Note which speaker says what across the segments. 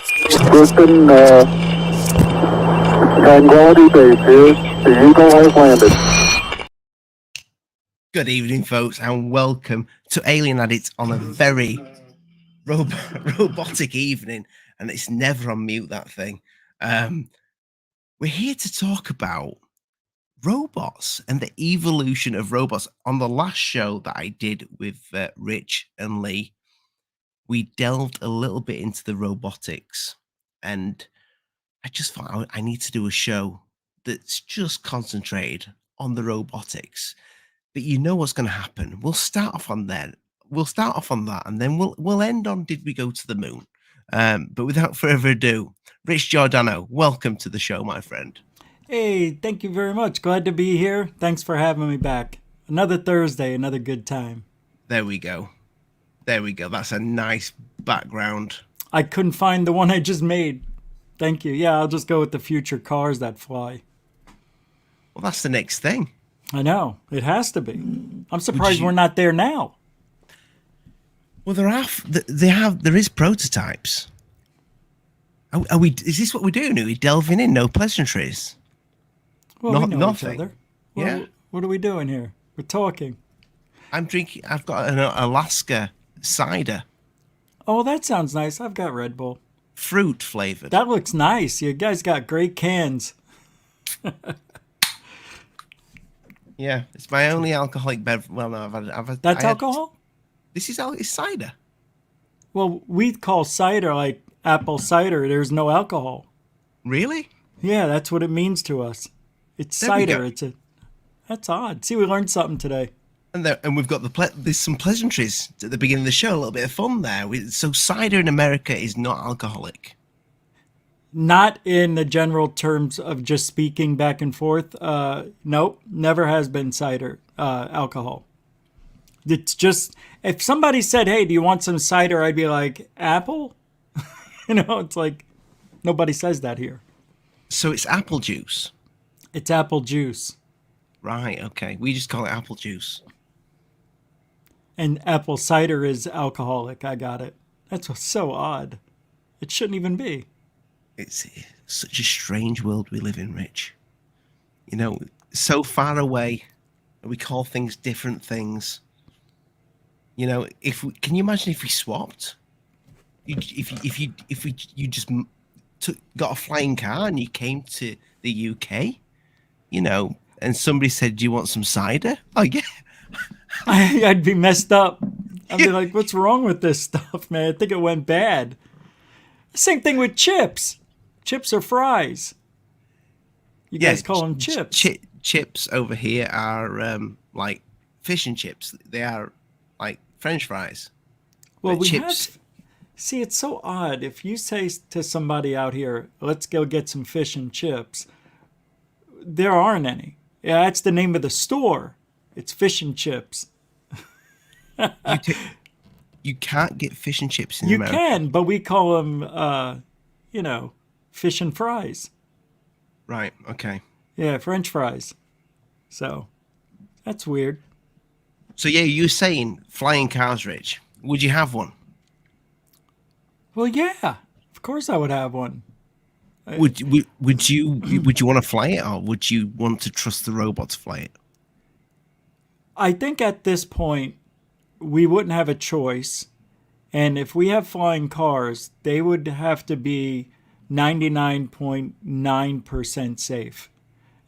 Speaker 1: Houston, Tranquility Base here. The Eagle has landed.
Speaker 2: Good evening, folks, and welcome to Alien Addicts on a very robotic evening, and it's never on mute, that thing. We're here to talk about robots and the evolution of robots. On the last show that I did with Rich and Lee, we delved a little bit into the robotics, and I just thought I need to do a show that's just concentrated on the robotics. But you know what's going to happen. We'll start off on that. We'll start off on that, and then we'll end on did we go to the moon? But without further ado, Rich Giordano, welcome to the show, my friend.
Speaker 3: Hey, thank you very much. Glad to be here. Thanks for having me back. Another Thursday, another good time.
Speaker 2: There we go. There we go. That's a nice background.
Speaker 3: I couldn't find the one I just made. Thank you. Yeah, I'll just go with the future cars that fly.
Speaker 2: Well, that's the next thing.
Speaker 3: I know. It has to be. I'm surprised we're not there now.
Speaker 2: Well, there is prototypes. Are we? Is this what we're doing? Are we delving in? No pleasantries.
Speaker 3: Well, we know
Speaker 2: nothing.
Speaker 3: each other.
Speaker 2: Yeah.
Speaker 3: Well, what are we doing here? We're talking.
Speaker 2: I'm drinking. I've got an Alaska cider,
Speaker 3: Oh, that sounds nice. I've got Red Bull.
Speaker 2: fruit flavored.
Speaker 3: That looks nice. You guys got great cans.
Speaker 2: Yeah, it's my only alcoholic beverage. Well, no, I've had.
Speaker 3: That's alcohol?
Speaker 2: This is it's cider.
Speaker 3: Well, we call cider like apple cider. There's no alcohol.
Speaker 2: Really?
Speaker 3: Yeah, that's what it means to us. It's
Speaker 2: There we
Speaker 3: cider.
Speaker 2: go.
Speaker 3: That's odd. See, we learned something today.
Speaker 2: And we've got there's some pleasantries at the beginning of the show. A little bit of fun there. So cider in America is not alcoholic.
Speaker 3: Not in the general terms of just speaking back and forth. Nope, never has been cider alcohol. It's just, if somebody said, hey, do you want some cider? I'd be like, apple? It's like, nobody says that here.
Speaker 2: So it's apple juice.
Speaker 3: It's apple juice.
Speaker 2: Right, okay. We just call it apple juice.
Speaker 3: And apple cider is alcoholic. I got it. That's so odd. It shouldn't even be.
Speaker 2: It's such a strange world we live in, Rich. So far away, we call things different things. Can you imagine if we swapped? If you just got a flying car and you came to the UK, and somebody said, "Do you want some cider?" Oh yeah,
Speaker 3: I'd be messed up. I'd be like, what's wrong with this stuff, man? I think it went bad. Same thing with chips. Chips or fries. You guys call them chips.
Speaker 2: Chips over here are like fish and chips. They are like French fries.
Speaker 3: Well,
Speaker 2: but chips.
Speaker 3: See, it's so odd. If you say to somebody out here, let's go get some fish and chips, there aren't any. Yeah, that's the name of the store. It's fish and chips.
Speaker 2: You can't get fish and chips in
Speaker 3: You
Speaker 2: America.
Speaker 3: can, but we call them, fish and fries.
Speaker 2: Right, okay.
Speaker 3: Yeah, French fries. So, that's weird.
Speaker 2: So yeah, you're saying flying cars, Rich. Would you have one?
Speaker 3: Well, yeah. Of course I would have one.
Speaker 2: Would you want to fly it, or would you want to trust the robot to fly it?
Speaker 3: I think at this point, we wouldn't have a choice. And if we have flying cars, they would have to be 99.9% safe.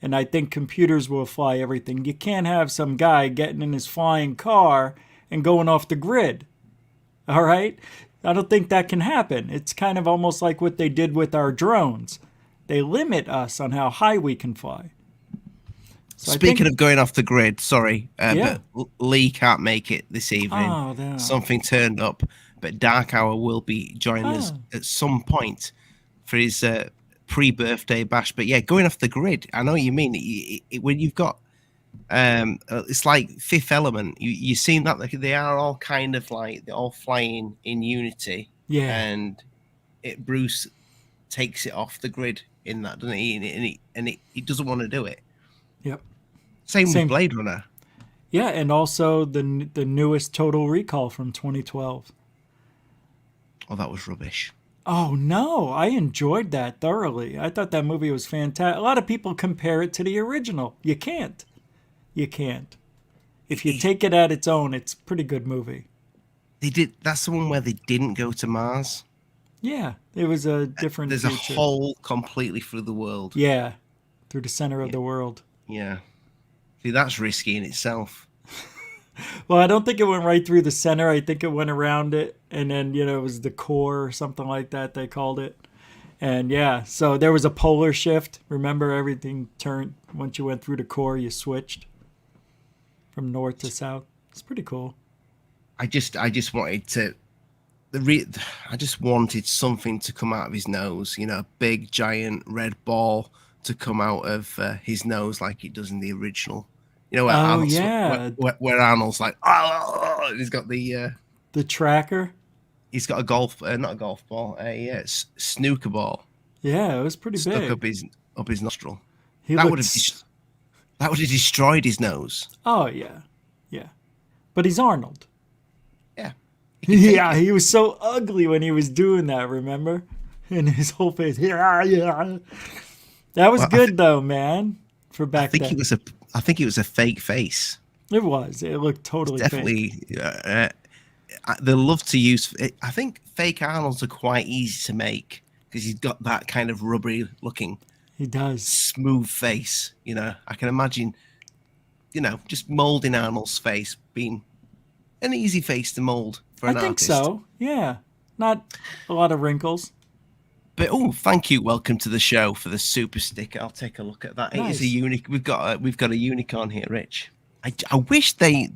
Speaker 3: And I think computers will fly everything. You can't have some guy getting in his flying car and going off the grid. All right? I don't think that can happen. It's kind of almost like what they did with our drones. They limit us on how high we can fly. So
Speaker 2: Speaking of going off the grid, sorry,
Speaker 3: Yeah.
Speaker 2: but Lee can't make it this evening.
Speaker 3: Oh, no.
Speaker 2: Something turned up, but Dark Hour will be joining us at some point for his pre-birthday bash. But yeah, going off the grid, I know what you mean. When you've got, it's like Fifth Element. You've seen that they are all kind of like they're all flying in unity.
Speaker 3: Yeah.
Speaker 2: And Bruce takes it off the grid in that, doesn't he? And he doesn't want to do it.
Speaker 3: Yep.
Speaker 2: Same with Blade Runner.
Speaker 3: Yeah, and also the newest Total Recall from 2012.
Speaker 2: Oh, that was rubbish.
Speaker 3: Oh no, I enjoyed that thoroughly. I thought that movie was fantastic. A lot of people compare it to the original. You can't. You can't. If you
Speaker 2: It-
Speaker 3: take it at its own, it's a pretty good movie.
Speaker 2: they did. That's the one where they didn't go to Mars.
Speaker 3: Yeah, it was a different
Speaker 2: There's a
Speaker 3: future.
Speaker 2: hole completely through the world.
Speaker 3: Yeah, through the center of
Speaker 2: Yeah.
Speaker 3: the world.
Speaker 2: Yeah. See, that's risky in itself.
Speaker 3: Well, I don't think it went right through the center. I think it went around it, and then it was the core or something like that they called it. And yeah, so there was a polar shift. Remember, everything turned once you went through the core. You switched from north to south. It's pretty cool.
Speaker 2: I just wanted to. I just wanted something to come out of his nose. A big giant red ball to come out of his nose like it does in the original. Where
Speaker 3: Oh
Speaker 2: Arnold's,
Speaker 3: yeah,
Speaker 2: where Arnold's like, oh, he's got the
Speaker 3: the tracker.
Speaker 2: he's got a golf, not a golf ball, a snooker ball
Speaker 3: Yeah, it was pretty
Speaker 2: stuck
Speaker 3: big.
Speaker 2: up his nostril.
Speaker 3: He
Speaker 2: That would
Speaker 3: looks.
Speaker 2: have destroyed his nose.
Speaker 3: Oh yeah, yeah. But he's Arnold.
Speaker 2: Yeah, he can take
Speaker 3: Yeah,
Speaker 2: it.
Speaker 3: he was so ugly when he was doing that. Remember? And his whole face. Yeah, yeah. That was
Speaker 2: Well,
Speaker 3: good though, man. For
Speaker 2: I
Speaker 3: back
Speaker 2: think
Speaker 3: then,
Speaker 2: I think it was a fake face.
Speaker 3: it was. It looked totally fake.
Speaker 2: Definitely, they love to use. I think fake Arnolds are quite easy to make because he's got that kind of rubbery looking,
Speaker 3: He does.
Speaker 2: smooth face. I can imagine, just molding Arnold's face being an easy face to mold for
Speaker 3: I
Speaker 2: an
Speaker 3: think
Speaker 2: artist.
Speaker 3: so. Yeah, not a lot of wrinkles.
Speaker 2: But thank you. Welcome to the show for the super sticker. I'll take a look at that. It is a
Speaker 3: Nice.
Speaker 2: unique. We've got a unicorn here, Rich. I wish they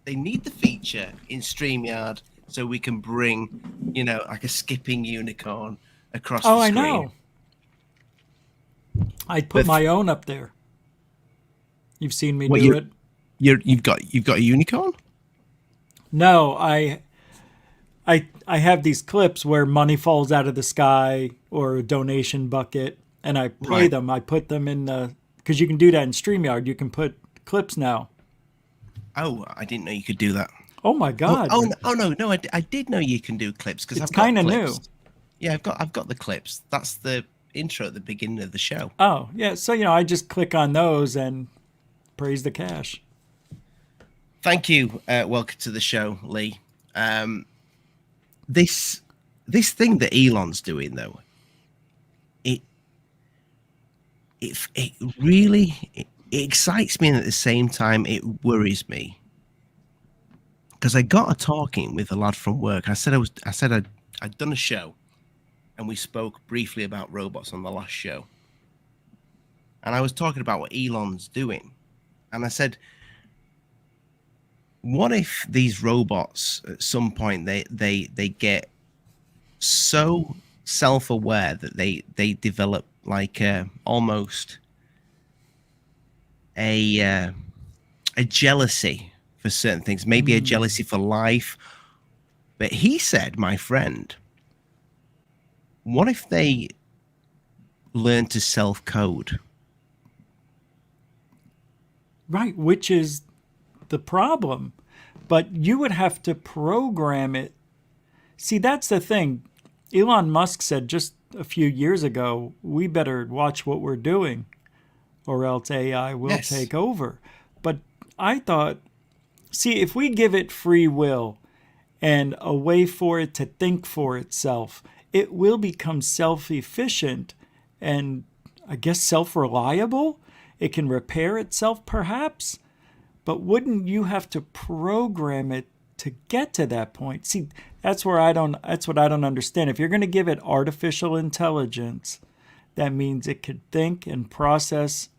Speaker 2: need the feature in StreamYard so we can bring like a skipping unicorn across
Speaker 3: Oh,
Speaker 2: the
Speaker 3: I
Speaker 2: screen.
Speaker 3: know. I'd put
Speaker 2: But-
Speaker 3: my own up there. You've seen me
Speaker 2: What,
Speaker 3: do it.
Speaker 2: You've got a unicorn?
Speaker 3: No, I have these clips where money falls out of the sky or a donation bucket, and I play
Speaker 2: Right.
Speaker 3: them. I put them in the because you can do that in StreamYard. You can put clips now.
Speaker 2: Oh, I didn't know you could do that.
Speaker 3: Oh my God!
Speaker 2: No, I did know you can do clips because
Speaker 3: It's
Speaker 2: I've got
Speaker 3: kinda
Speaker 2: clips.
Speaker 3: new.
Speaker 2: Yeah, I've got the clips. That's the intro at the beginning of the show.
Speaker 3: Oh yeah, so I just click on those and praise the cash.
Speaker 2: Thank you. Welcome to the show, Lee. This thing that Elon's doing though, it really it excites me, and at the same time it worries me because I got a talking with a lad from work. I said I'd done a show, and we spoke briefly about robots on the last show, and I was talking about what Elon's doing, and I said, what if these robots at some point they get so self-aware that they develop like almost a jealousy for certain things, maybe a jealousy for life. But he said, my friend, what if they learn to self-code?
Speaker 3: Right, which is the problem. But you would have to program it. See, that's the thing. Elon Musk said just a few years ago, we better watch what we're doing or else AI will
Speaker 2: Yes.
Speaker 3: take over. But I thought, see, if we give it free will and a way for it to think for itself, it will become self-efficient and I guess self-reliable. It can repair itself perhaps. But wouldn't you have to program it to get to that point? See, that's what I don't understand. If you're going to give it artificial intelligence, that means it could think and process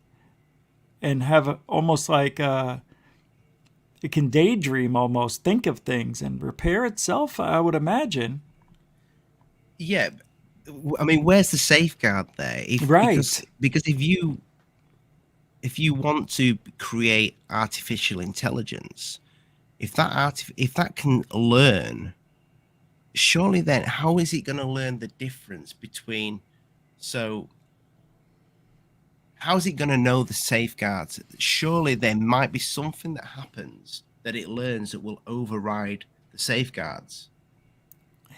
Speaker 3: and have almost like it can daydream, almost think of things and repair itself, I would imagine.
Speaker 2: Yeah, I mean, where's the safeguard there?
Speaker 3: Right.
Speaker 2: Because if you want to create artificial intelligence, if that can learn, surely then how is it going to learn the difference between? So how is it going to know the safeguards? Surely there might be something that happens that it learns that will override the safeguards.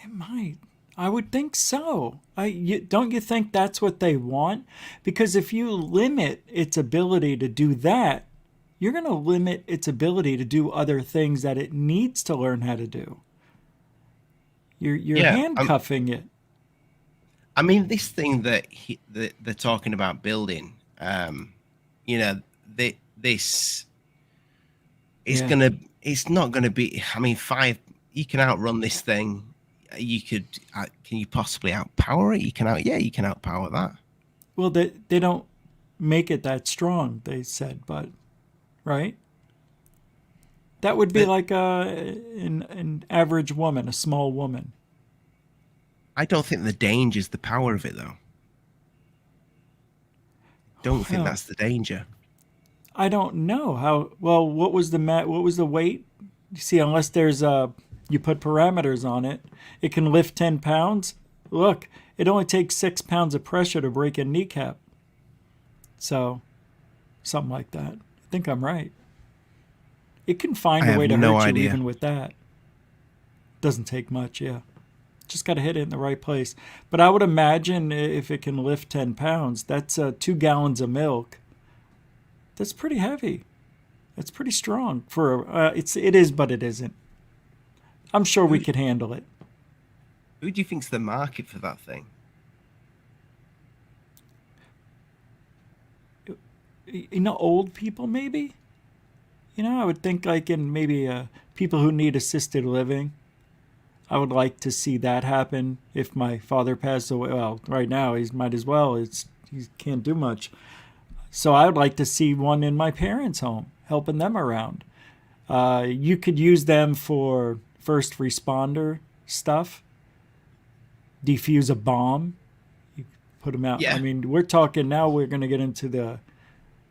Speaker 3: It might. I would think so. Don't you think that's what they want? Because if you limit its ability to do that, you're going to limit its ability to do other things that it needs to learn how to do. You're
Speaker 2: Yeah,
Speaker 3: handcuffing it.
Speaker 2: I mean, this thing that they're talking about building, you know, this it's
Speaker 3: Yeah.
Speaker 2: gonna, it's not gonna be. I mean, five, you can outrun this thing. You could, can you possibly outpower it? Yeah, you can outpower that.
Speaker 3: Well, they don't make it that strong, they said, but right? That would be
Speaker 2: But
Speaker 3: like an average woman, a small woman.
Speaker 2: I don't think the danger is the power of it, though. Don't think
Speaker 3: Well,
Speaker 2: that's the danger.
Speaker 3: I don't know how. Well, what was the weight? You see, unless there's you put parameters on it, it can lift 10 pounds. Look, it only takes 6 pounds of pressure to break a kneecap. So something like that. I think I'm right. It can
Speaker 2: I
Speaker 3: find a
Speaker 2: have
Speaker 3: way to
Speaker 2: no
Speaker 3: hurt you
Speaker 2: idea.
Speaker 3: even with that. Doesn't take much, yeah. Just got to hit it in the right place. But I would imagine if it can lift 10 pounds, that's 2 gallons of milk. That's pretty heavy. That's pretty strong for it is, but it isn't. I'm sure
Speaker 2: Who
Speaker 3: we
Speaker 2: do,
Speaker 3: could handle it.
Speaker 2: who do you think's the market for that thing?
Speaker 3: Old people maybe. I would think like in maybe people who need assisted living. I would like to see that happen if my father passed away. Well, right now he might as well. He can't do much. So I would like to see one in my parents' home, helping them around. You could use them for first responder stuff, defuse a bomb, you put them out. I
Speaker 2: Yeah.
Speaker 3: mean, we're talking now. We're going to get into the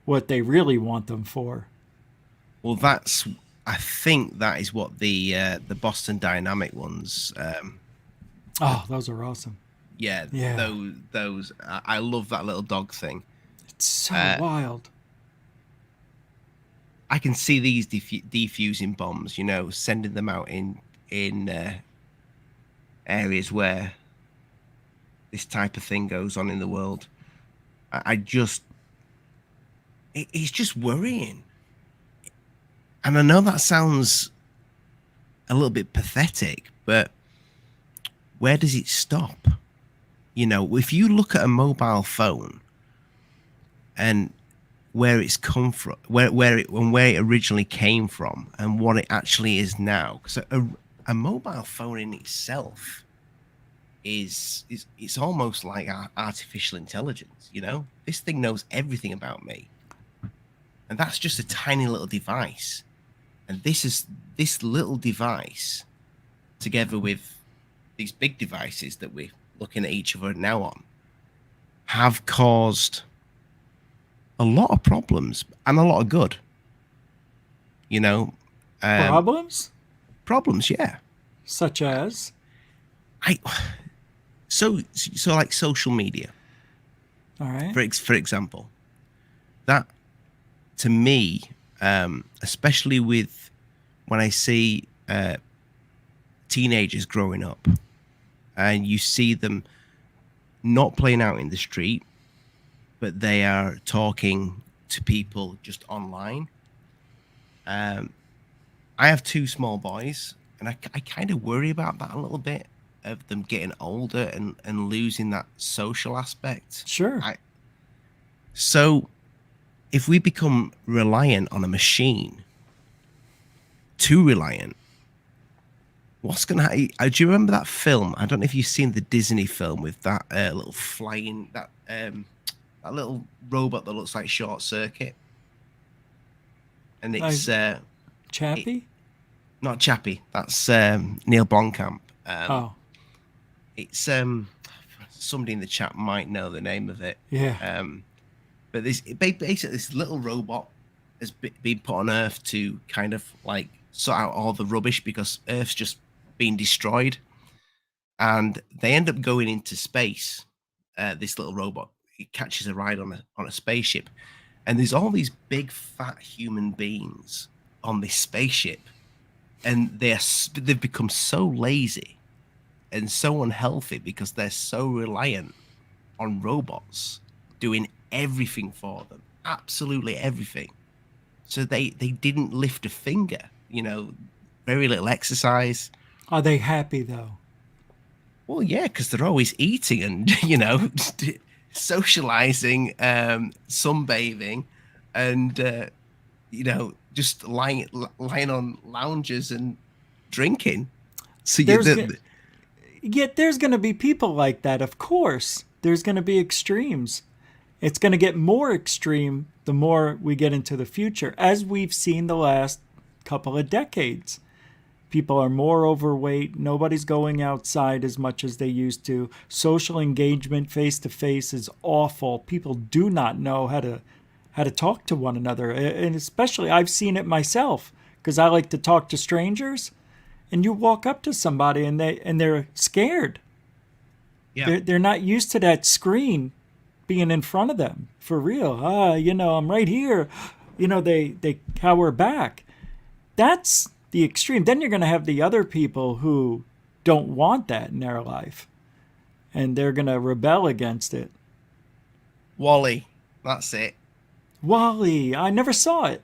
Speaker 3: what they really want them for.
Speaker 2: Well, I think that is what the Boston Dynamic ones.
Speaker 3: Oh, those are awesome.
Speaker 2: Yeah,
Speaker 3: Yeah,
Speaker 2: those. I love that little dog thing.
Speaker 3: it's so
Speaker 2: Uh,
Speaker 3: wild.
Speaker 2: I can see these defusing bombs. Sending them out in areas where this type of thing goes on in the world. I just, it's just worrying. And I know that sounds a little bit pathetic, but where does it stop? If you look at a mobile phone and where it's come from, where it originally came from, and what it actually is now, because a mobile phone in itself is it's almost like artificial intelligence. This thing knows everything about me, and that's just a tiny little device. And this little device, together with these big devices that we're looking at each other now on, have caused a lot of problems and a lot of good. You know, um,
Speaker 3: Problems
Speaker 2: problems. Yeah,
Speaker 3: such as
Speaker 2: I so like social media,
Speaker 3: all right.
Speaker 2: for example, that to me, especially with when I see teenagers growing up, and you see them not playing out in the street, but they are talking to people just online. Um, I have two small boys, and I kind of worry about that a little bit of them getting older and losing that social aspect.
Speaker 3: Sure.
Speaker 2: So if we become reliant on a machine, too reliant, what's going to happen? Do you remember that film? I don't know if you've seen the Disney film with that little flying, that little robot that looks like Short Circuit. And it's
Speaker 3: Chappie?
Speaker 2: not Chappie. That's Neil Blomkamp.
Speaker 3: Oh,
Speaker 2: It's somebody in the chat might know the name of it.
Speaker 3: yeah.
Speaker 2: But basically this little robot has been put on Earth to kind of like sort out all the rubbish because Earth's just been destroyed, and they end up going into space. This little robot, it catches a ride on a spaceship, and there's all these big fat human beings on this spaceship, and they've become so lazy and so unhealthy because they're so reliant on robots doing everything for them, absolutely everything. So they didn't lift a finger, very little exercise.
Speaker 3: Are they happy though?
Speaker 2: Well, yeah, because they're always eating and socializing, sunbathing, and just lying on lounges and drinking. So
Speaker 3: There's yet there's going to be people like that, of course. There's going to be extremes. It's going to get more extreme the more we get into the future, as we've seen the last couple of decades. People are more overweight. Nobody's going outside as much as they used to. Social engagement face to face is awful. People do not know how to talk to one another. And especially I've seen it myself because I like to talk to strangers. And you walk up to somebody and they're scared.
Speaker 2: Yeah.
Speaker 3: They're not used to that screen being in front of them for real. I'm right here. They cower back. That's the extreme. Then you're going to have the other people who don't want that in their life, and they're going to rebel against it.
Speaker 2: Wally, that's it.
Speaker 3: Wally, I never saw it.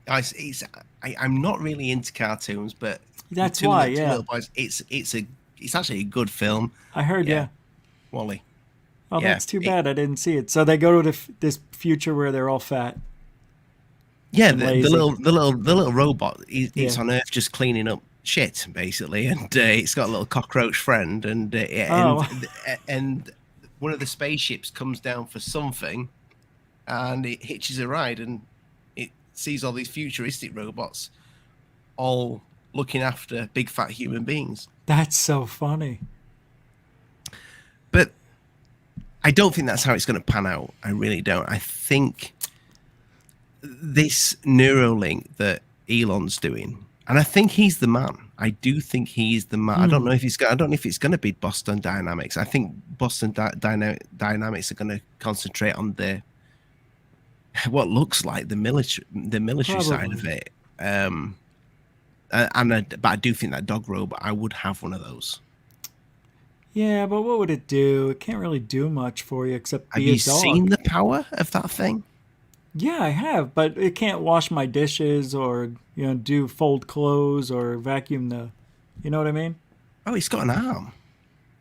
Speaker 2: I'm not really into cartoons, but
Speaker 3: That's
Speaker 2: Two
Speaker 3: why,
Speaker 2: Little Boys, it's actually a good film.
Speaker 3: I heard, yeah.
Speaker 2: Wally.
Speaker 3: Oh,
Speaker 2: Yeah,
Speaker 3: that's too bad. I didn't see it. So they go to this future where they're all fat.
Speaker 2: Yeah,
Speaker 3: and
Speaker 2: the
Speaker 3: lazy.
Speaker 2: little robot. It's
Speaker 3: Yeah.
Speaker 2: on Earth just cleaning up shit, basically, and it's got a little cockroach friend, and
Speaker 3: Oh.
Speaker 2: and one of the spaceships comes down for something, and it hitches a ride, and it sees all these futuristic robots, all looking after big fat human beings.
Speaker 3: That's so funny.
Speaker 2: But I don't think that's how it's going to pan out. I really don't. I think this Neuralink that Elon's doing, and I think he's the man. I do think he's the man. I don't know if I don't know if it's going to be Boston Dynamics. I think Boston Dynamics are going to concentrate on what looks like the military side of it. But I do think that dog robot. I would have one of those.
Speaker 3: Yeah, but what would it do? It can't really do much for you except
Speaker 2: Have
Speaker 3: be a
Speaker 2: you
Speaker 3: dog.
Speaker 2: seen the power of that thing?
Speaker 3: Yeah, I have, but it can't wash my dishes or do fold clothes or vacuum the. You know what I mean?
Speaker 2: Oh, it's got an arm.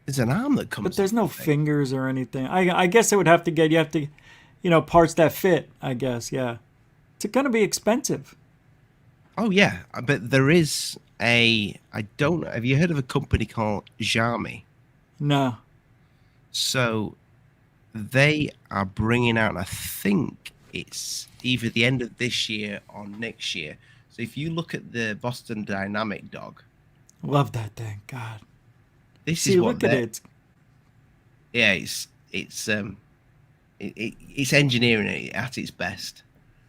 Speaker 2: There's an arm that comes.
Speaker 3: But there's no
Speaker 2: with the thing.
Speaker 3: fingers or anything. I guess it would have to get you have to, parts that fit. I guess yeah. It's gonna be expensive.
Speaker 2: Oh yeah, but there is I don't know. Have you heard of a company called Xiaomi?
Speaker 3: No.
Speaker 2: So they are bringing out, I think it's either the end of this year or next year. So if you look at the Boston Dynamic dog,
Speaker 3: Love that thing. God.
Speaker 2: this
Speaker 3: See,
Speaker 2: is what
Speaker 3: look at it.
Speaker 2: Yeah, it's engineering it at its best.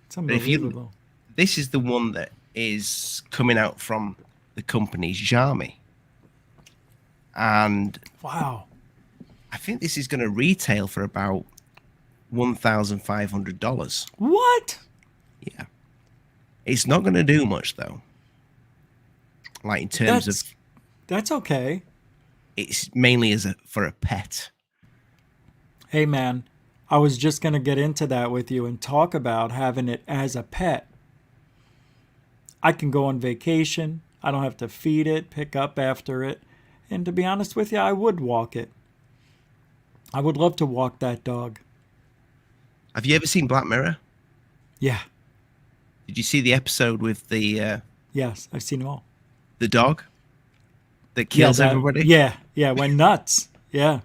Speaker 3: It's
Speaker 2: But if you
Speaker 3: unbelievable.
Speaker 2: this is the one that is coming out from the company Xiaomi, and
Speaker 3: Wow.
Speaker 2: I think this is going to retail for about $1,500.
Speaker 3: What?
Speaker 2: Yeah, it's not going to do much though. Like in terms of,
Speaker 3: That's okay.
Speaker 2: it's mainly for a pet.
Speaker 3: Hey man, I was just gonna get into that with you and talk about having it as a pet. I can go on vacation. I don't have to feed it, pick up after it. And to be honest with you, I would walk it. I would love to walk that dog.
Speaker 2: Have you ever seen Black Mirror?
Speaker 3: Yeah.
Speaker 2: Did you see the episode with the
Speaker 3: Yes, I've seen them all.
Speaker 2: dog that kills everybody?
Speaker 3: Yeah, went nuts. Yeah.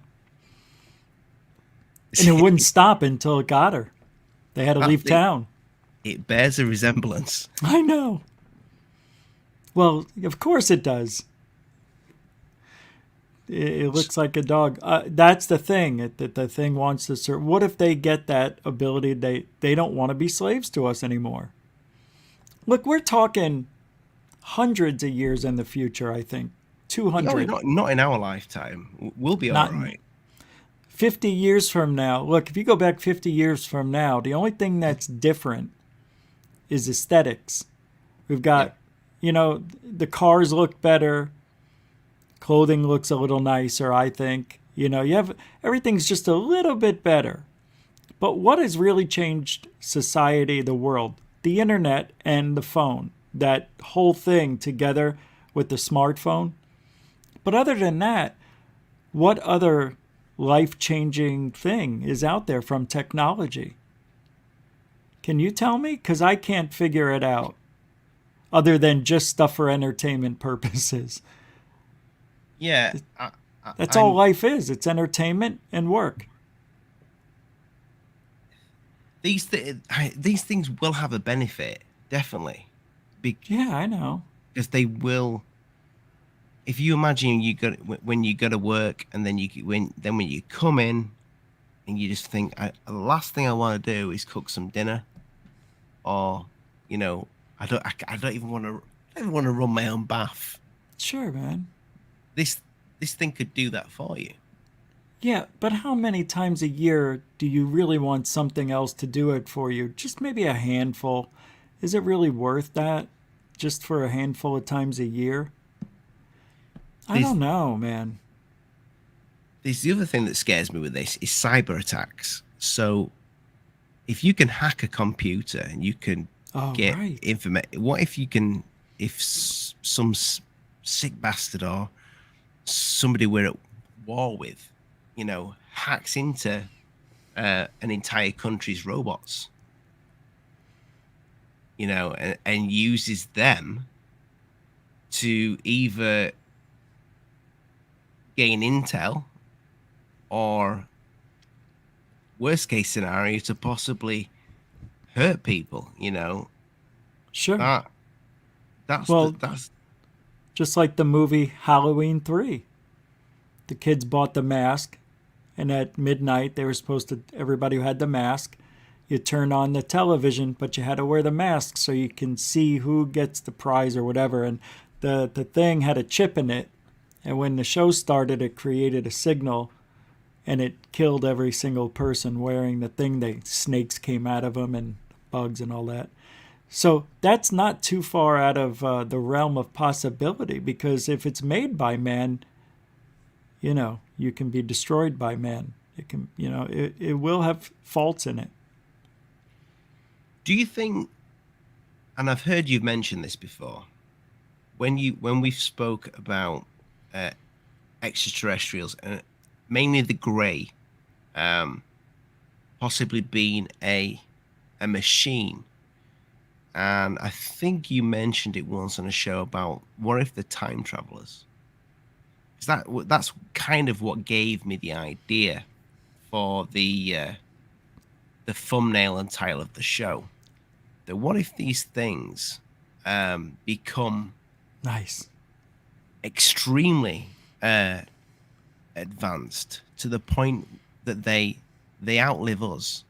Speaker 3: And it wouldn't stop until it got her. They had to leave town.
Speaker 2: It bears a resemblance.
Speaker 3: I know. Well, of course it does. It looks like a dog. That's the thing. That the thing wants to serve. What if they get that ability? They don't want to be slaves to us anymore. Look, we're talking hundreds of years in the future. I think 200.
Speaker 2: No, not in our lifetime. We'll be all right.
Speaker 3: 50 years from now. Look, if you go back 50 years from now, the only thing that's different is aesthetics. We've got, the cars look better. Clothing looks a little nicer, I think. You have everything's just a little bit better. But what has really changed society, the world? The internet and the phone. That whole thing together with the smartphone. But other than that, what other life-changing thing is out there from technology? Can you tell me? Because I can't figure it out. Other than just stuff for entertainment purposes.
Speaker 2: Yeah,
Speaker 3: That's all life is. It's entertainment and work.
Speaker 2: these things will have a benefit, definitely.
Speaker 3: Yeah, I know.
Speaker 2: Because they will. If you imagine when you go to work, and then when you come in, and you just think, the last thing I want to do is cook some dinner, or I don't even want to run my own bath.
Speaker 3: Sure, man.
Speaker 2: This thing could do that for you.
Speaker 3: Yeah, but how many times a year do you really want something else to do it for you? Just maybe a handful. Is it really worth that? Just for a handful of times a year? I don't know, man.
Speaker 2: The other thing that scares me with this is cyber attacks. So if you can hack a computer and you can get information, what if some sick bastard or somebody we're at war with, hacks into an entire country's robots, and uses them to either gain intel, or worst case scenario, to possibly hurt people.
Speaker 3: Sure.
Speaker 2: That's
Speaker 3: just like the movie Halloween 3. The kids bought the mask, and at midnight they were supposed to, everybody who had the mask, you turn on the television, but you had to wear the mask so you can see who gets the prize or whatever. And the thing had a chip in it, and when the show started, it created a signal, and it killed every single person wearing the thing. The snakes came out of them and bugs and all that. So that's not too far out of the realm of possibility, because if it's made by man, you can be destroyed by man. It can, it will have faults in it.
Speaker 2: Do you think, and I've heard you've mentioned this before, when we've spoke about extraterrestrials, and mainly the grey, possibly being a machine, and I think you mentioned it once on a show about what if the time travelers? That's kind of what gave me the idea for the thumbnail and title of the show. That what if these things become
Speaker 3: nice,
Speaker 2: extremely advanced, to the point that they outlive us,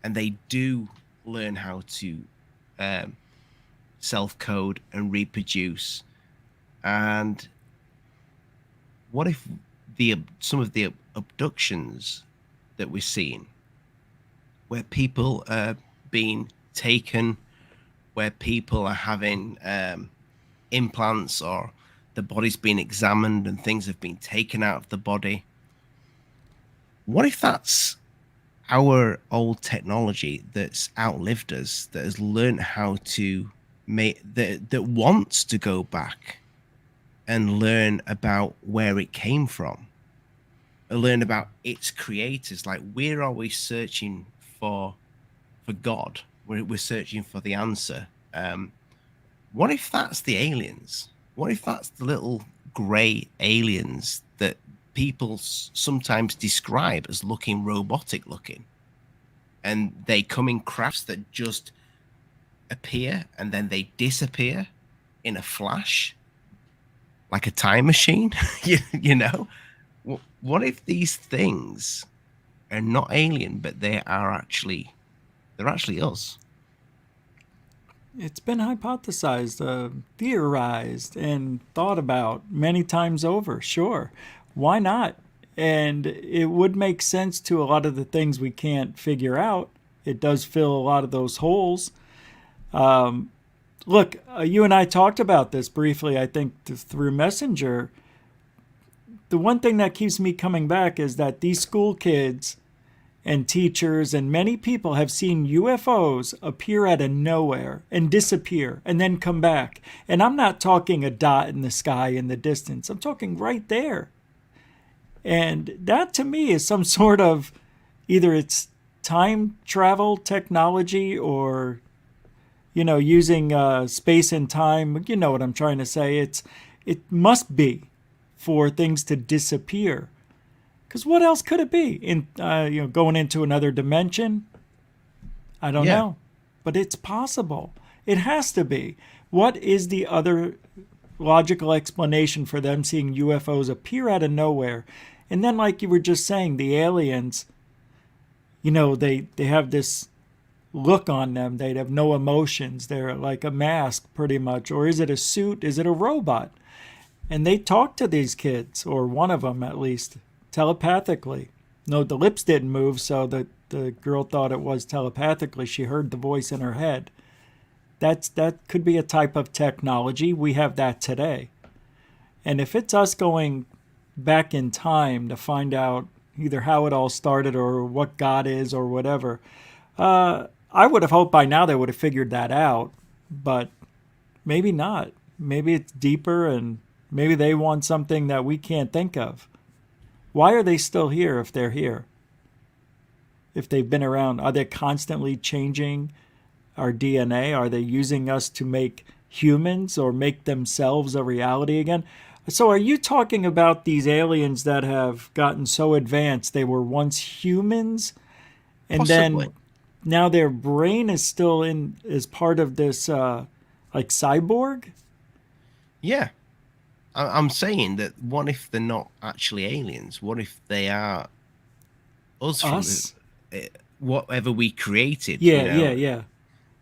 Speaker 2: and they do learn how to self-code and reproduce. And what if some of the abductions that we're seeing, where people are being taken, where people are having implants, or the body's being examined and things have been taken out of the body, what if that's our old technology that's outlived us, that has learned how to make, that wants to go back and learn about where it came from, and learn about its creators? Like, we're always searching for God. We're searching for the answer. What if that's the aliens? What if that's the little grey aliens that people sometimes describe as looking robotic looking, and they come in crafts that just appear and then they disappear in a flash, like a time machine? What if these things are not alien, but they're actually us?
Speaker 3: It's been hypothesized, theorized, and thought about many times over. Sure. Why not? And it would make sense to a lot of the things we can't figure out. It does fill a lot of those holes. Look, you and I talked about this briefly, I think, through Messenger. The one thing that keeps me coming back is that these school kids and teachers and many people have seen UFOs appear out of nowhere and disappear and then come back. And I'm not talking a dot in the sky in the distance, I'm talking right there. And that to me is some sort of either it's time travel technology or, using space and time. You know what I'm trying to say. It must be for things to disappear. Because what else could it be? Going into another dimension? I don't know. But it's possible. It has to be. What is the other logical explanation for them seeing UFOs appear out of nowhere? And then, like you were just saying, the aliens, they have this look on them. They have no emotions. They're like a mask, pretty much. Or is it a suit? Is it a robot? And they talk to these kids, or one of them at least, telepathically. No, the lips didn't move, so the girl thought it was telepathically. She heard the voice in her head. That could be a type of technology. We have that today. And if it's us going back in time to find out either how it all started or what God is or whatever, I would have hoped by now they would have figured that out. But maybe not. Maybe it's deeper, and maybe they want something that we can't think of. Why are they still here if they're here? If they've been around, are they constantly changing our DNA? Are they using us to make humans or make themselves a reality again? So are you talking about these aliens that have gotten so advanced they were once humans and
Speaker 2: Possibly.
Speaker 3: then now their brain is still as part of this like cyborg?
Speaker 2: Yeah. I'm saying that what if they're not actually aliens? What if they are us? From whatever we created?
Speaker 3: Yeah.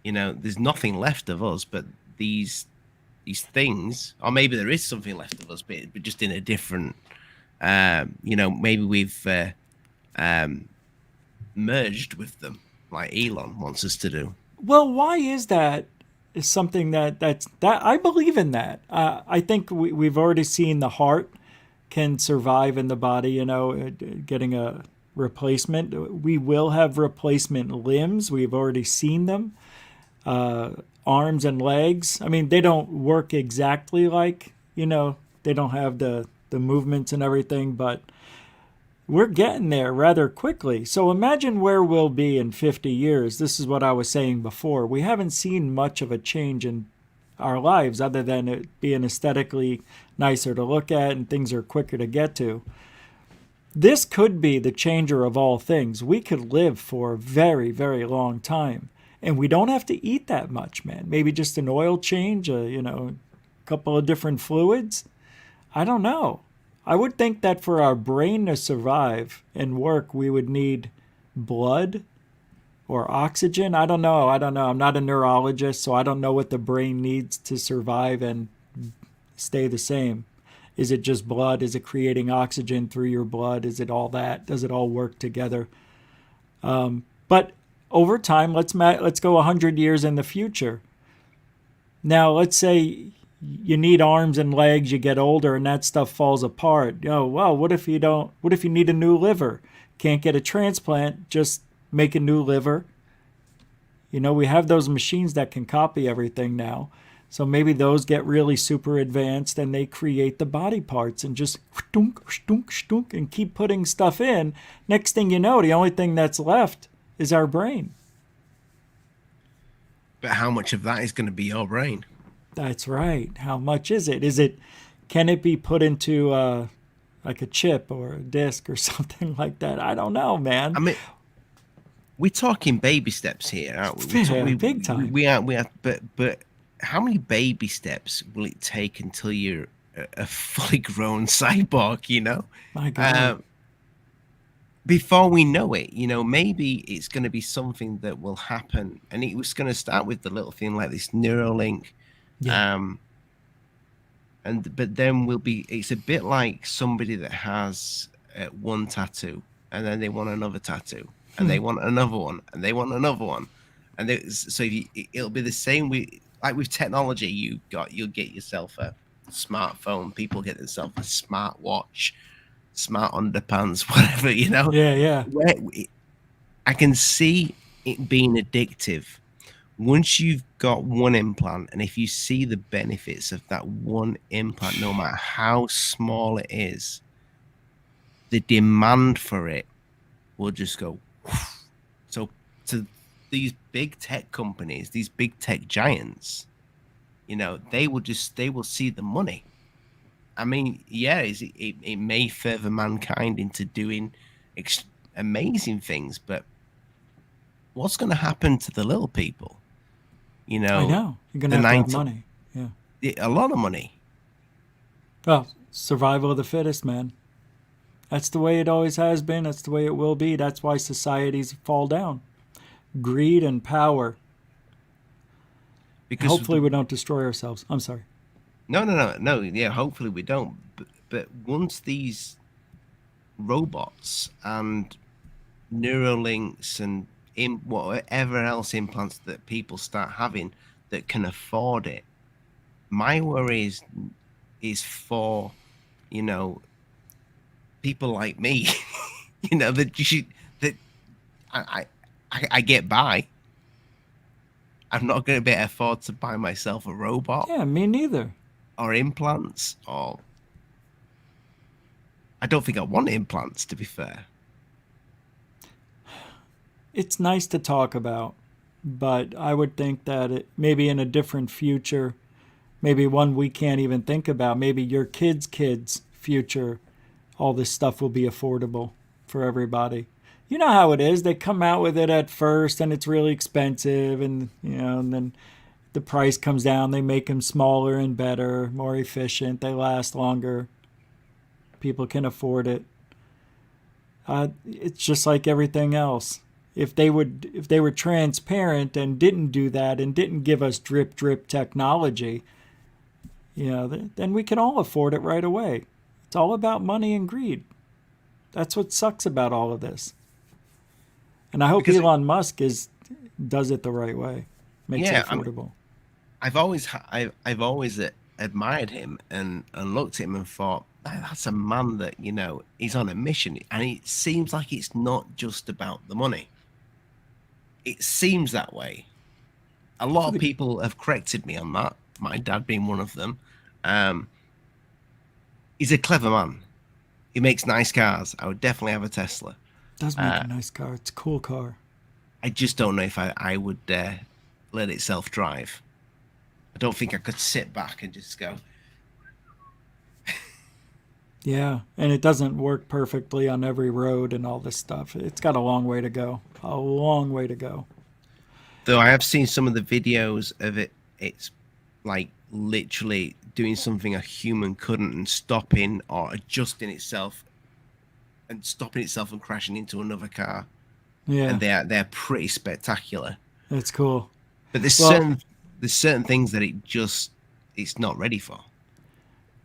Speaker 2: There's nothing left of us, but these things, or maybe there is something left of us, but just in a different, maybe we've merged with them, like Elon wants us to do.
Speaker 3: Well, why is that? Is something that I believe in that. I think we've already seen the heart can survive in the body, getting a replacement. We will have replacement limbs. We've already seen them. Arms and legs. I mean, they don't work exactly like, they don't have the movements and everything, but we're getting there rather quickly. So imagine where we'll be in 50 years. This is what I was saying before. We haven't seen much of a change in our lives other than it being aesthetically nicer to look at and things are quicker to get to. This could be the changer of all things. We could live for a very, very long time. And we don't have to eat that much, man. Maybe just an oil change, a couple of different fluids. I don't know. I would think that for our brain to survive and work, we would need blood or oxygen. I don't know. I'm not a neurologist, so I don't know what the brain needs to survive and stay the same. Is it just blood? Is it creating oxygen through your blood? Is it all that? Does it all work together? But over time, let's go 100 years in the future. Now, let's say you need arms and legs, you get older, and that stuff falls apart. What if you need a new liver? Can't get a transplant, just make a new liver. We have those machines that can copy everything now. So maybe those get really super advanced and they create the body parts and just stunk and keep putting stuff in. Next thing you know, the only thing that's left is our brain.
Speaker 2: But how much of that is going to be your brain?
Speaker 3: That's right. How much is it? Can it be put into like a chip or a disc or something like that? I don't know, man.
Speaker 2: I mean, we're talking baby steps here, aren't we?
Speaker 3: Big time.
Speaker 2: We are. But how many baby steps will it take until you're a fully grown cyborg?
Speaker 3: My God.
Speaker 2: Before we know it, maybe it's going to be something that will happen, and it was going to start with the little thing like this Neuralink.
Speaker 3: Yeah.
Speaker 2: But then it's a bit like somebody that has one tattoo and then they want another tattoo and they want another one and they want another one, and so it'll be the same with like with technology, you'll get yourself a smartphone. People get themselves a smartwatch, smart underpants, whatever.
Speaker 3: Yeah, yeah.
Speaker 2: Where I can see it being addictive once you've got one implant, and if you see the benefits of that one implant, no matter how small it is, the demand for it will just go. So to these big tech companies, these big tech giants, they will see the money. I mean, yeah, it may further mankind into doing amazing things, but what's going to happen to the little people?
Speaker 3: I know. You're going
Speaker 2: The
Speaker 3: to have
Speaker 2: 9 to
Speaker 3: money. Yeah.
Speaker 2: a lot of money.
Speaker 3: Well, survival of the fittest, man. That's the way it always has been. That's the way it will be. That's why societies fall down. Greed and power.
Speaker 2: Because
Speaker 3: Hopefully we don't destroy ourselves. I'm sorry.
Speaker 2: no. Yeah, hopefully we don't. But once these robots and Neuralinks and whatever else implants that people start having that can afford it, my worry is for people like me, that I get by. I'm not going to be able to afford to buy myself a robot.
Speaker 3: Yeah, me neither.
Speaker 2: Or implants, or I don't think I want implants, to be fair.
Speaker 3: It's nice to talk about, but I would think that maybe in a different future, maybe one we can't even think about, maybe your kids' future, all this stuff will be affordable for everybody. You know how it is. They come out with it at first and it's really expensive, and and then the price comes down. They make them smaller and better, more efficient. They last longer. People can afford it. It's just like everything else. If they were transparent and didn't do that and didn't give us drip technology, then we can all afford it right away. It's all about money and greed. That's what sucks about all of this. And I hope Elon Musk does it the right way, makes it affordable.
Speaker 2: I've always admired him and looked at him and thought, that's a man that he's on a mission, and it seems like it's not just about the money. It seems that way. A lot of people have corrected me on that, my dad being one of them. He's a clever man. He makes nice cars. I would definitely have a Tesla.
Speaker 3: Does make a nice car. It's a cool car.
Speaker 2: I just don't know if I would let it self-drive. I don't think I could sit back and just go.
Speaker 3: Yeah, and it doesn't work perfectly on every road and all this stuff. It's got a long way to go. A long way to go.
Speaker 2: Though I have seen some of the videos of it. It's like literally doing something a human couldn't, and stopping or adjusting itself and crashing into another car.
Speaker 3: Yeah.
Speaker 2: And they're pretty spectacular.
Speaker 3: It's cool.
Speaker 2: But there's certain things that it's not ready for.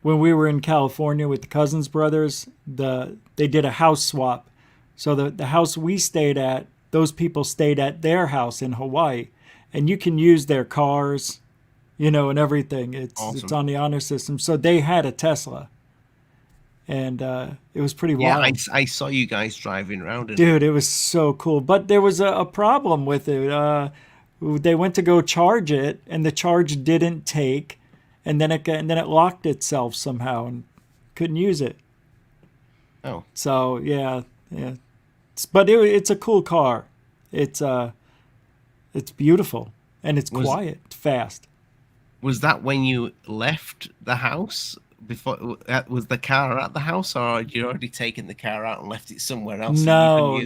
Speaker 3: When we were in California with the Cousins brothers, they did a house swap. So the house we stayed at, those people stayed at their house in Hawaii, and you can use their cars, and everything. It's
Speaker 2: awesome.
Speaker 3: It's on the honor system. So they had a Tesla, and it was pretty wild.
Speaker 2: Yeah, I saw you guys driving around.
Speaker 3: Dude, it was so cool. But there was a problem with it. They went to go charge it, and the charge didn't take. And then it locked itself somehow and couldn't use it.
Speaker 2: Oh.
Speaker 3: So yeah. But it's a cool car. It's beautiful and it's quiet, fast.
Speaker 2: Was that when you left the house? Before was the car at the house, or had you already taken the car out and left it somewhere else?
Speaker 3: No,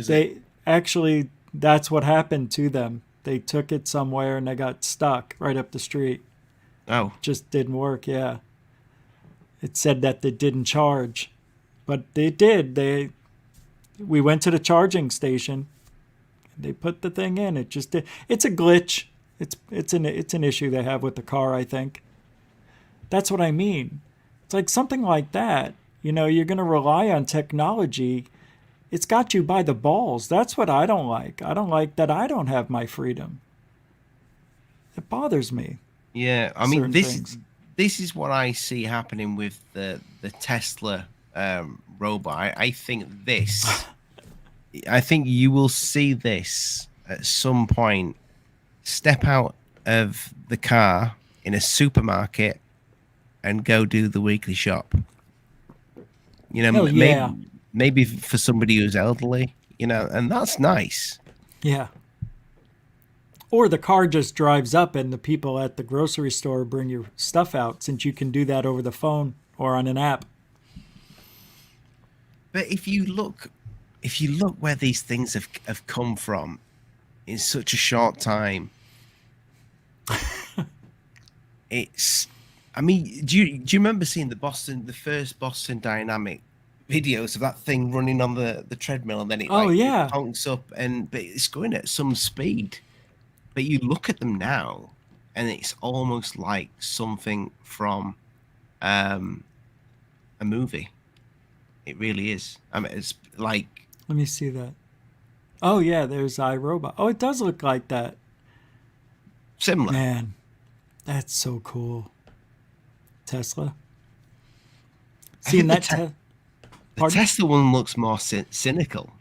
Speaker 3: actually that's what happened to them. They took it somewhere and they got stuck right up the street.
Speaker 2: Oh.
Speaker 3: Just didn't work, yeah. It said that they didn't charge. But they did. We went to the charging station. They put the thing in. It just did. It's a glitch. It's an issue they have with the car, I think. That's what I mean. It's like something like that. You're going to rely on technology. It's got you by the balls. That's what I don't like. I don't like that I don't have my freedom. It bothers me.
Speaker 2: Yeah, I mean
Speaker 3: certain
Speaker 2: this
Speaker 3: things.
Speaker 2: this is what I see happening with the Tesla robot. I think you will see this at some point. Step out of the car in a supermarket and go do the weekly shop. You know,
Speaker 3: Hell yeah.
Speaker 2: maybe for somebody who's elderly, you know, and that's nice.
Speaker 3: Yeah. Or the car just drives up and the people at the grocery store bring your stuff out, since you can do that over the phone or on an app.
Speaker 2: But if you look where these things have come from in such a short time, it's. I mean, do you remember seeing the first Boston Dynamic videos of that thing running on the treadmill, and then
Speaker 3: Oh
Speaker 2: it
Speaker 3: yeah.
Speaker 2: honks up, but it's going at some speed. But you look at them now, and it's almost like something from a movie. It really is. I mean, it's like
Speaker 3: Let me see that. Oh yeah, there's iRobot. Oh, it does look like that.
Speaker 2: similar.
Speaker 3: Man, that's so cool. Tesla.
Speaker 2: I
Speaker 3: Seeing
Speaker 2: think
Speaker 3: that
Speaker 2: the
Speaker 3: pardon?
Speaker 2: Tesla one looks more cynical.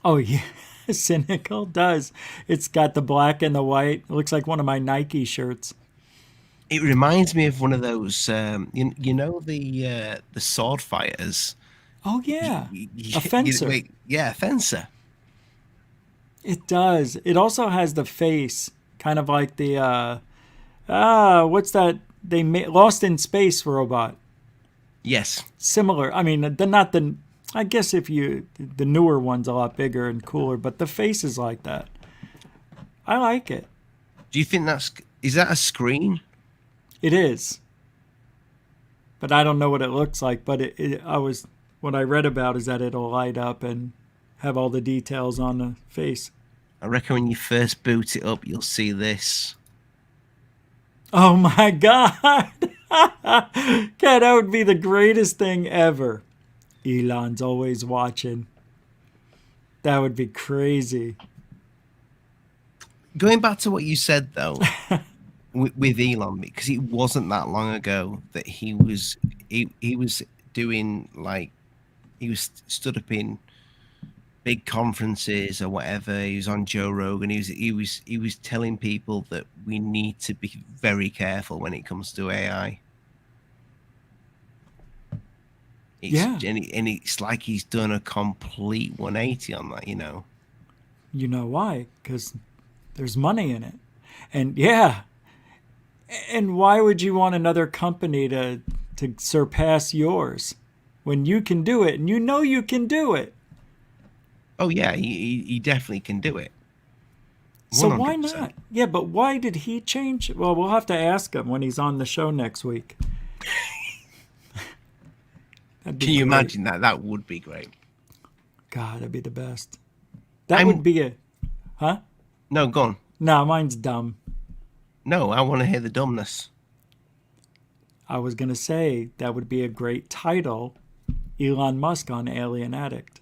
Speaker 3: Oh yeah. Cynical does. It's got the black and the white. It looks like one of my Nike shirts.
Speaker 2: It reminds me of one of those, you know, the sword fighters.
Speaker 3: Oh yeah. A fencer.
Speaker 2: Wait, yeah, fencer.
Speaker 3: It does. It also has the face, kind of like the what's that? They Lost in Space robot.
Speaker 2: Yes.
Speaker 3: Similar. I mean, not the. I guess if you the newer one's a lot bigger and cooler, but the face is like that. I like it.
Speaker 2: Do you think is that a screen?
Speaker 3: It is. But I don't know what it looks like. But what I read about is that it'll light up and have all the details on the face.
Speaker 2: I reckon when you first boot it up, you'll see this.
Speaker 3: Oh my God. God, that would be the greatest thing ever. Elon's always watching. That would be crazy.
Speaker 2: Going back to what you said though, with Elon, because it wasn't that long ago that he was doing, like, he was stood up in big conferences or whatever. He was on Joe Rogan. He was telling people that we need to be very careful when it comes to AI.
Speaker 3: Yeah.
Speaker 2: And it's like he's done a complete 180 on that, you know.
Speaker 3: You know why? Because there's money in it. And yeah. And why would you want another company to surpass yours when you can do it and you know you can do it?
Speaker 2: Oh yeah, he definitely can do it. 100%.
Speaker 3: So why not? Yeah, but why did he change? Well, we'll have to ask him when he's on the show next week.
Speaker 2: Can you imagine that? That would be great.
Speaker 3: God, that'd be the best. That would be a... Huh?
Speaker 2: No, go on.
Speaker 3: No, mine's dumb.
Speaker 2: No, I want to hear the dumbness.
Speaker 3: I was going to say that would be a great title, Elon Musk on Alien Addict.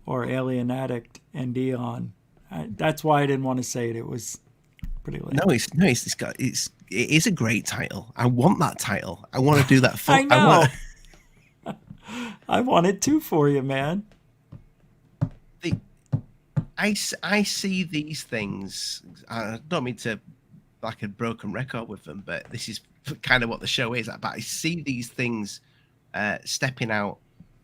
Speaker 3: Or Alien Addict and Elon. That's why I didn't want to say it. It was pretty late.
Speaker 2: No, it's this guy. It is a great title. I want that title. I want to do that.
Speaker 3: I know. I want it too for you, man.
Speaker 2: I see these things. I don't mean to like a broken record with them, but this is kind of what the show is. But I see these things stepping out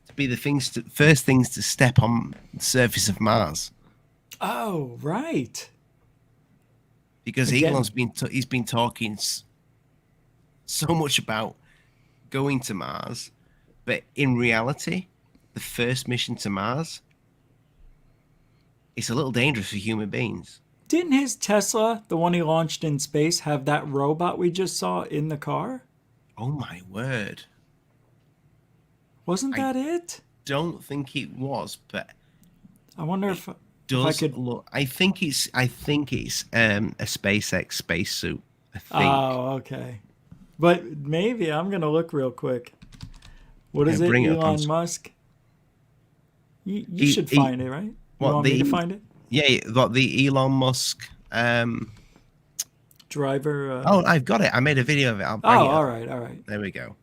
Speaker 2: to be the first things to step on the surface of Mars.
Speaker 3: Oh, right.
Speaker 2: Because Elon's he's been talking so much about going to Mars, but in reality, the first mission to Mars, it's a little dangerous for human beings.
Speaker 3: Didn't his Tesla, the one he launched in space, have that robot we just saw in the car?
Speaker 2: Oh my word.
Speaker 3: Wasn't that it?
Speaker 2: Don't think it was, but
Speaker 3: I wonder if
Speaker 2: does
Speaker 3: I could
Speaker 2: look. I think it's a SpaceX spacesuit. I think.
Speaker 3: Oh, okay. But maybe I'm gonna look real quick. What is it,
Speaker 2: bring it up
Speaker 3: Elon Musk? You should find it, right? You want me to find it?
Speaker 2: Yeah, got the Elon Musk
Speaker 3: driver.
Speaker 2: Oh, I've got it. I made a video of it. I'll bring it up.
Speaker 3: all right, all right.
Speaker 2: There we go.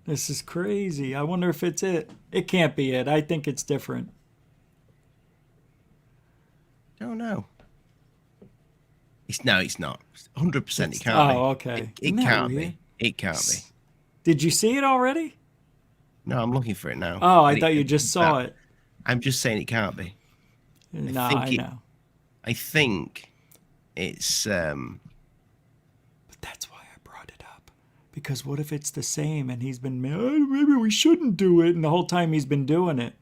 Speaker 3: This is crazy. I wonder if it's it. It can't be it. I think it's different.
Speaker 2: Don't know. It's not. 100%. It can't be.
Speaker 3: Oh, okay.
Speaker 2: It can't be. It can't be.
Speaker 3: Did you see it already?
Speaker 2: No, I'm looking for it now.
Speaker 3: Oh, I thought you just saw it.
Speaker 2: I'm just saying it can't be.
Speaker 3: No, I know.
Speaker 2: I think it's.
Speaker 3: But that's why I brought it up. Because what if it's the same and he's been, maybe we shouldn't do it, and the whole time he's been doing it.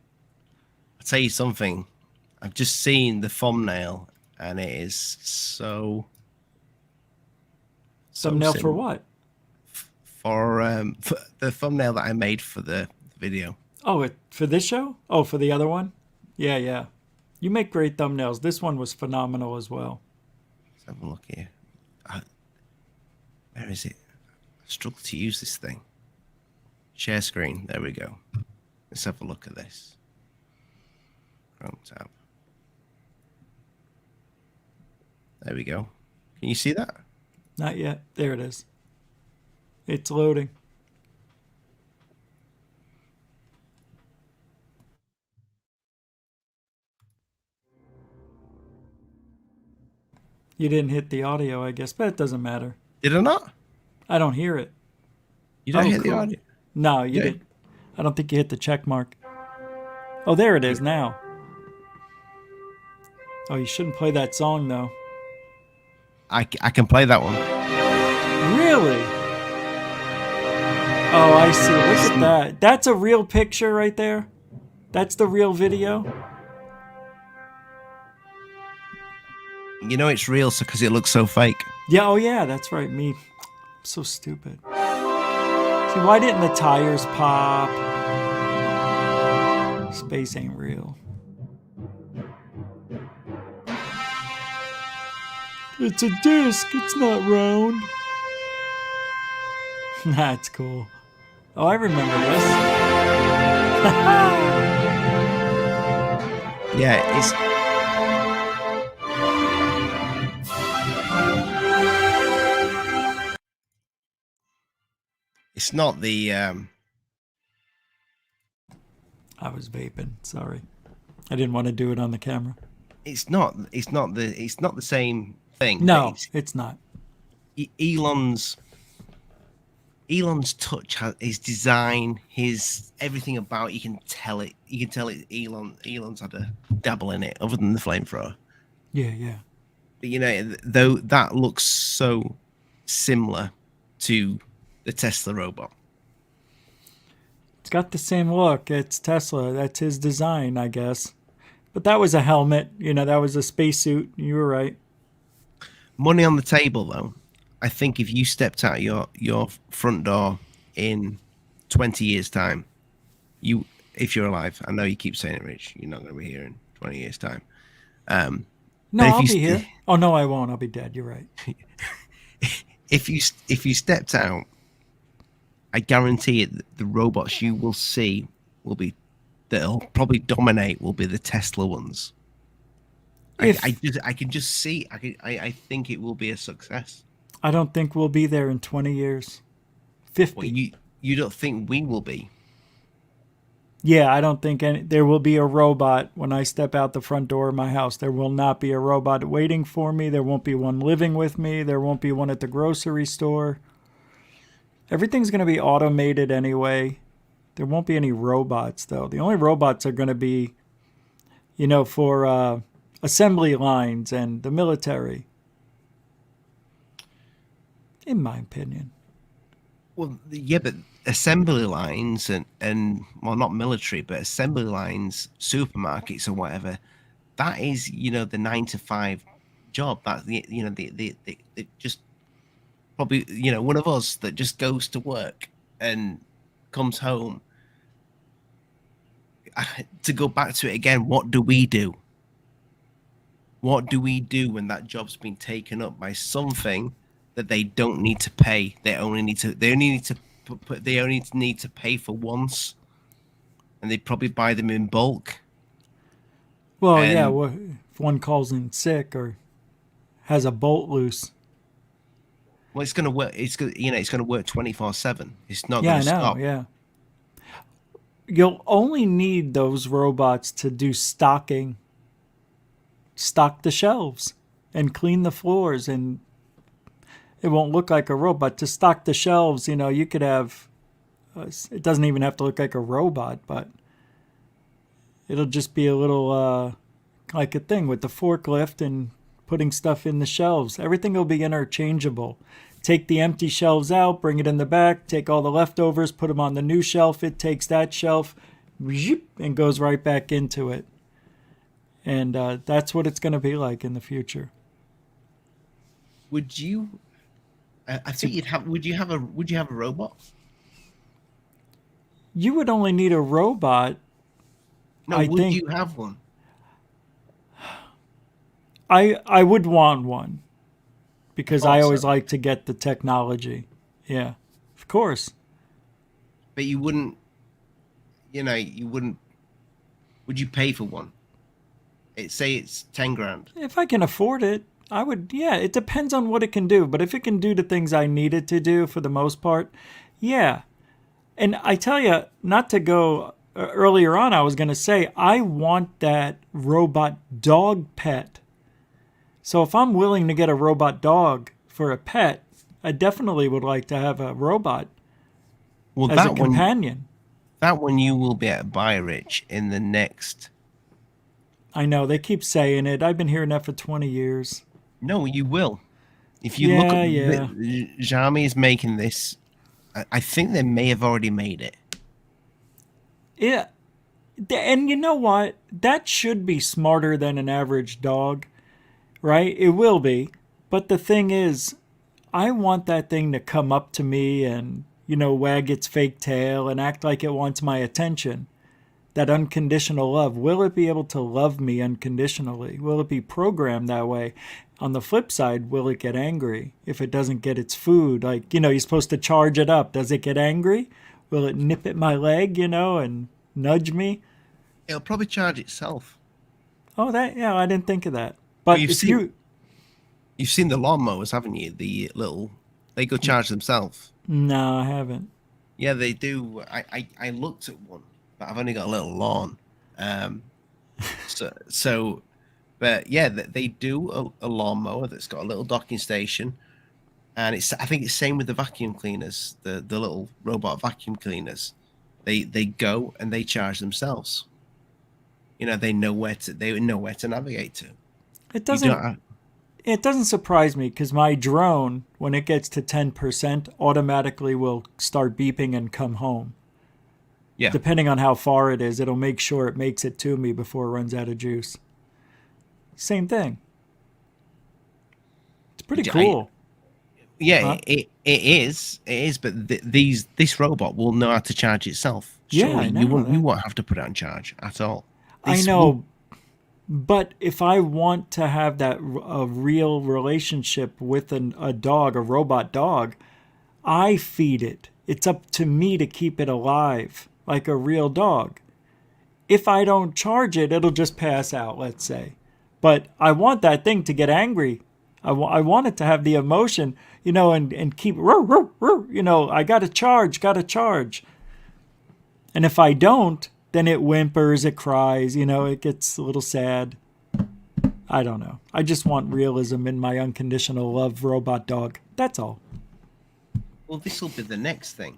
Speaker 2: I'll tell you something. I've just seen the thumbnail, and it is so.
Speaker 3: Thumbnail for what?
Speaker 2: For the thumbnail that I made for the video.
Speaker 3: Oh, for this show? Oh, for the other one? Yeah, yeah. You make great thumbnails. This one was phenomenal as well.
Speaker 2: Let's have a look here. Where is it? I struggle to use this thing. Share screen. There we go. Let's have a look at this. Chrome tab. There we go. Can you see that?
Speaker 3: Not yet. There it is. It's loading. You didn't hit the audio, I guess, but it doesn't matter.
Speaker 2: Did I not?
Speaker 3: I don't hear it.
Speaker 2: You don't hit the audio?
Speaker 3: No, you didn't. I don't think you hit the check mark. Oh, there it is now. Oh, you shouldn't play that song, though.
Speaker 2: I can play that one.
Speaker 3: Really? Oh, I see. Look at that. That's a real picture right there. That's the real video.
Speaker 2: You know it's real because it looks so fake.
Speaker 3: Yeah, oh yeah, that's right. Me. I'm so stupid. See, why didn't the tires pop? Space ain't real. It's a disc. It's not round. That's cool. Oh, I remember this.
Speaker 2: Yeah, it's. It's not the.
Speaker 3: I was vaping. Sorry, I didn't want to do it on the camera.
Speaker 2: It's not. It's not the same thing.
Speaker 3: No, it's not.
Speaker 2: Elon's touch, his design, his everything about. You can tell it. You can tell it. Elon's had a dabble in it, other than the flamethrower.
Speaker 3: Yeah, yeah.
Speaker 2: But you know, though that looks so similar to the Tesla robot.
Speaker 3: It's got the same look. It's Tesla. That's his design, I guess. But that was a helmet. You know, that was a spacesuit. You were right.
Speaker 2: Money on the table, though. I think if you stepped out your front door in 20 years' time, if you're alive, I know you keep saying it, Rich, you're not going to be here in 20 years' time.
Speaker 3: No, I'll be here. Oh, no, I won't. I'll be dead. You're right.
Speaker 2: If you stepped out, I guarantee it, the robots you will see that'll probably dominate will be the Tesla ones. I can just see. I think it will be a success.
Speaker 3: I don't think we'll be there in 20 years. 50.
Speaker 2: Well, you don't think we will be?
Speaker 3: Yeah, I don't think there will be a robot when I step out the front door of my house. There will not be a robot waiting for me. There won't be one living with me. There won't be one at the grocery store. Everything's going to be automated anyway. There won't be any robots, though. The only robots are going to be, for assembly lines and the military. In my opinion.
Speaker 2: Well, yeah, but assembly lines and well, not military, but assembly lines, supermarkets or whatever, that is, the 9-to-5 job. That the just probably, one of us that just goes to work and comes home. To go back to it again, what do we do? What do we do when that job's been taken up by something that they don't need to pay? They only need to pay for once, and they probably buy them in bulk.
Speaker 3: Well, yeah. Well, if one calls in sick or has a bolt loose.
Speaker 2: Well, it's going to work. It's going, it's going to work 24/7. It's not
Speaker 3: Yeah,
Speaker 2: going
Speaker 3: I
Speaker 2: to
Speaker 3: know.
Speaker 2: stop.
Speaker 3: Yeah. You'll only need those robots to do stocking, stock the shelves and clean the floors, and it won't look like a robot. To stock the shelves, you could have, it doesn't even have to look like a robot, but it'll just be a little, like a thing with the forklift and putting stuff in the shelves. Everything will be interchangeable. Take the empty shelves out, bring it in the back, take all the leftovers, put them on the new shelf. It takes that shelf and goes right back into it. And that's what it's going to be like in the future.
Speaker 2: Would you? I think you'd have. Would you have a? Would you have a robot?
Speaker 3: You would only need a robot.
Speaker 2: No.
Speaker 3: I
Speaker 2: Would
Speaker 3: think
Speaker 2: you have one?
Speaker 3: I would want one because I always
Speaker 2: so.
Speaker 3: like to get the technology. Yeah, of course.
Speaker 2: But you wouldn't. You wouldn't. Would you pay for one? Say it's 10 grand.
Speaker 3: If I can afford it, I would. Yeah, it depends on what it can do. But if it can do the things I need it to do for the most part, yeah. And I tell you, not to go earlier on, I was going to say, I want that robot dog pet. So if I'm willing to get a robot dog for a pet, I definitely would like to have a robot as a companion.
Speaker 2: That one you will be able to buy, Rich, in the next.
Speaker 3: I know, they keep saying it. I've been hearing that for 20 years.
Speaker 2: No, you will. If you look at Xiaomi is making this, I think they may have already made it.
Speaker 3: Yeah. And you know what? That should be smarter than an average dog, right? It will be. But the thing is, I want that thing to come up to me and, wag its fake tail and act like it wants my attention. That unconditional love. Will it be able to love me unconditionally? Will it be programmed that way? On the flip side, will it get angry if it doesn't get its food? Like, you're supposed to charge it up. Does it get angry? Will it nip at my leg, and nudge me?
Speaker 2: It'll probably charge itself.
Speaker 3: Oh, I didn't think of that. But
Speaker 2: you've seen the lawnmowers, haven't you? They go charge themselves.
Speaker 3: No, I haven't.
Speaker 2: Yeah, they do. I looked at one, but I've only got a little lawn. But yeah, they do a lawnmower that's got a little docking station, and I think it's same with the vacuum cleaners, the little robot vacuum cleaners. They go and they charge themselves. They know where to navigate to.
Speaker 3: It doesn't surprise me because my drone, when it gets to 10%, automatically will start beeping and come home.
Speaker 2: Yeah.
Speaker 3: Depending on how far it is, it'll make sure it makes it to me before it runs out of juice. Same thing. It's pretty cool.
Speaker 2: It is. It is. But this robot will know how to charge itself. Surely
Speaker 3: I know.
Speaker 2: You won't have to put it on charge at all.
Speaker 3: I know. But if I want to have a real relationship with a dog, a robot dog, I feed it. It's up to me to keep it alive, like a real dog. If I don't charge it, it'll just pass out, let's say. But I want that thing to get angry. I want it to have the emotion, and keep, I got to charge. And if I don't, then it whimpers, it cries, it gets a little sad. I don't know. I just want realism in my unconditional love robot dog. That's all.
Speaker 2: Well, this will be the next thing.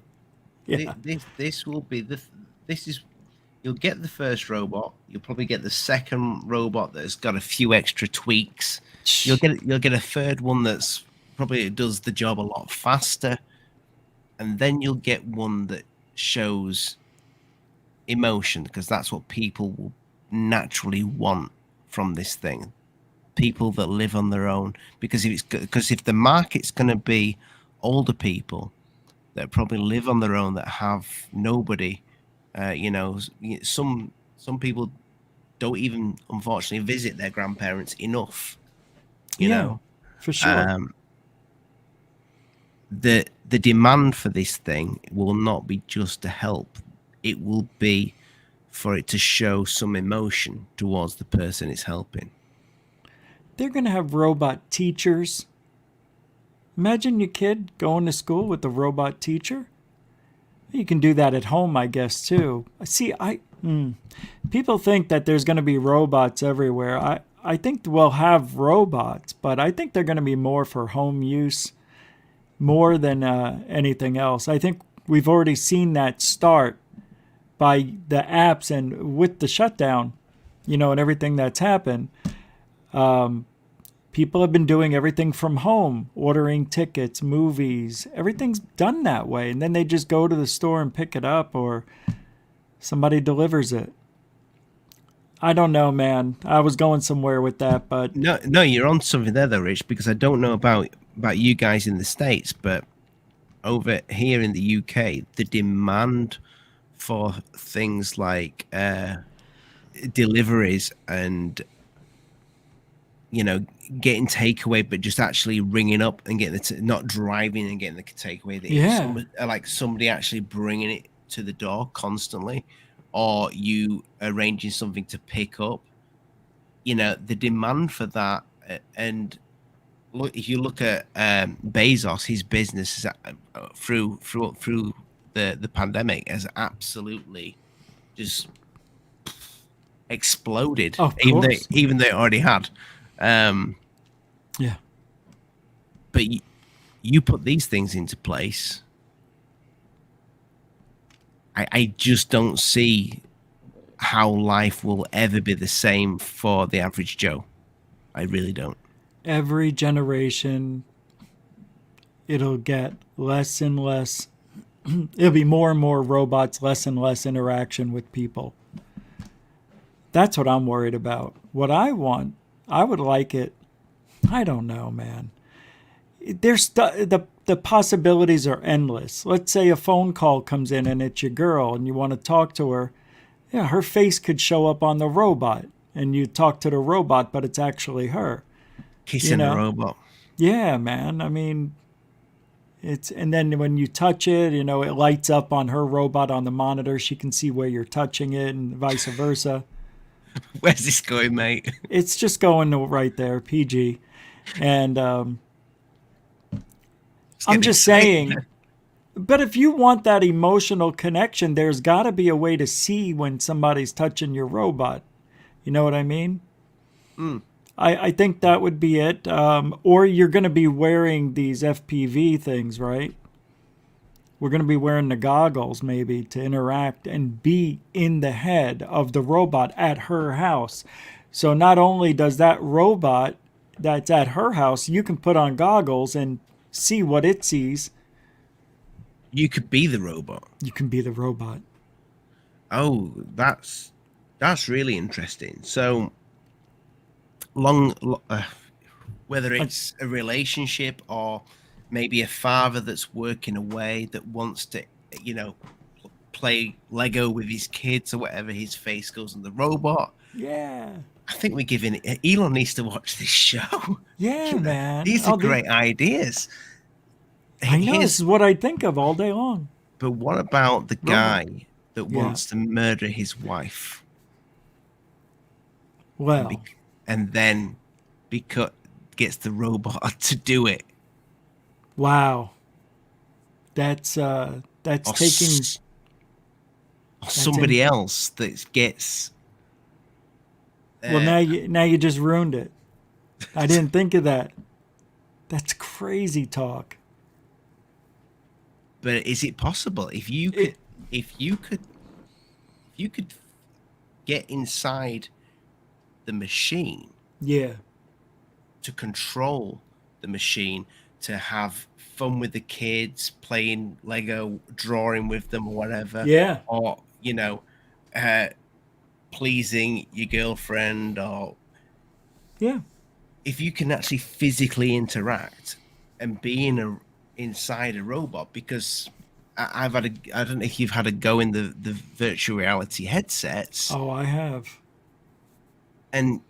Speaker 3: Yeah.
Speaker 2: This will be you'll get the first robot. You'll probably get the second robot that's got a few extra tweaks. You'll get a third one that's probably does the job a lot faster. And then you'll get one that shows emotion, because that's what people will naturally want from this thing. People that live on their own, because if the market's going to be older people that probably live on their own, that have nobody, some people don't even, unfortunately, visit their grandparents enough. You know,
Speaker 3: for sure.
Speaker 2: The demand for this thing will not be just to help. It will be for it to show some emotion towards the person it's helping.
Speaker 3: They're going to have robot teachers. Imagine your kid going to school with a robot teacher. You can do that at home, I guess, too. See, people think that there's going to be robots everywhere. I think we'll have robots, but I think they're going to be more for home use more than anything else. I think we've already seen that start by the apps and with the shutdown, and everything that's happened. People have been doing everything from home, ordering tickets, movies. Everything's done that way. And then they just go to the store and pick it up, or somebody delivers it. I don't know, man. I was going somewhere with that, but
Speaker 2: No, you're on something there, though, Rich, because I don't know about you guys in the States, but over here in the UK, the demand for things like deliveries and getting takeaway, but just actually ringing up and getting not driving and getting the takeaway. Somebody actually bringing it to the door constantly, or you arranging something to pick up. The demand for that, and look, if you look at Bezos, his business is through the pandemic has absolutely just exploded.
Speaker 3: Of course.
Speaker 2: Even though it already had.
Speaker 3: Yeah.
Speaker 2: But you put these things into place, I just don't see how life will ever be the same for the average Joe. I really don't.
Speaker 3: Every generation, it'll get less and less. It'll be more and more robots, less and less interaction with people. That's what I'm worried about. What I want, I would like it. I don't know, man. There's the possibilities are endless. Let's say a phone call comes in and it's your girl and you want to talk to her. Yeah, her face could show up on the robot and you talk to the robot, but it's actually her.
Speaker 2: Kissing a robot.
Speaker 3: Yeah, man. I mean, and then when you touch it, it lights up on her robot on the monitor. She can see where you're touching it and vice versa.
Speaker 2: Where's this going, mate?
Speaker 3: It's just going right there, PG. And I'm just saying, but if you want that emotional connection, there's got to be a way to see when somebody's touching your robot. You know what I mean? I think that would be it. Or you're going to be wearing these FPV things, right? We're going to be wearing the goggles maybe to interact and be in the head of the robot at her house. So not only does that robot that's at her house, you can put on goggles and see what it sees.
Speaker 2: You could be the robot.
Speaker 3: You can be the robot.
Speaker 2: Oh, that's really interesting. So whether it's a relationship or maybe a father that's working away that wants to, play Lego with his kids or whatever, his face goes on the robot.
Speaker 3: Yeah.
Speaker 2: I think we're giving Elon needs to watch this show.
Speaker 3: Yeah, man.
Speaker 2: These are great ideas.
Speaker 3: I know, this is what I think of all day long.
Speaker 2: But what about the guy that wants to murder his wife?
Speaker 3: Well,
Speaker 2: and then gets the robot to do it.
Speaker 3: Wow. That's taking
Speaker 2: somebody else that gets.
Speaker 3: Well, now you just ruined it. I didn't think of that. That's crazy talk.
Speaker 2: But is it possible if you could get inside the machine?
Speaker 3: Yeah.
Speaker 2: To control the machine, to have fun with the kids, playing Lego, drawing with them, or whatever.
Speaker 3: Yeah.
Speaker 2: Or pleasing your girlfriend, or if you can actually physically interact and be inside a robot, because I don't know if you've had a go in the virtual reality headsets.
Speaker 3: Oh, I have.
Speaker 2: And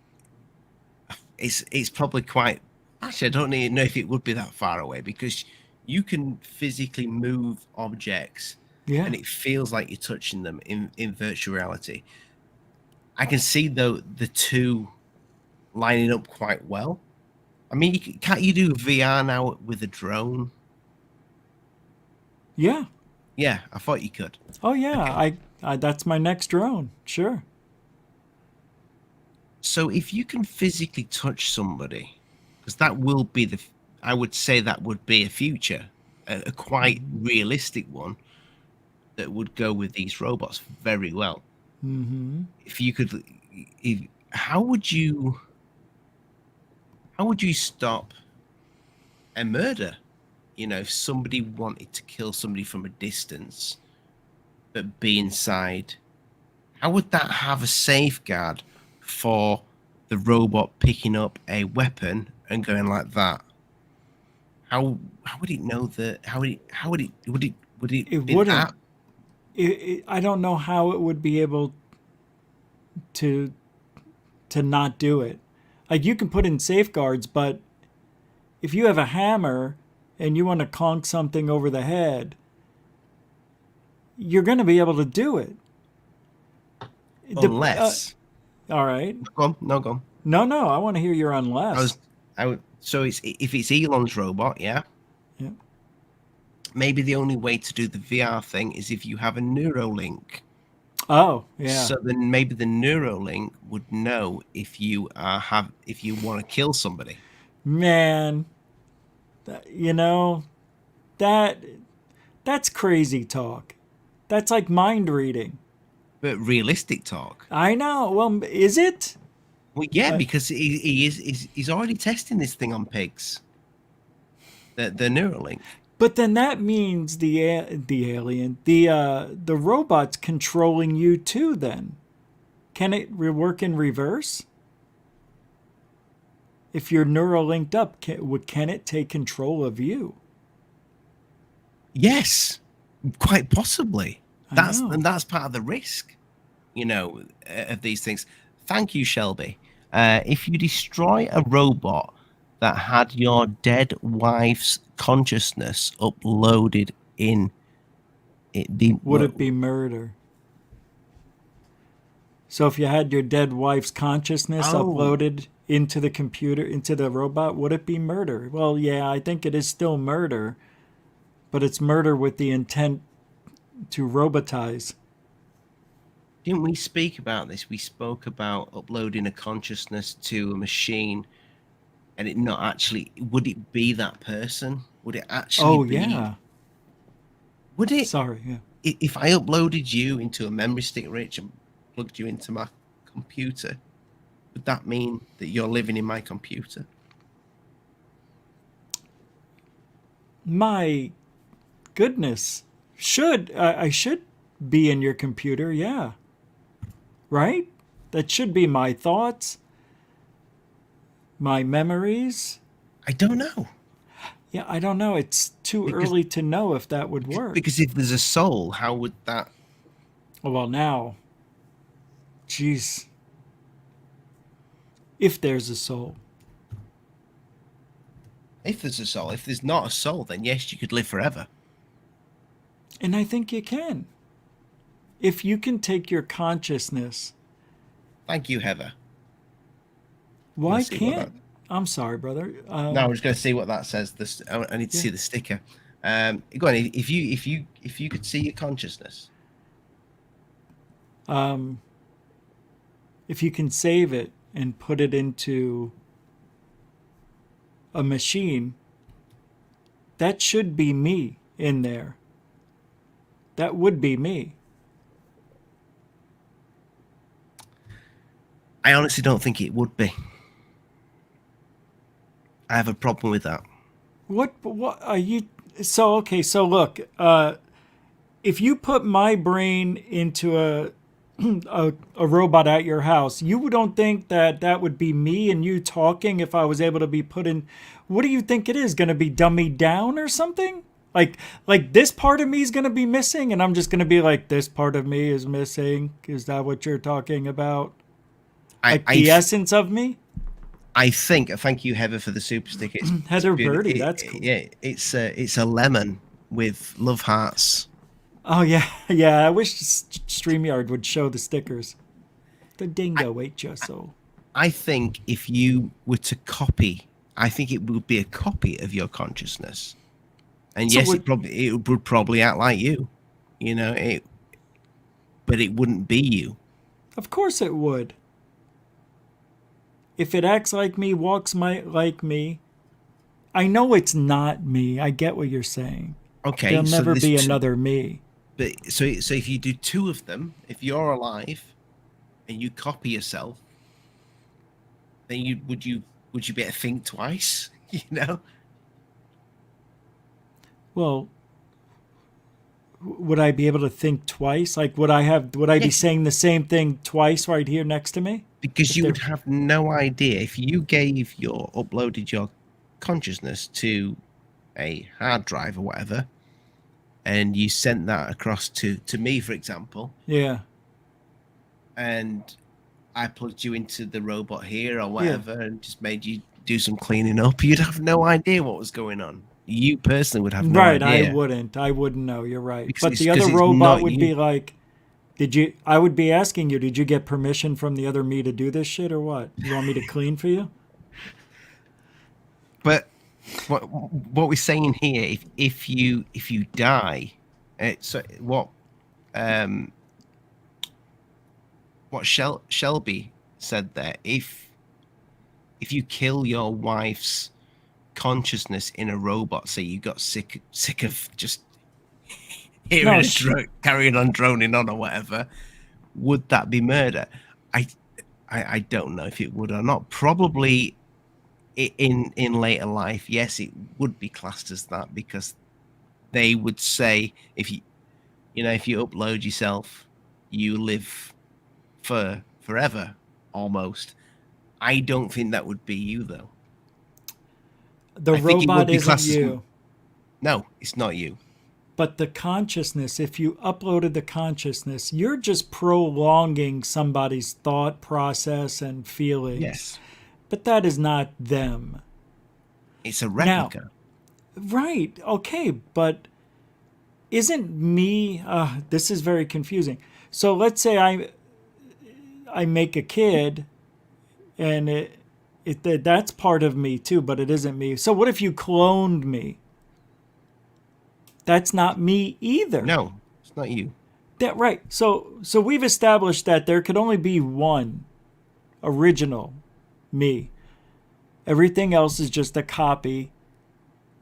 Speaker 2: it's probably quite, actually I don't even know if it would be that far away, because you can physically move objects and it feels like you're touching them in virtual reality. I can see though the two lining up quite well. I mean, can't you do VR now with a drone?
Speaker 3: Yeah.
Speaker 2: Yeah, I thought you could.
Speaker 3: Oh yeah.
Speaker 2: Okay.
Speaker 3: I that's my next drone. Sure.
Speaker 2: So if you can physically touch somebody, because that will be I would say that would be a future, a quite realistic one that would go with these robots very well.
Speaker 3: Mm-hmm.
Speaker 2: If you could, if, how would you stop a murder? You know, if somebody wanted to kill somebody from a distance, but be inside, how would that have a safeguard for the robot picking up a weapon and going like that? How would it know that? Would it
Speaker 3: It
Speaker 2: be
Speaker 3: wouldn't.
Speaker 2: that?
Speaker 3: I don't know how it would be able to not do it. Like you can put in safeguards, but if you have a hammer and you want to conk something over the head, you're going to be able to do it.
Speaker 2: Unless,
Speaker 3: All right.
Speaker 2: go on, no, go on.
Speaker 3: No, I want to hear your
Speaker 2: I
Speaker 3: unless.
Speaker 2: would. So it's if it's Elon's robot, yeah.
Speaker 3: Yeah.
Speaker 2: Maybe the only way to do the VR thing is if you have a Neuralink.
Speaker 3: Oh, yeah.
Speaker 2: So then maybe the Neuralink would know if you if you want to kill somebody.
Speaker 3: Man, you know, that that's crazy talk. That's like mind reading.
Speaker 2: But realistic talk.
Speaker 3: I know. Well, is it?
Speaker 2: Well, yeah, because he's already testing this thing on pigs. The Neuralink.
Speaker 3: But then that means the alien, the robot's controlling you too. Then, can it work in reverse? If you're neural linked up, can it take control of you?
Speaker 2: Yes, quite possibly.
Speaker 3: I know.
Speaker 2: That's part of the risk, you know, of these things. Thank you, Shelby. If you destroy a robot that had your dead wife's consciousness uploaded in it,
Speaker 3: Would it be murder? So if you had your dead wife's consciousness uploaded into the computer, into the robot, would it be murder? Well, yeah, I think it is still murder, but it's murder with the intent to robotize.
Speaker 2: Didn't we speak about this? We spoke about uploading a consciousness to a machine and it not actually, would it be that person? Would it actually be?
Speaker 3: Yeah.
Speaker 2: Would it?
Speaker 3: Sorry, yeah.
Speaker 2: If I uploaded you into a memory stick, Rich, and plugged you into my computer, would that mean that you're living in my computer?
Speaker 3: My goodness. I should be in your computer, yeah. Right? That should be my thoughts, my memories.
Speaker 2: I don't know.
Speaker 3: Yeah, I don't know. It's too early to know if that would work.
Speaker 2: Because if there's a soul, how would that?
Speaker 3: Well, now, jeez. If there's a soul.
Speaker 2: If there's a soul. If there's not a soul, then yes, you could live forever.
Speaker 3: And I think you can. If you can take your consciousness.
Speaker 2: Thank you, Heather.
Speaker 3: Why can't? I'm sorry, brother.
Speaker 2: No, I was going to see what that says. I need to see the sticker. Go on. If you could see your consciousness.
Speaker 3: If you can save it and put it into a machine, that should be me in there. That would be me.
Speaker 2: I honestly don't think it would be. I have a problem with that.
Speaker 3: What are you? So, okay, so look, if you put my brain into a robot at your house, you don't think that would be me and you talking if I was able to be put in? What do you think it is? Going to be dummied down or something? Like this part of me is going to be missing, and I'm just going to be like, this part of me is missing. Is that what you're talking about? Like the essence of me?
Speaker 2: I think. Thank you, Heather, for the super sticker.
Speaker 3: Heather Birdie, that's cool.
Speaker 2: Yeah, it's a lemon with love hearts.
Speaker 3: Oh yeah, yeah. I wish StreamYard would show the stickers. The dingo ate your soul.
Speaker 2: I think if you were to copy, I think it would be a copy of your consciousness. And
Speaker 3: So
Speaker 2: yes, it would probably act like you, but it wouldn't be you.
Speaker 3: of course it would. If it acts like me, walks like me, I know it's not me. I get what you're saying.
Speaker 2: Okay,
Speaker 3: There'll
Speaker 2: so
Speaker 3: never
Speaker 2: there's
Speaker 3: be
Speaker 2: two,
Speaker 3: another me.
Speaker 2: but so if you do two of them, if you're alive and you copy yourself, then would you be able to think twice?
Speaker 3: Well, would I be able to think twice? Like, would I be
Speaker 2: Yes.
Speaker 3: saying the same thing twice right here next to me?
Speaker 2: Because
Speaker 3: If
Speaker 2: you
Speaker 3: they're-
Speaker 2: would have no idea if you uploaded your consciousness to a hard drive or whatever, and you sent that across to me, for example,
Speaker 3: Yeah.
Speaker 2: and I plugged you into the robot here or whatever, and just made you do some cleaning up, you'd have no idea what was going on. You personally would have no
Speaker 3: Right,
Speaker 2: idea.
Speaker 3: I wouldn't know. You're right.
Speaker 2: Because
Speaker 3: But
Speaker 2: it's-
Speaker 3: the other
Speaker 2: 'cause it's
Speaker 3: robot
Speaker 2: not
Speaker 3: would
Speaker 2: you.
Speaker 3: be like, I would be asking you, did you get permission from the other me to do this shit or what? You want me to clean for you?
Speaker 2: But what we're saying here, if you die, so what Shelby said there, if you kill your wife's consciousness in a robot, say you got sick of just hearing carrying on droning on or whatever, would that be murder? I don't know if it would or not. Probably in later life, yes, it would be classed as that, because they would say if you upload yourself, you live forever almost. I don't think that would be you though.
Speaker 3: The
Speaker 2: I think it would
Speaker 3: robot
Speaker 2: be
Speaker 3: isn't
Speaker 2: classed as-
Speaker 3: you.
Speaker 2: No, it's not you.
Speaker 3: But the consciousness, if you uploaded the consciousness, you're just prolonging somebody's thought process and feelings.
Speaker 2: Yes,
Speaker 3: But that is not them.
Speaker 2: it's a replica.
Speaker 3: Right. Okay. But isn't me, this is very confusing. So let's say I make a kid and that's part of me too, but it isn't me. So what if you cloned me? That's not me either.
Speaker 2: No, it's not you.
Speaker 3: Right. So we've established that there could only be one original me. Everything else is just a copy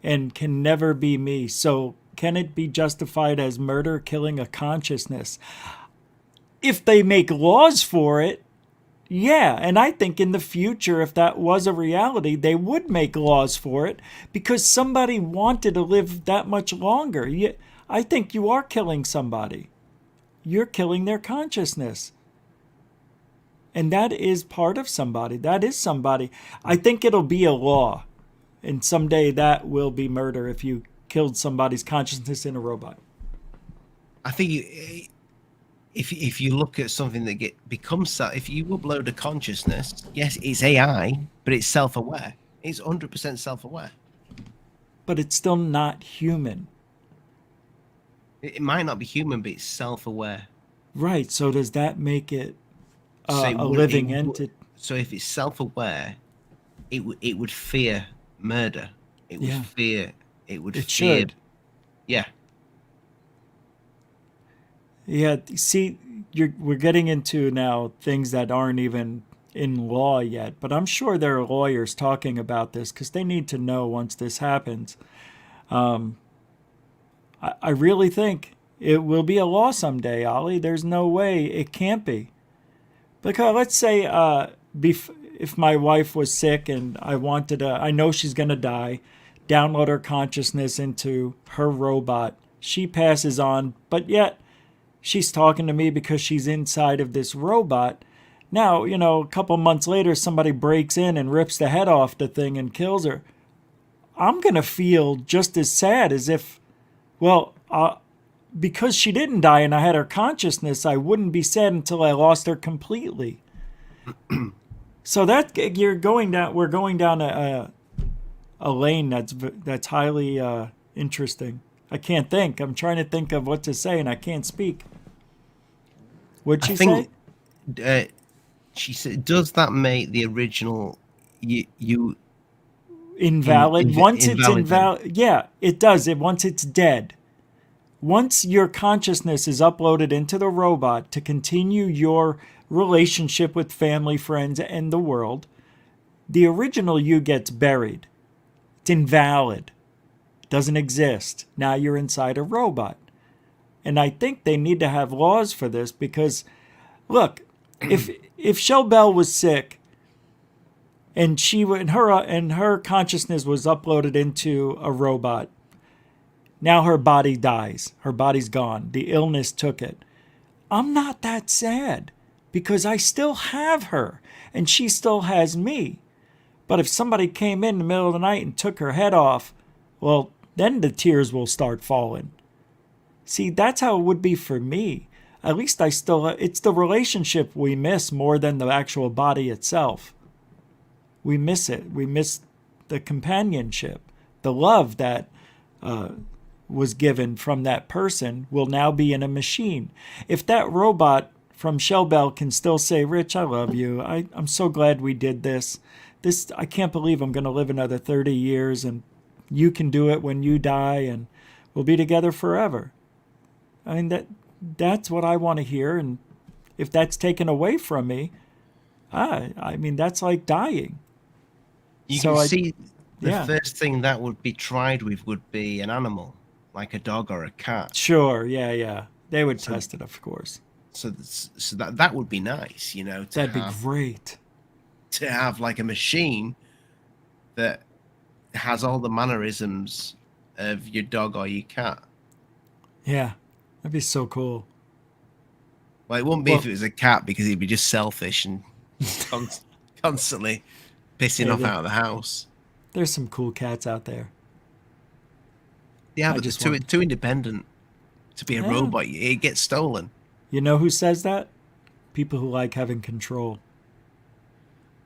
Speaker 3: and can never be me. So can it be justified as murder, killing a consciousness? If they make laws for it, yeah. And I think in the future, if that was a reality, they would make laws for it because somebody wanted to live that much longer. I think you are killing somebody. You're killing their consciousness. And that is part of somebody. That is somebody. I think it'll be a law. And someday that will be murder if you killed somebody's consciousness in a robot.
Speaker 2: I think if you look at something that becomes if you upload a consciousness, yes, it's AI, but it's self-aware. It's 100% self-aware.
Speaker 3: But it's still not human.
Speaker 2: It might not be human, but it's self-aware.
Speaker 3: Right. So does that make it
Speaker 2: So
Speaker 3: a living entity?
Speaker 2: So if it's self-aware, it would fear murder. It would fear. It would fear.
Speaker 3: Should.
Speaker 2: Yeah.
Speaker 3: Yeah. See, we're getting into now things that aren't even in law yet, but I'm sure there are lawyers talking about this because they need to know once this happens. I really think it will be a law someday, Ollie. There's no way it can't be. Because let's say if my wife was sick and I know she's going to die, download her consciousness into her robot. She passes on, but yet she's talking to me because she's inside of this robot. Now, a couple months later, somebody breaks in and rips the head off the thing and kills her. I'm going to feel just as sad as if, because she didn't die and I had her consciousness, I wouldn't be sad until I lost her completely. So we're going down a lane that's highly interesting. I can't think. I'm trying to think of what to say and I can't speak. What'd she say?
Speaker 2: She said, "Does that make the original you
Speaker 3: Invalid. Once it's
Speaker 2: invalid then?"
Speaker 3: invalid, yeah, it does. Once it's dead. Once your consciousness is uploaded into the robot to continue your relationship with family, friends, and the world, the original you gets buried. It's invalid. It doesn't exist. Now you're inside a robot. And I think they need to have laws for this because, look, if Shell Bell was sick and her consciousness was uploaded into a robot, now her body dies. Her body's gone. The illness took it. I'm not that sad because I still have her and she still has me. But if somebody came in the middle of the night and took her head off, well, then the tears will start falling. See, that's how it would be for me. At least it's the relationship we miss more than the actual body itself. We miss it. We miss the companionship, the love that was given from that person will now be in a machine. If that robot from Shell Bell can still say, Rich, I love you. I'm so glad we did this. I can't believe I'm going to live another 30 years and you can do it when you die and we'll be together forever. I mean, that's what I want to hear. And if that's taken away from me, I mean, that's like dying.
Speaker 2: You can see the first thing that would be tried with would be an animal, like a dog or a cat.
Speaker 3: Sure, yeah. They would test it, of course.
Speaker 2: So that would be nice, you know.
Speaker 3: That'd be great.
Speaker 2: To have like a machine that has all the mannerisms of your dog or your cat.
Speaker 3: Yeah, that'd be so cool.
Speaker 2: Well, it wouldn't be if it was a cat because he'd be just selfish and constantly pissing off out of the house.
Speaker 3: There's some cool cats out there.
Speaker 2: Yeah, but just too independent to be a robot. It gets stolen.
Speaker 3: You know who says that? People who like having control.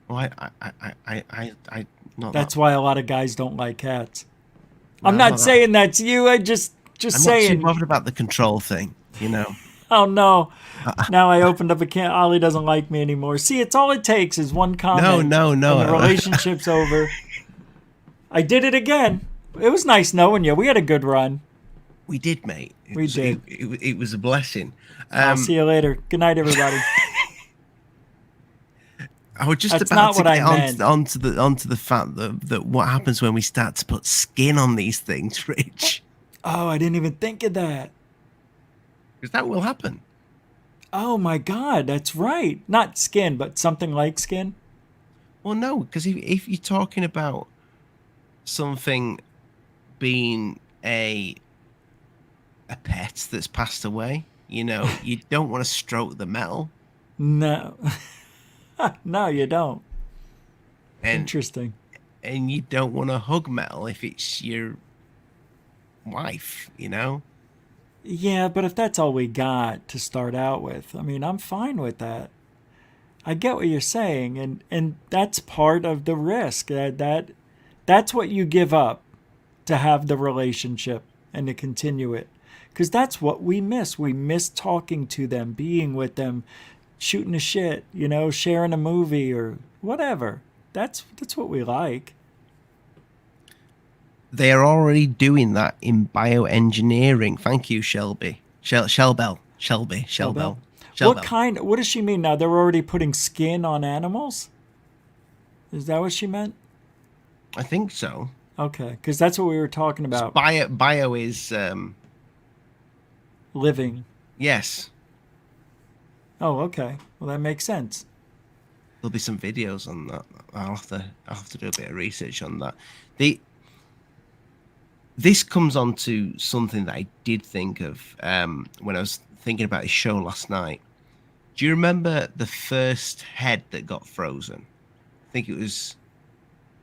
Speaker 2: Well,
Speaker 3: That's why a lot of guys don't like cats. No, I'm not saying that's you. I'm saying.
Speaker 2: I'm not too bothered about the control thing, you know.
Speaker 3: Oh no! Now I opened up a can. Ollie doesn't like me anymore. See, it's all it takes is one comment.
Speaker 2: No.
Speaker 3: And the relationship's over. I did it again. It was nice knowing you. We had a good run.
Speaker 2: We did, mate. It was a blessing.
Speaker 3: I'll see you later. Good night, everybody.
Speaker 2: I was just about to get onto the fact that what happens when we start to put skin on these things, Rich.
Speaker 3: Oh, I didn't even think of that.
Speaker 2: Because that will happen.
Speaker 3: Oh my God, that's right. Not skin, but something like skin.
Speaker 2: Well, no, because if you're talking about something being a pet that's passed away, you know, you don't want to stroke the metal.
Speaker 3: No. No, you don't. Interesting.
Speaker 2: And you don't want to hug metal if it's your wife, you know?
Speaker 3: Yeah, but if that's all we got to start out with, I mean, I'm fine with that. I get what you're saying, and that's part of the risk. That's what you give up to have the relationship and to continue it. Because that's what we miss. We miss talking to them, being with them, shooting a shit, you know, sharing a movie or whatever. That's what we like.
Speaker 2: They are already doing that in bioengineering. Thank you, Shelby. Shell Bell.
Speaker 3: What does she mean now? They're already putting skin on animals? Is that what she meant?
Speaker 2: I think so.
Speaker 3: Okay, because that's what we were talking about.
Speaker 2: Bio is
Speaker 3: living.
Speaker 2: Yes.
Speaker 3: Oh, okay. Well, that makes sense.
Speaker 2: There'll be some videos on that. I'll have to do a bit of research on that. This comes on to something that I did think of when I was thinking about his show last night. Do you remember the first head that got frozen? I think it was...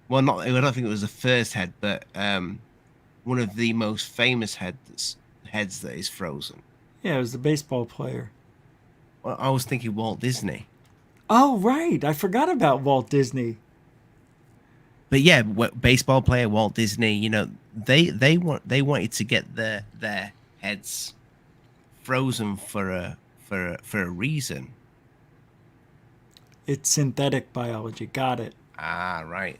Speaker 2: Well, I don't think it was the first head, but one of the most famous heads that is frozen.
Speaker 3: Yeah, it was the baseball player.
Speaker 2: Well, I was thinking Walt Disney.
Speaker 3: Oh, right. I forgot about Walt Disney.
Speaker 2: But yeah, baseball player Walt Disney, you know, they wanted to get their heads frozen for a reason.
Speaker 3: It's synthetic biology. Got it.
Speaker 2: Ah, right.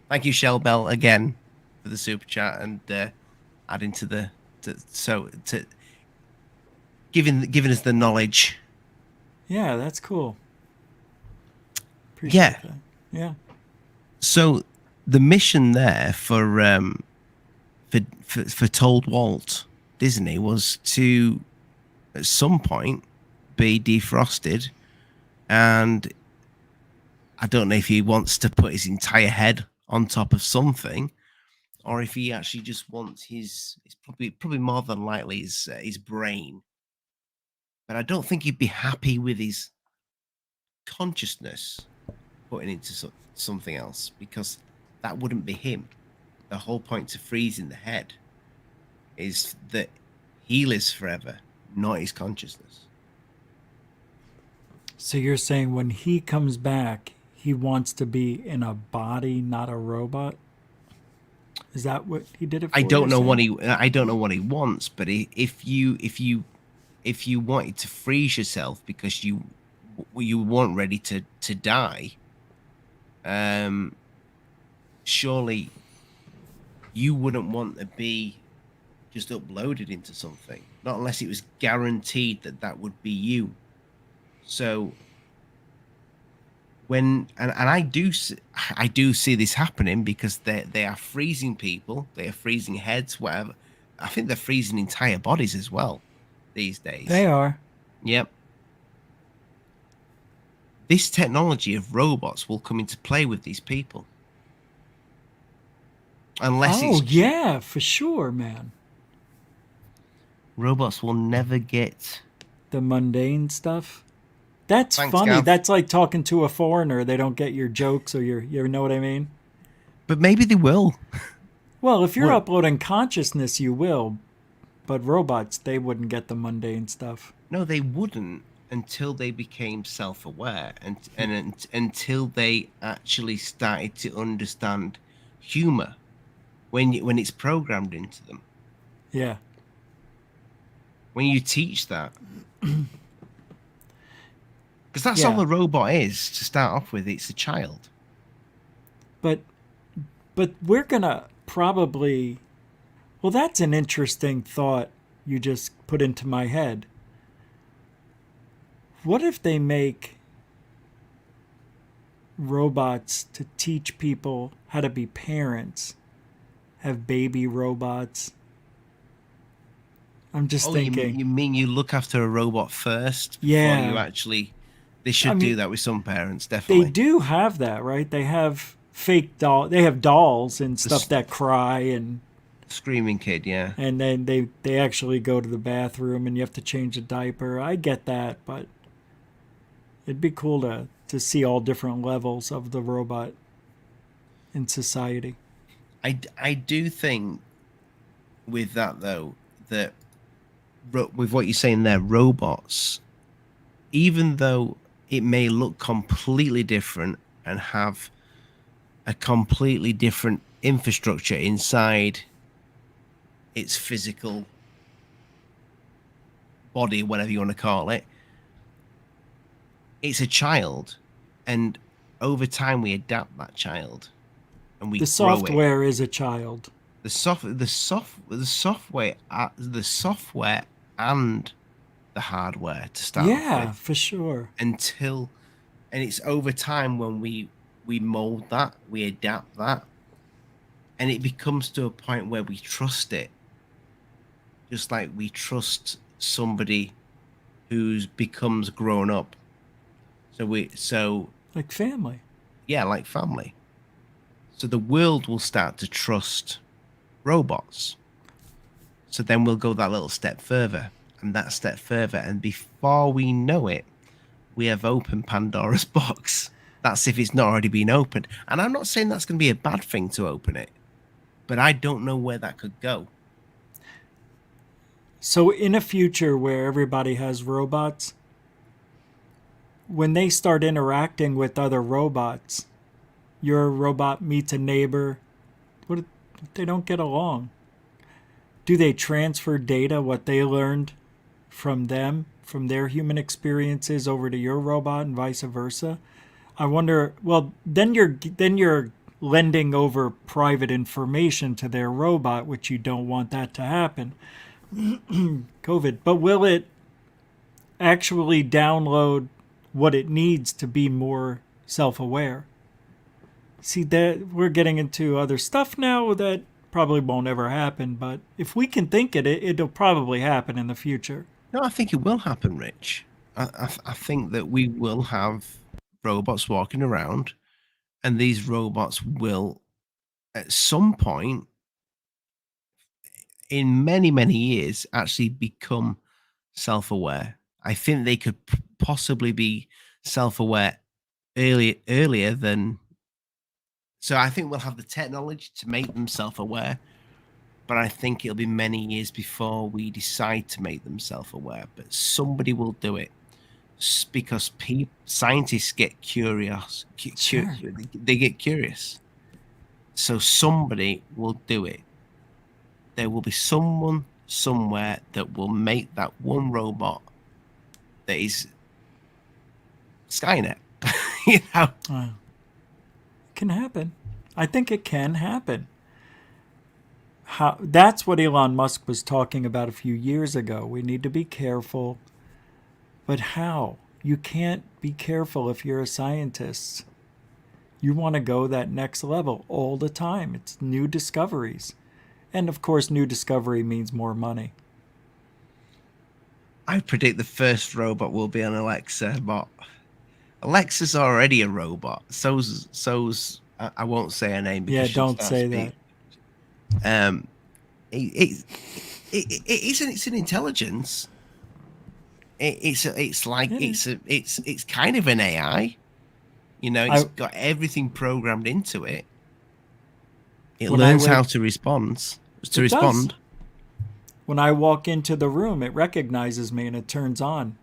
Speaker 2: Thank you, Shell Bell, again for the super chat and adding to the to giving us the knowledge.
Speaker 3: Yeah, that's cool.
Speaker 2: Yeah.
Speaker 3: Appreciate that. Yeah.
Speaker 2: So the mission there for Told Walt Disney was to at some point be defrosted, and I don't know if he wants to put his entire head on top of something, or if he actually just wants it's probably more than likely his brain. But I don't think he'd be happy with his consciousness putting into something else, because that wouldn't be him. The whole point to freezing the head is that he lives forever, not his consciousness.
Speaker 3: So you're saying when he comes back, he wants to be in a body, not a robot? Is that what he did it for?
Speaker 2: I don't know
Speaker 3: you're saying?
Speaker 2: I don't know what he wants, but if you wanted to freeze yourself because you weren't ready to die, surely you wouldn't want to be just uploaded into something, not unless it was guaranteed that would be you. So when and I do see this happening, because they are freezing people, they are freezing heads, whatever. I think they're freezing entire bodies as well these days.
Speaker 3: They are.
Speaker 2: Yep. This technology of robots will come into play with these people. Unless
Speaker 3: Oh,
Speaker 2: it's
Speaker 3: yeah, for sure, man.
Speaker 2: robots will never get.
Speaker 3: The mundane stuff. That's
Speaker 2: Thanks,
Speaker 3: funny.
Speaker 2: Gav.
Speaker 3: That's like talking to a foreigner. They don't get your jokes or you know what I mean?
Speaker 2: But maybe they will.
Speaker 3: Well, if you're
Speaker 2: What?
Speaker 3: uploading consciousness, you will. But robots, they wouldn't get the mundane stuff.
Speaker 2: No, they wouldn't until they became self-aware, and until they actually started to understand humor when it's programmed into them.
Speaker 3: Yeah.
Speaker 2: When you teach that, because that's
Speaker 3: Yeah.
Speaker 2: all a robot is to start off with. It's a child.
Speaker 3: But we're going to probably... Well, that's an interesting thought you just put into my head. What if they make robots to teach people how to be parents? Have baby robots? I'm just thinking.
Speaker 2: You mean you look after a robot first before
Speaker 3: Yeah.
Speaker 2: you actually? They should
Speaker 3: I mean,
Speaker 2: do that with some parents, definitely.
Speaker 3: They do have that, right? They have fake they have dolls and stuff that cry, and
Speaker 2: Screaming kid, yeah.
Speaker 3: then they actually go to the bathroom and you have to change a diaper. I get that, but it'd be cool to see all different levels of the robot in society.
Speaker 2: I do think with that, though, that with what you're saying there, robots, even though it may look completely different and have a completely different infrastructure inside its physical body, whatever you want to call it, it's a child, and over time we adapt that child, and we
Speaker 3: The
Speaker 2: grow it.
Speaker 3: software is a child.
Speaker 2: The software and the hardware to start
Speaker 3: Yeah,
Speaker 2: with,
Speaker 3: for sure.
Speaker 2: and it's over time when we mold that, we adapt that, and it becomes to a point where we trust it, just like we trust somebody who becomes grown up. So
Speaker 3: Like family.
Speaker 2: yeah, like family. So the world will start to trust robots. So then we'll go that little step further, and that step further, and before we know it, we have opened Pandora's box. That's if it's not already been opened. And I'm not saying that's going to be a bad thing to open it, but I don't know where that could go.
Speaker 3: So in a future where everybody has robots, when they start interacting with other robots, your robot meets a neighbor, what if they don't get along? Do they transfer data, what they learned from them, from their human experiences over to your robot and vice versa? I wonder. Well, then you're lending over private information to their robot, which you don't want that to happen. COVID, but will it actually download what it needs to be more self-aware? See, that we're getting into other stuff now that probably won't ever happen, but if we can think it'll probably happen in the future.
Speaker 2: No, I think it will happen, Rich. I think that we will have robots walking around, and these robots will, at some point, in many, many years, actually become self-aware. I think they could possibly be self-aware earlier than. So I think we'll have the technology to make them self-aware, but I think it'll be many years before we decide to make them self-aware. But somebody will do it because scientists get curious.
Speaker 3: Sure.
Speaker 2: They get curious. So somebody will do it. There will be someone somewhere that will make that one robot that is Skynet. You know?
Speaker 3: It can happen. I think it can happen. That's what Elon Musk was talking about a few years ago. We need to be careful. But how? You can't be careful if you're a scientist. You want to go that next level all the time. It's new discoveries. And of course, new discovery means more money.
Speaker 2: I predict the first robot will be an Alexa bot. Alexa's already a robot. So's I won't say her name.
Speaker 3: Yeah, don't say that.
Speaker 2: It's an intelligence. It's kind of an AI. You know, it's got everything programmed into it. It learns how to respond.
Speaker 3: Does. When I walk into the room, it recognizes me and it turns on.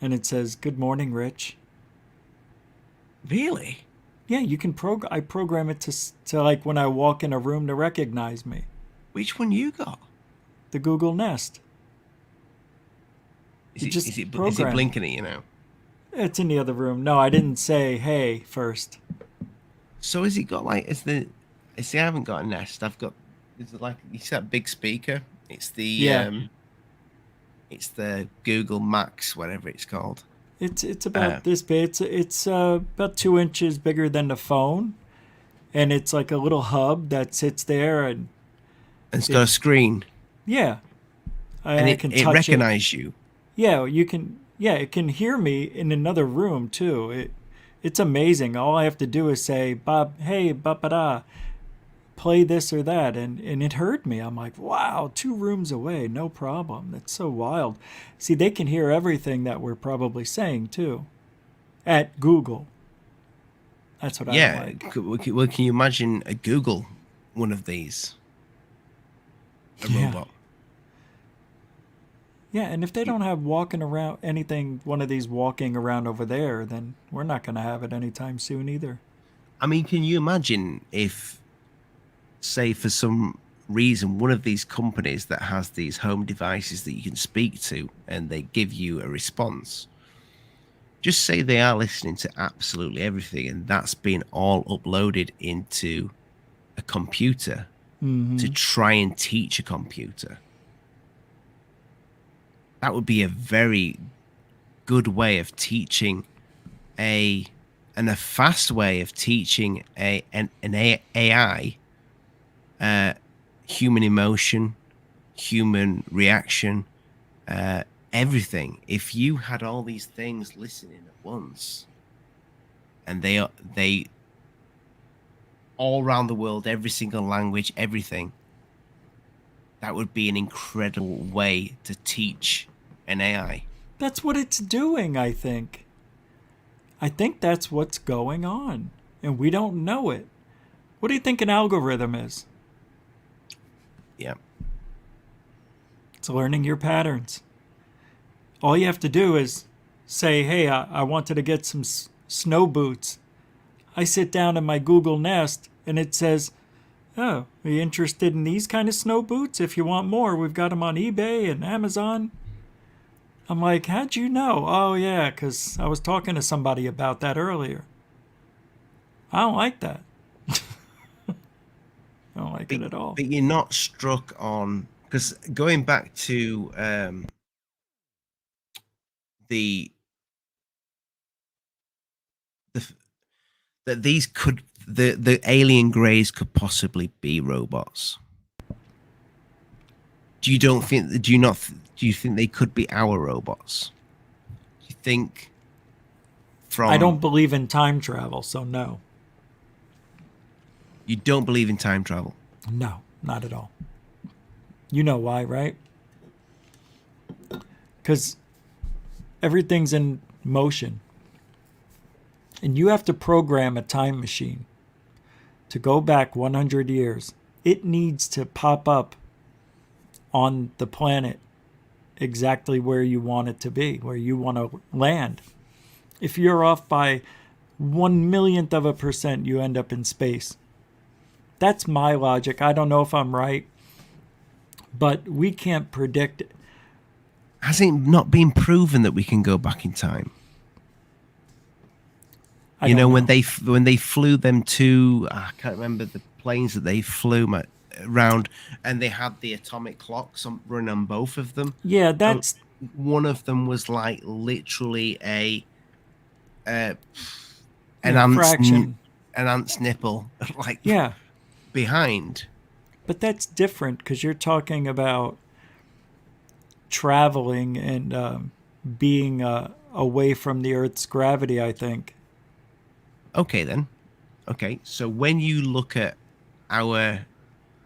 Speaker 3: And it says, "Good morning, Rich."
Speaker 2: Really?
Speaker 3: Yeah, you can I program it to like when I walk in a room to recognize me.
Speaker 2: Which one you got?
Speaker 3: The Google Nest.
Speaker 2: Is it blinking at you now?
Speaker 3: It's in the other room. No, I didn't say hey first.
Speaker 2: So has it got like I haven't got a Nest. I've got you see that big speaker? It's the it's the Google Max, whatever it's called.
Speaker 3: It's about this big. It's about 2 inches bigger than the phone, and it's like a little hub that sits there and
Speaker 2: it's got a screen.
Speaker 3: Yeah,
Speaker 2: and it can recognize you.
Speaker 3: Yeah, you can. Yeah, it can hear me in another room too. It's amazing. All I have to do is say, "Bob, hey, ba-ba-da, play this or that," and it heard me. I'm like, wow, 2 rooms away, no problem. That's so wild. See, they can hear everything that we're probably saying too, at Google. That's what I like.
Speaker 2: Well, can you imagine a Google one of these? A robot.
Speaker 3: Yeah, and if they don't have walking around one of these walking around over there, then we're not going to have it anytime soon either.
Speaker 2: I mean, can you imagine if, say, for some reason, one of these companies that has these home devices that you can speak to and they give you a response, just say they are listening to absolutely everything and that's been all uploaded into a computer to try and teach a computer. That would be a very good way of teaching and a fast way of teaching an AI human emotion, human reaction, everything. If you had all these things listening at once, and they all around the world, every single language, everything, that would be an incredible way to teach an AI.
Speaker 3: That's what it's doing, I think. I think that's what's going on, and we don't know it. What do you think an algorithm is?
Speaker 2: Yeah.
Speaker 3: It's learning your patterns. All you have to do is say, hey, I wanted to get some snow boots. I sit down in my Google Nest, and it says, oh, are you interested in these kind of snow boots? If you want more, we've got them on eBay and Amazon. I'm like, how'd you know? Oh, yeah, because I was talking to somebody about that earlier. I don't like that. I don't like it at all.
Speaker 2: But you're not struck on, because going back to the that these could the alien greys could possibly be robots. Do you think they could be our robots? Do you think
Speaker 3: I don't believe in time travel, so no.
Speaker 2: You don't believe in time travel?
Speaker 3: No, not at all. You know why, right? Because everything's in motion. And you have to program a time machine to go back 100 years. It needs to pop up on the planet exactly where you want it to be, where you want to land. If you're off by 1/1,000,000th of a percent, you end up in space. That's my logic. I don't know if I'm right, but we can't predict it.
Speaker 2: Has it not been proven that we can go back in time? You know, when they flew them to, I can't remember the planes that they flew around, and they had the atomic clocks running on both of them.
Speaker 3: Yeah, that's
Speaker 2: one of them was like literally an ant's nipple, like behind.
Speaker 3: But that's different because you're talking about traveling and being away from the Earth's gravity, I think.
Speaker 2: Okay, then. Okay, so when you look at our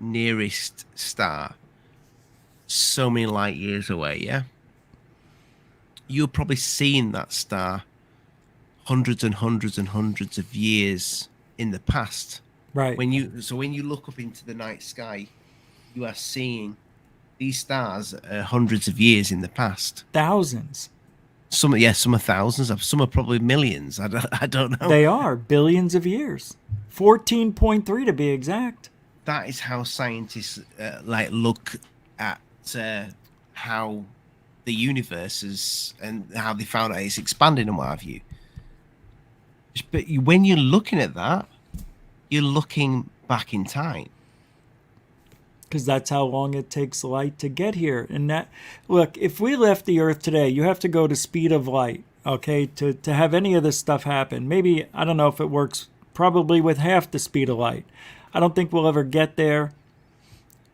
Speaker 2: nearest star, so many light years away, yeah? You're probably seeing that star hundreds and hundreds and hundreds of years in the past.
Speaker 3: Right.
Speaker 2: When you look up into the night sky, you are seeing these stars hundreds of years in the past.
Speaker 3: Thousands.
Speaker 2: Some are thousands. Some are probably millions. I don't know.
Speaker 3: They are billions of years. 14.3 to be exact.
Speaker 2: That is how scientists look at how the universe is and how they found out it's expanding and what have you. But when you're looking at that, you're looking back in time.
Speaker 3: Because that's how long it takes light to get here. And that, look, if we left the Earth today, you have to go to speed of light, okay, to have any of this stuff happen. Maybe, I don't know if it works, probably with half the speed of light. I don't think we'll ever get there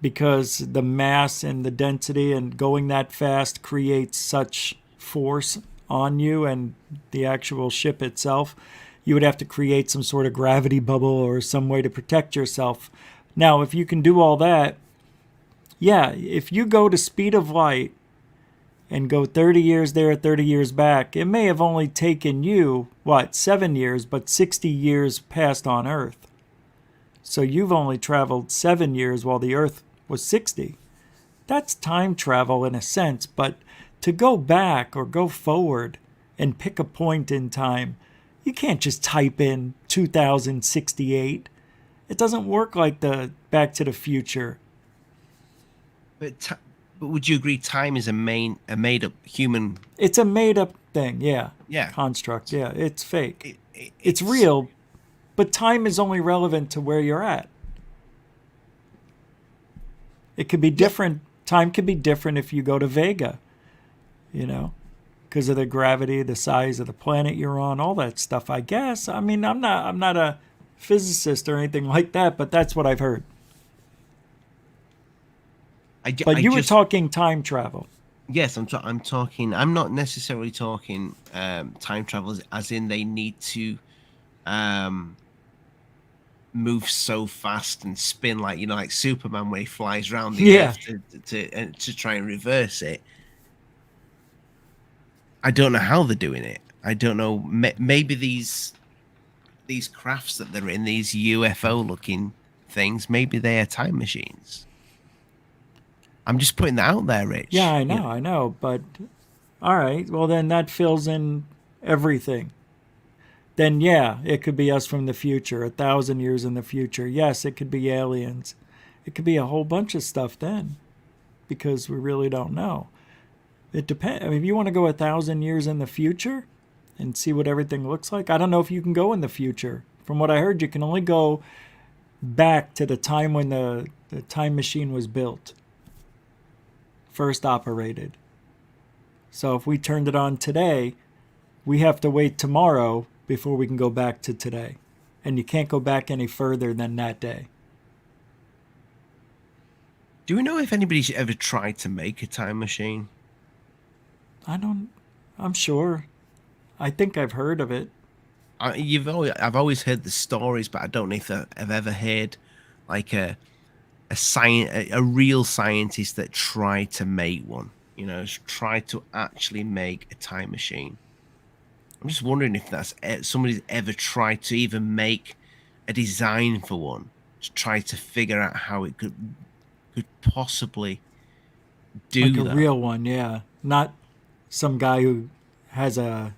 Speaker 3: because the mass and the density and going that fast creates such force on you and the actual ship itself. You would have to create some sort of gravity bubble or some way to protect yourself. Now, if you can do all that, yeah, if you go to speed of light and go 30 years there, 30 years back, it may have only taken you, 7 years, but 60 years passed on Earth. So you've only traveled 7 years while the Earth was 60. That's time travel in a sense, but to go back or go forward and pick a point in time, you can't just type in 2068. It doesn't work like the Back to the Future.
Speaker 2: But would you agree time is a made-up human?
Speaker 3: It's a made-up thing, yeah.
Speaker 2: Yeah.
Speaker 3: Construct, yeah. It's fake. It's real, but time is only relevant to where you're at. It could be different. Time could be different if you go to Vega, because of the gravity, the size of the planet you're on, all that stuff, I guess. I mean, I'm not a physicist or anything like that, but that's what I've heard. But you were talking time travel.
Speaker 2: Yes, I'm talking. I'm not necessarily talking time travel as in they need to move so fast and spin like Superman when he flies around the earth to try and reverse it. I don't know how they're doing it. I don't know. Maybe these crafts that they're in, these UFO looking things, maybe they are time machines. I'm just putting that out there, Rich.
Speaker 3: Yeah, I know. But all right, well then that fills in everything. Then yeah, it could be us from the future, 1,000 years in the future. Yes, it could be aliens. It could be a whole bunch of stuff then, because we really don't know. It depends. I mean, if you want to go 1,000 years in the future and see what everything looks like, I don't know if you can go in the future From what I heard, you can only go back to the time when the time machine was built, first operated. So if we turned it on today, we have to wait tomorrow before we can go back to today. And you can't go back any further than that day.
Speaker 2: Do we know if anybody's ever tried to make a time machine?
Speaker 3: I'm sure. I think I've heard of it.
Speaker 2: I've always heard the stories, but I don't know if I've ever heard like a real scientist that tried to make one. You know, tried to actually make a time machine. I'm just wondering if that's somebody's ever tried to even make a design for one, to try to figure out how it could possibly do
Speaker 3: like a
Speaker 2: that.
Speaker 3: real one, yeah. Not some guy who has an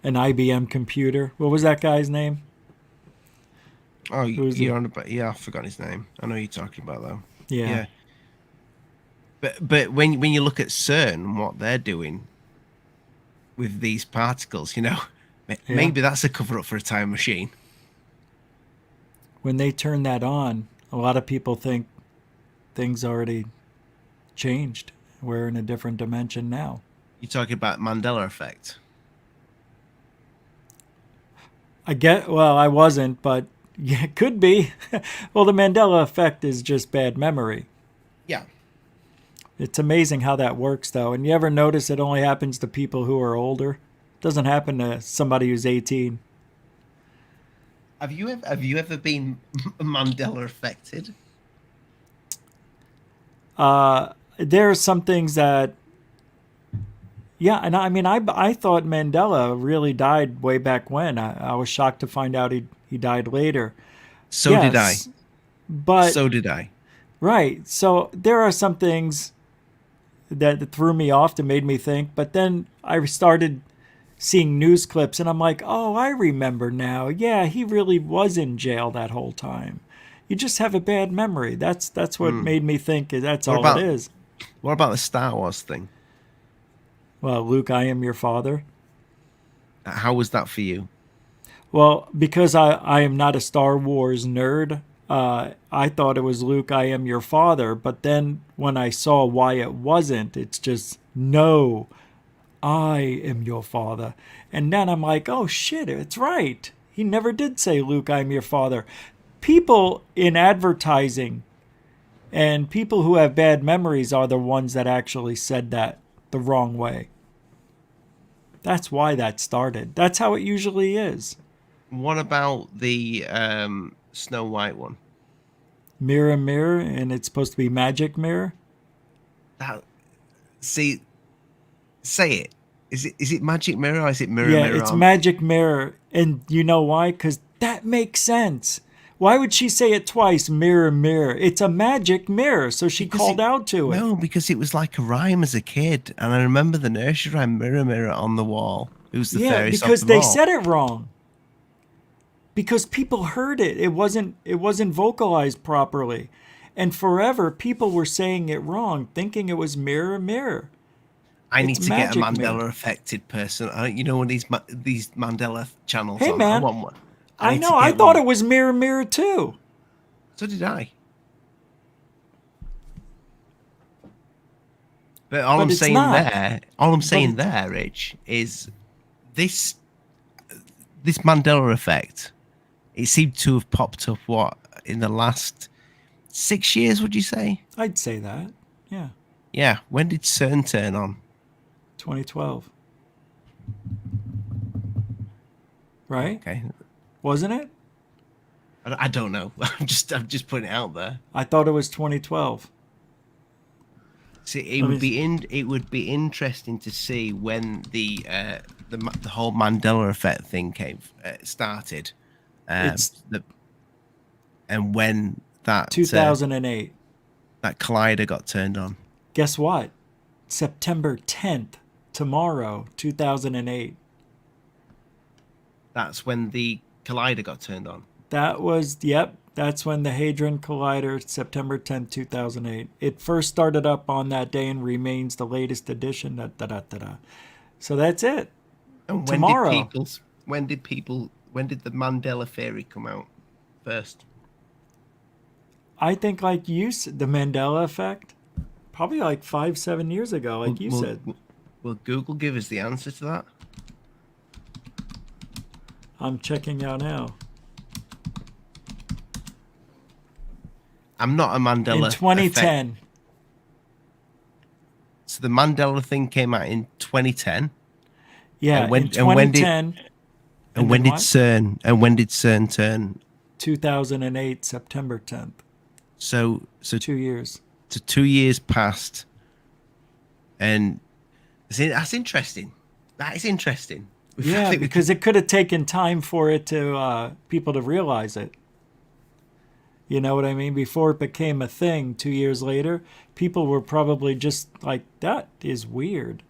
Speaker 3: IBM computer. What was that guy's name?
Speaker 2: Oh, you're on about, yeah, I've forgotten his name. I know you're talking about though.
Speaker 3: Yeah.
Speaker 2: But when you look at CERN and what they're doing with these particles, you know, maybe that's a cover up for a time machine.
Speaker 3: When they turn that on, a lot of people think things already changed. We're in a different dimension now.
Speaker 2: You're talking about Mandela effect.
Speaker 3: I wasn't, but yeah, it could be. Well, the Mandela effect is just bad memory.
Speaker 2: Yeah.
Speaker 3: It's amazing how that works, though. And you ever notice it only happens to people who are older? It doesn't happen to somebody who's 18.
Speaker 2: Have you ever been Mandela affected?
Speaker 3: There are some things that, yeah, and I mean, I thought Mandela really died way back when. I was shocked to find out he died later.
Speaker 2: So did I.
Speaker 3: But
Speaker 2: so did I.
Speaker 3: Right. So there are some things that threw me off, that made me think. But then I started seeing news clips, and I'm like, oh, I remember now. Yeah, he really was in jail that whole time. You just have a bad memory. That's what made me think that's all it is.
Speaker 2: What about the Star Wars thing?
Speaker 3: Well, Luke, I am your father.
Speaker 2: How was that for you?
Speaker 3: Well, because I am not a Star Wars nerd, I thought it was Luke, I am your father. But then when I saw why it wasn't, it's just, no, I am your father. And then I'm like, oh shit, it's right. He never did say, Luke, I'm your father. People in advertising and people who have bad memories are the ones that actually said that the wrong way. That's why that started. That's how it usually is.
Speaker 2: What about the Snow White one?
Speaker 3: Mirror, mirror, and it's supposed to be magic mirror?
Speaker 2: Say it. Is it magic mirror or is it mirror,
Speaker 3: yeah,
Speaker 2: mirror?
Speaker 3: Yeah, it's magic mirror. And you know why? Because that makes sense. Why would she say it twice, mirror, mirror? It's a magic mirror, so she called out to it.
Speaker 2: No, because it was like a rhyme as a kid. And I remember the nursery rhyme, mirror, mirror on the wall. Who's the fairest
Speaker 3: because
Speaker 2: of them
Speaker 3: they
Speaker 2: all?
Speaker 3: said it wrong. Because people heard it. It wasn't vocalized properly. And forever, people were saying it wrong, thinking it was mirror, mirror.
Speaker 2: I need to get a
Speaker 3: magic mirror.
Speaker 2: Mandela-affected person. You know, when these Mandela channels
Speaker 3: Hey,
Speaker 2: on.
Speaker 3: man.
Speaker 2: I want one.
Speaker 3: I know. I thought it was mirror, mirror, too.
Speaker 2: So did I. But all I'm saying there, Rich, is this Mandela effect. It seemed to have popped up, in the last 6 years, would you say?
Speaker 3: I'd say that, yeah.
Speaker 2: Yeah. When did CERN turn on?
Speaker 3: 2012. Right?
Speaker 2: Okay.
Speaker 3: Wasn't it?
Speaker 2: I don't know. I'm just putting it out there.
Speaker 3: I thought it was 2012.
Speaker 2: See, it would be interesting to see when the whole Mandela effect thing started. And when that
Speaker 3: 2008.
Speaker 2: That collider got turned on.
Speaker 3: Guess what? September 10th, tomorrow, 2008.
Speaker 2: That's when the collider got turned on.
Speaker 3: That's when the Hadron Collider, September 10th, 2008. It first started up on that day and remains the latest edition. So that's it.
Speaker 2: And
Speaker 3: tomorrow.
Speaker 2: When did people when did the Mandela theory come out first?
Speaker 3: I think, like you said, the Mandela effect, probably like 5-7 years ago, like you said.
Speaker 2: Will Google give us the answer to that?
Speaker 3: I'm checking out now.
Speaker 2: I'm not a Mandela.
Speaker 3: In 2010.
Speaker 2: Effect. So the Mandela thing came out in 2010.
Speaker 3: Yeah,
Speaker 2: in
Speaker 3: 2010.
Speaker 2: When did CERN turn?
Speaker 3: 2008, September 10th.
Speaker 2: So
Speaker 3: 2 years.
Speaker 2: So 2 years passed, and that's interesting. That is interesting.
Speaker 3: Yeah, because it could have taken time for it to people to realize it. You know what I mean? Before it became a thing 2 years later, people were probably just like, that is weird.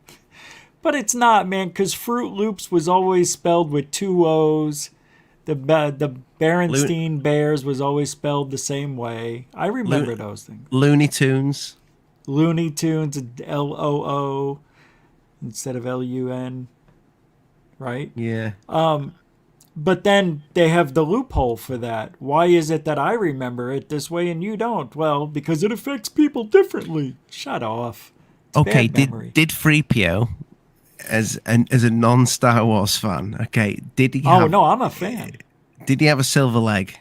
Speaker 3: But it's not, man, because Fruit Loops was always spelled with 2 O's. The Berenstein Bears was always spelled the same way. I remember those things.
Speaker 2: Looney Tunes,
Speaker 3: L-O-O instead of L-U-N, right?
Speaker 2: Yeah.
Speaker 3: But then they have the loophole for that. Why is it that I remember it this way and you don't? Well, because it affects people differently. Shut off. It's
Speaker 2: okay,
Speaker 3: bad memory.
Speaker 2: did 3PO as a non-Star Wars fan? Okay, did he?
Speaker 3: No, I'm a fan.
Speaker 2: Did he have a silver leg?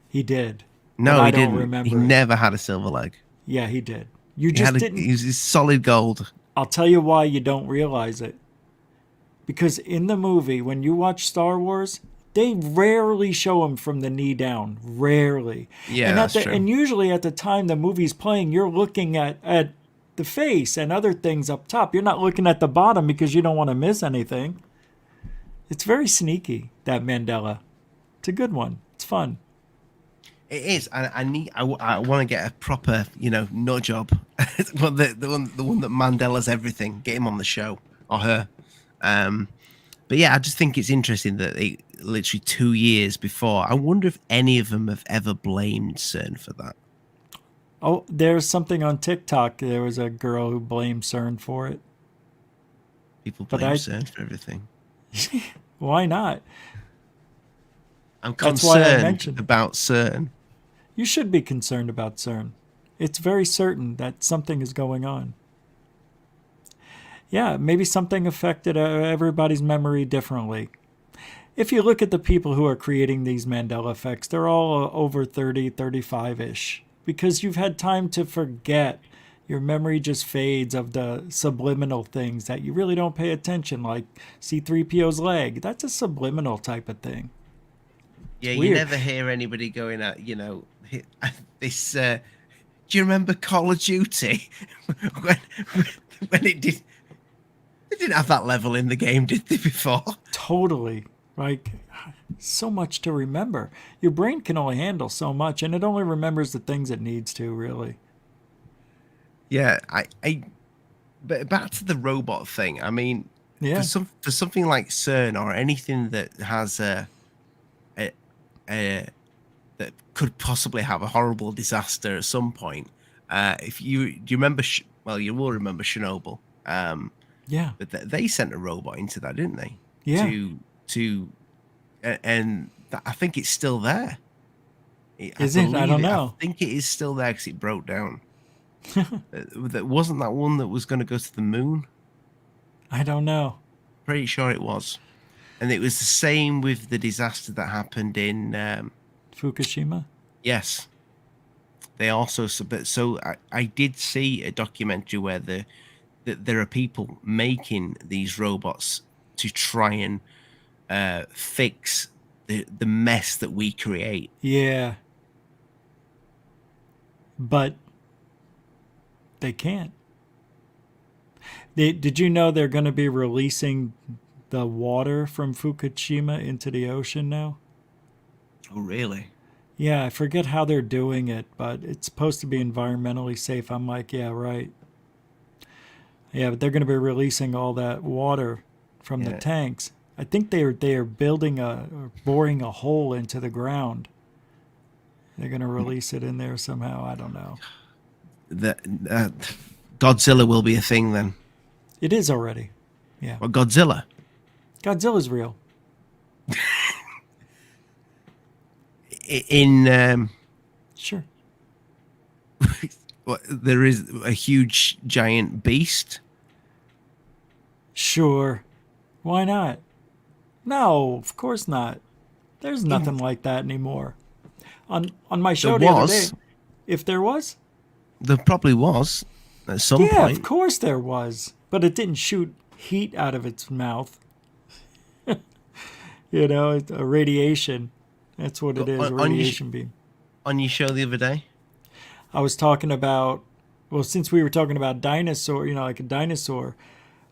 Speaker 3: He did.
Speaker 2: No, he didn't.
Speaker 3: Don't remember
Speaker 2: he
Speaker 3: it.
Speaker 2: never had a silver leg.
Speaker 3: Yeah, he did. You just didn't.
Speaker 2: He was solid gold.
Speaker 3: I'll tell you why you don't realize it. Because in the movie, when you watch Star Wars, they rarely show him from the knee down. Rarely.
Speaker 2: Yeah,
Speaker 3: and
Speaker 2: that's true.
Speaker 3: And usually at the time the movie's playing, you're looking at the face and other things up top. You're not looking at the bottom because you don't want to miss anything. It's very sneaky, that Mandela. It's a good one. It's fun.
Speaker 2: It is. I want to get a proper, nut job. Well, the one that Mandela's everything. Get him on the show, or her. But yeah, I just think it's interesting that they literally 2 years before. I wonder if any of them have ever blamed CERN for that.
Speaker 3: Oh, there's something on TikTok. There was a girl who blamed CERN for it.
Speaker 2: People blame CERN for everything.
Speaker 3: Why not?
Speaker 2: I'm
Speaker 3: That's why I
Speaker 2: concerned
Speaker 3: mentioned
Speaker 2: about CERN.
Speaker 3: You should be concerned about CERN. It's very certain that something is going on. Yeah, maybe something affected everybody's memory differently. If you look at the people who are creating these Mandela effects, they're all over 30, 35-ish. Because you've had time to forget. Your memory just fades of the subliminal things that you really don't pay attention, like C-3PO's leg. That's a subliminal type of thing.
Speaker 2: Yeah, you never hear anybody going at, this. Do you remember Call of Duty? when it did. They didn't have that level in the game, did they, before?
Speaker 3: Totally. Like, so much to remember. Your brain can only handle so much, and it only remembers the things it needs to, really.
Speaker 2: Yeah, but back to the robot thing. I mean,
Speaker 3: yeah.
Speaker 2: for something like CERN or anything that has that could possibly have a horrible disaster at some point. Do you remember? You will remember Chernobyl.
Speaker 3: Yeah.
Speaker 2: But they sent a robot into that, didn't they?
Speaker 3: Yeah.
Speaker 2: I think it's still there.
Speaker 3: Is it? I don't know.
Speaker 2: I think it is still there because it broke down. That wasn't that one that was going to go to the moon.
Speaker 3: I don't know.
Speaker 2: Pretty sure it was, and it was the same with the disaster that happened in
Speaker 3: Fukushima.
Speaker 2: Yes, they also. So I did see a documentary where there are people making these robots to try and fix the mess that we create.
Speaker 3: Yeah. But they can't. Did you know they're going to be releasing the water from Fukushima into the ocean now?
Speaker 2: Oh, really?
Speaker 3: Yeah, I forget how they're doing it, but it's supposed to be environmentally safe. I'm like, yeah, right. Yeah, but they're going to be releasing all that water from the tanks. I think they are building or boring a hole into the ground. They're going to release it in there somehow. I don't know.
Speaker 2: Godzilla will be a thing then.
Speaker 3: It is already. Yeah.
Speaker 2: Well, Godzilla.
Speaker 3: Godzilla's real.
Speaker 2: in
Speaker 3: Sure.
Speaker 2: there is a huge giant beast.
Speaker 3: Sure. Why not? No, of course not. There's nothing like that anymore. On my
Speaker 2: There
Speaker 3: show the other day,
Speaker 2: was.
Speaker 3: if there was,
Speaker 2: There probably was at some
Speaker 3: yeah, of
Speaker 2: point.
Speaker 3: course there was, but it didn't shoot heat out of its mouth. You know, it's a radiation. That's what it is, a radiation beam.
Speaker 2: On your show the other day.
Speaker 3: I was talking about, well, since we were talking about dinosaur, you know, like a dinosaur,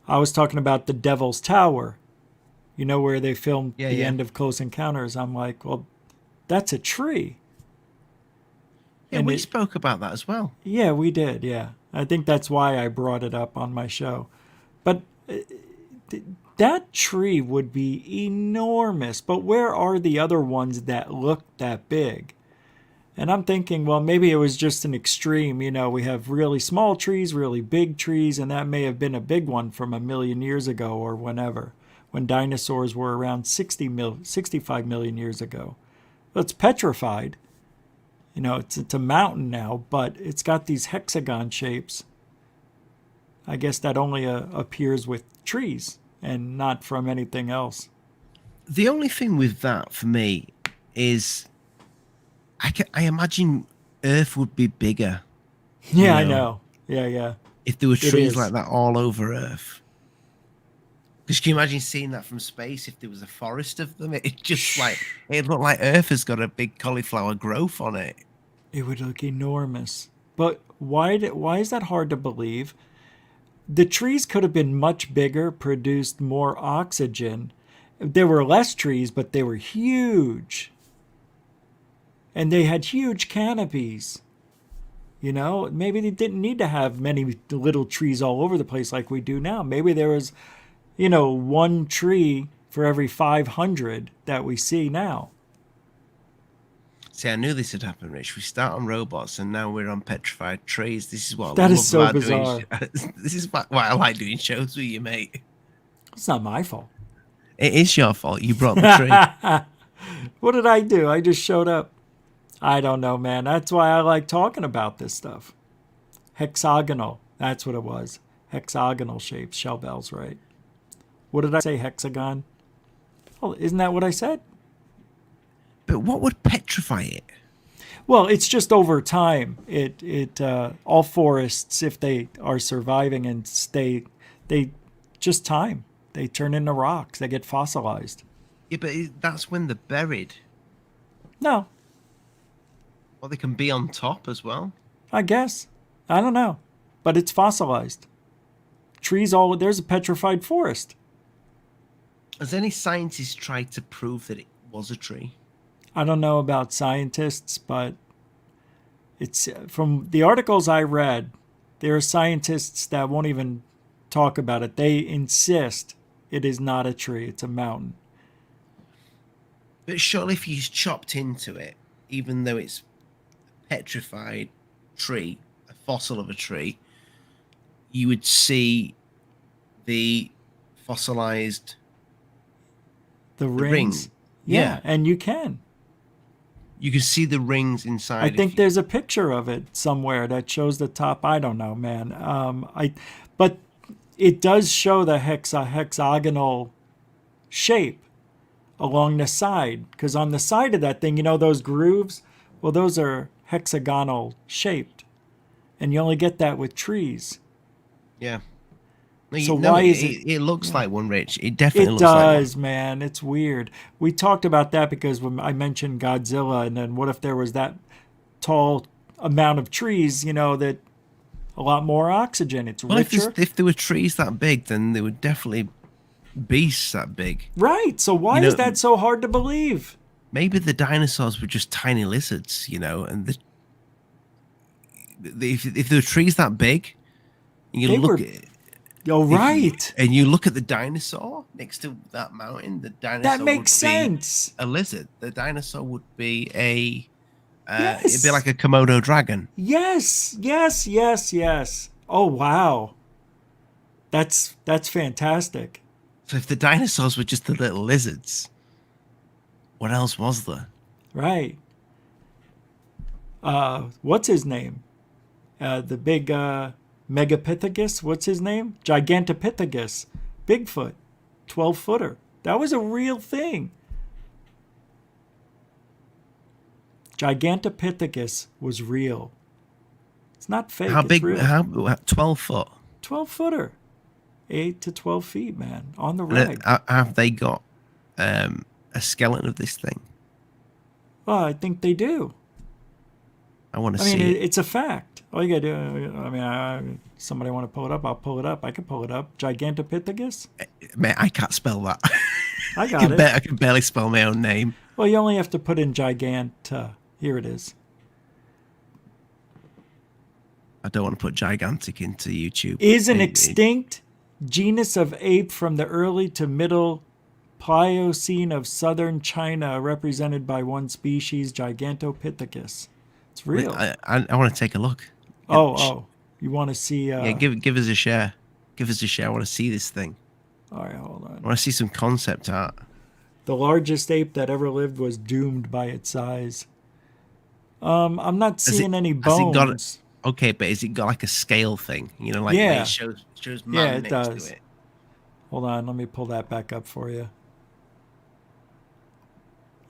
Speaker 3: I was talking about the Devil's Tower, you know, where they filmed
Speaker 2: Yeah,
Speaker 3: the
Speaker 2: yeah.
Speaker 3: end of Close Encounters. I'm like, well, that's a tree.
Speaker 2: Yeah,
Speaker 3: And
Speaker 2: we
Speaker 3: it-
Speaker 2: spoke about that as well.
Speaker 3: Yeah, we did. Yeah. I think that's why I brought it up on my show. But that tree would be enormous. But where are the other ones that look that big? And I'm thinking, well, maybe it was just an extreme. You know, we have really small trees, really big trees, and that may have been a big one from a million years ago or whenever, when dinosaurs were around 65 million years ago. Well, it's petrified. You know, it's a mountain now, but it's got these hexagon shapes. I guess that only appears with trees and not from anything else.
Speaker 2: The only thing with that for me is I imagine Earth would be bigger
Speaker 3: Yeah, I
Speaker 2: know,
Speaker 3: know. Yeah.
Speaker 2: if there were trees
Speaker 3: is.
Speaker 2: like that all over Earth. Because can you imagine seeing that from space if there was a forest of them? It just like it looked like Earth has got a big cauliflower growth on it.
Speaker 3: It would look enormous. But why is that hard to believe? The trees could have been much bigger, produced more oxygen. There were less trees, but they were huge. And they had huge canopies. You know, maybe they didn't need to have many little trees all over the place like we do now. Maybe there was, you know, one tree for every 500 that we see now.
Speaker 2: See, I knew this would happen, Rich. We start on robots, and now we're on petrified trees. This is what I
Speaker 3: That
Speaker 2: love
Speaker 3: is so
Speaker 2: about
Speaker 3: bizarre.
Speaker 2: doing. This is why I like doing shows with you, mate.
Speaker 3: It's not my fault.
Speaker 2: It is your fault. You brought the tree.
Speaker 3: What did I do? I just showed up. I don't know, man. That's why I like talking about this stuff. Hexagonal. That's what it was. Hexagonal shapes. Shell bells, right? What did I say? Hexagon? Oh, isn't that what I said?
Speaker 2: But what would petrify it?
Speaker 3: Well, it's just over time. All forests, if they are surviving and stay, they just time. They turn into rocks. They get fossilized.
Speaker 2: Yeah, but that's when they're buried.
Speaker 3: No,
Speaker 2: Well, they can be on top as well.
Speaker 3: I guess. I don't know. But it's fossilized. There's a petrified forest.
Speaker 2: Has any scientist tried to prove that it was a tree?
Speaker 3: I don't know about scientists, but it's from the articles I read, there are scientists that won't even talk about it. They insist it is not a tree, it's a mountain.
Speaker 2: But surely if you chopped into it, even though it's a petrified tree, a fossil of a tree, you would see the fossilized
Speaker 3: The
Speaker 2: ring.
Speaker 3: rings. Yeah,
Speaker 2: Yeah.
Speaker 3: and you can.
Speaker 2: You can see the rings inside.
Speaker 3: I think there's a picture of it somewhere that shows the top. I don't know, man. But it does show the hexagonal shape along the side. Because on the side of that thing, you know those grooves? Well, those are hexagonal shaped. And you only get that with trees.
Speaker 2: Yeah. No,
Speaker 3: So why is it-
Speaker 2: It looks like one, Rich. It definitely
Speaker 3: It
Speaker 2: looks like one.
Speaker 3: does, man. It's weird. We talked about that because when I mentioned Godzilla, and then what if there was that tall amount of trees, you know, that a lot more oxygen. It's
Speaker 2: Well,
Speaker 3: richer.
Speaker 2: if there were trees that big, then there would definitely beasts that big.
Speaker 3: Right. So why
Speaker 2: You know-
Speaker 3: is that so hard to believe?
Speaker 2: Maybe the dinosaurs were just tiny lizards, and if there were trees that big, and you
Speaker 3: They
Speaker 2: look
Speaker 3: were-
Speaker 2: at
Speaker 3: Oh, right.
Speaker 2: and you look at the dinosaur next to that mountain, the dinosaur
Speaker 3: That makes
Speaker 2: would be
Speaker 3: sense.
Speaker 2: a lizard. The dinosaur would be it'd
Speaker 3: Yes.
Speaker 2: be like a Komodo dragon.
Speaker 3: Yes. Oh, wow. That's fantastic.
Speaker 2: So if the dinosaurs were just the little lizards, what else was there?
Speaker 3: Right. What's his name? The big Megapithecus. What's his name? Gigantopithecus. Bigfoot. 12-footer. That was a real thing. Gigantopithecus was real. It's not fake.
Speaker 2: How
Speaker 3: It's
Speaker 2: big?
Speaker 3: real.
Speaker 2: How 12 foot?
Speaker 3: 12-footer. 8 to 12 feet, man. On the
Speaker 2: And
Speaker 3: rag.
Speaker 2: have they got a skeleton of this thing?
Speaker 3: Well, I think they do.
Speaker 2: I want to
Speaker 3: I mean,
Speaker 2: see it.
Speaker 3: it's a fact. All you gotta do. I mean, somebody want to pull it up? I'll pull it up. I can pull it up. Gigantopithecus.
Speaker 2: Mate, I can't spell that.
Speaker 3: I got it.
Speaker 2: I can barely spell my own name.
Speaker 3: Well, you only have to put in gigant. Here it is.
Speaker 2: I don't want to put gigantic into YouTube.
Speaker 3: Is an extinct genus of ape from the early to middle Pliocene of southern China, represented by one species, Gigantopithecus. It's real.
Speaker 2: I want to take a look.
Speaker 3: Oh, you want to see?
Speaker 2: Yeah, give us a share. Give us a share. I want to see this thing.
Speaker 3: All right, hold on.
Speaker 2: I want to see some concept art.
Speaker 3: The largest ape that ever lived was doomed by its size. I'm not seeing any bones.
Speaker 2: Okay, but has it got like a scale thing? You know, like
Speaker 3: Yeah.
Speaker 2: it shows man
Speaker 3: it
Speaker 2: next
Speaker 3: does.
Speaker 2: to it.
Speaker 3: Hold on, let me pull that back up for you.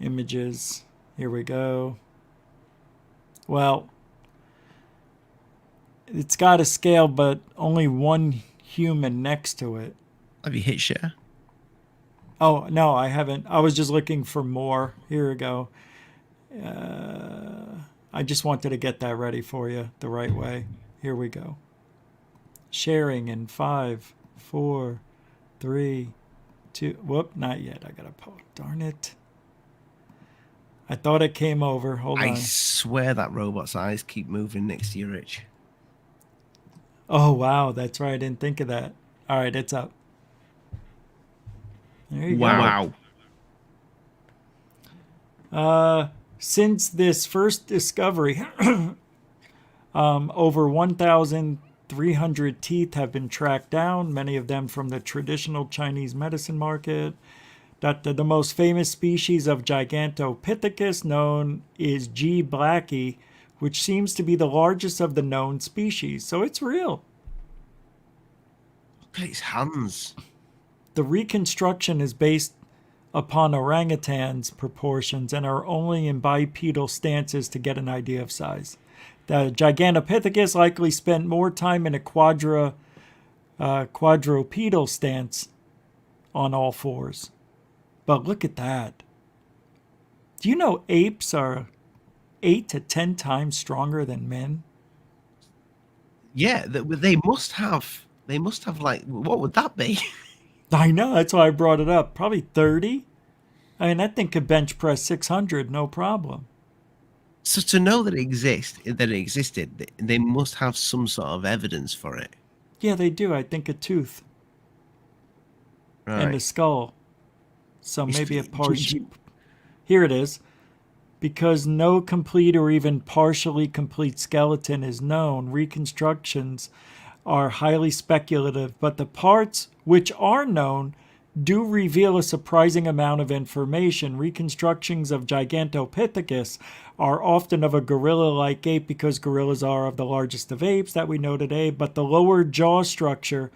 Speaker 3: Images. Here we go. Well, it's got a scale, but only one human next to it.
Speaker 2: Have you hit share?
Speaker 3: Oh, no, I haven't. I was just looking for more. Here we go. I just wanted to get that ready for you the right way. Here we go. Sharing in 5, 4, 3, 2. Whoop, not yet. I got to post. Darn it. I thought it came over. Hold on.
Speaker 2: I swear that robot's eyes keep moving next to you, Rich.
Speaker 3: Oh, wow. That's right. I didn't think of that. All right, it's up. There you
Speaker 2: Wow.
Speaker 3: go. Since this first discovery, over 1,300 teeth have been tracked down, many of them from the traditional Chinese medicine market. The most famous species of Gigantopithecus known is G. blacki, which seems to be the largest of the known species. So it's real.
Speaker 2: Look at its hands.
Speaker 3: The reconstruction is based upon orangutan's proportions and are only in bipedal stances to get an idea of size. The Gigantopithecus likely spent more time in a quadrupedal stance on all fours. But look at that. Do you know apes are 8 to 10 times stronger than men?
Speaker 2: Yeah, they must have. They must have like, what would that be?
Speaker 3: I know, that's why I brought it up. Probably 30. I mean, that thing could bench press 600, no problem.
Speaker 2: So to know that it existed, they must have some sort of evidence for it.
Speaker 3: Yeah, they do. I think a tooth and a skull. So maybe a partial. Here it is. Because no complete or even partially complete skeleton is known, reconstructions are highly speculative, but the parts which are known do reveal a surprising amount of information. Reconstructions of Gigantopithecus are often of a gorilla-like ape because gorillas are of the largest of apes that we know today, but the lower jaw structure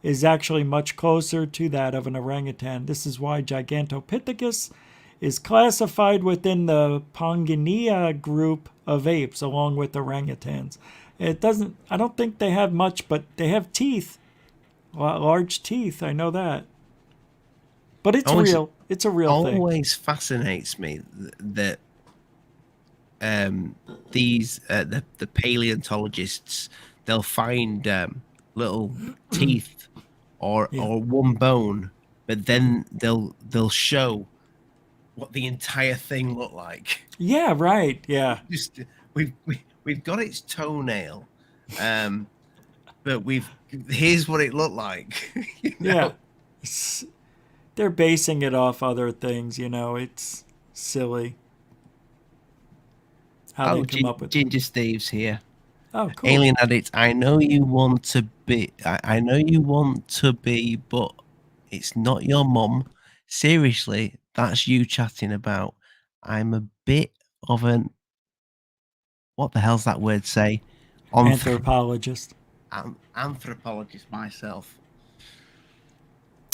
Speaker 3: is actually much closer to that of an orangutan. This is why Gigantopithecus is classified within the Pangea group of apes along with orangutans. I don't think they have much, but they have teeth. Large teeth, I know that. But it's real. It's a real thing.
Speaker 2: Always fascinates me that these the paleontologists, they'll find little teeth or one bone, but then they'll show what the entire thing looked like.
Speaker 3: Yeah, right. Yeah.
Speaker 2: Just we've got its toenail, but here's what it looked like. You know?
Speaker 3: Yeah. They're basing it off other things, you know. It's silly how they come up with
Speaker 2: Ginger Steve's here.
Speaker 3: Oh, cool.
Speaker 2: Alien Addict, I know you want to be, I know you want to be, but it's not your mum. Seriously, that's you chatting about. I'm a bit of an what the hell's that word say? On
Speaker 3: Anthropologist.
Speaker 2: anthropologist myself.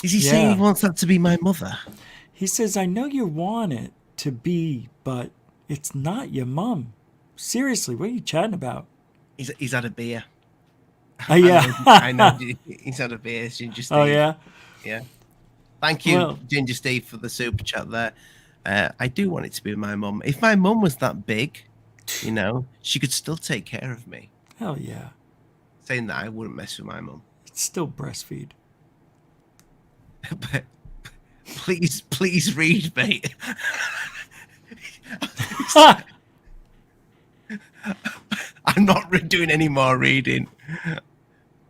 Speaker 2: Is he
Speaker 3: Yeah.
Speaker 2: saying he wants that to be my mother?
Speaker 3: He says, I know you want it to be, but it's not your mum. Seriously, what are you chatting about?
Speaker 2: He's had a beer.
Speaker 3: Yeah.
Speaker 2: I know he's had a beer, Ginger Steve.
Speaker 3: Oh, yeah?
Speaker 2: Yeah. Thank you,
Speaker 3: Well-
Speaker 2: Ginger Steve, for the super chat there. I do want it to be my mum. If my mum was that big, you know, she could still take care of me.
Speaker 3: Hell yeah.
Speaker 2: Saying that, I wouldn't mess with my mum.
Speaker 3: It's still breastfeed.
Speaker 2: But please read, mate. I'm not doing any more reading.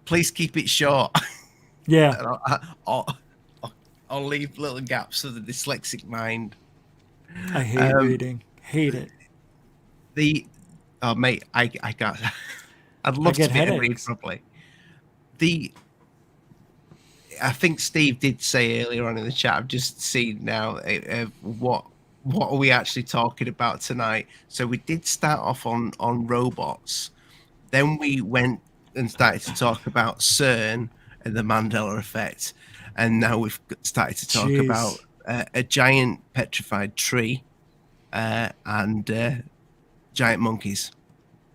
Speaker 2: Please keep it short.
Speaker 3: Yeah.
Speaker 2: I'll leave little gaps for the dyslexic mind.
Speaker 3: I hate reading. Hate it.
Speaker 2: Mate, I can't. I'd love
Speaker 3: get
Speaker 2: to be able to read
Speaker 3: headaches.
Speaker 2: properly. I think Steve did say earlier on in the chat. I've just seen now what are we actually talking about tonight. So we did start off on robots, then we went and started to talk about CERN and the Mandela effect, and now we've started to talk
Speaker 3: Jeez.
Speaker 2: about a giant petrified tree and giant monkeys.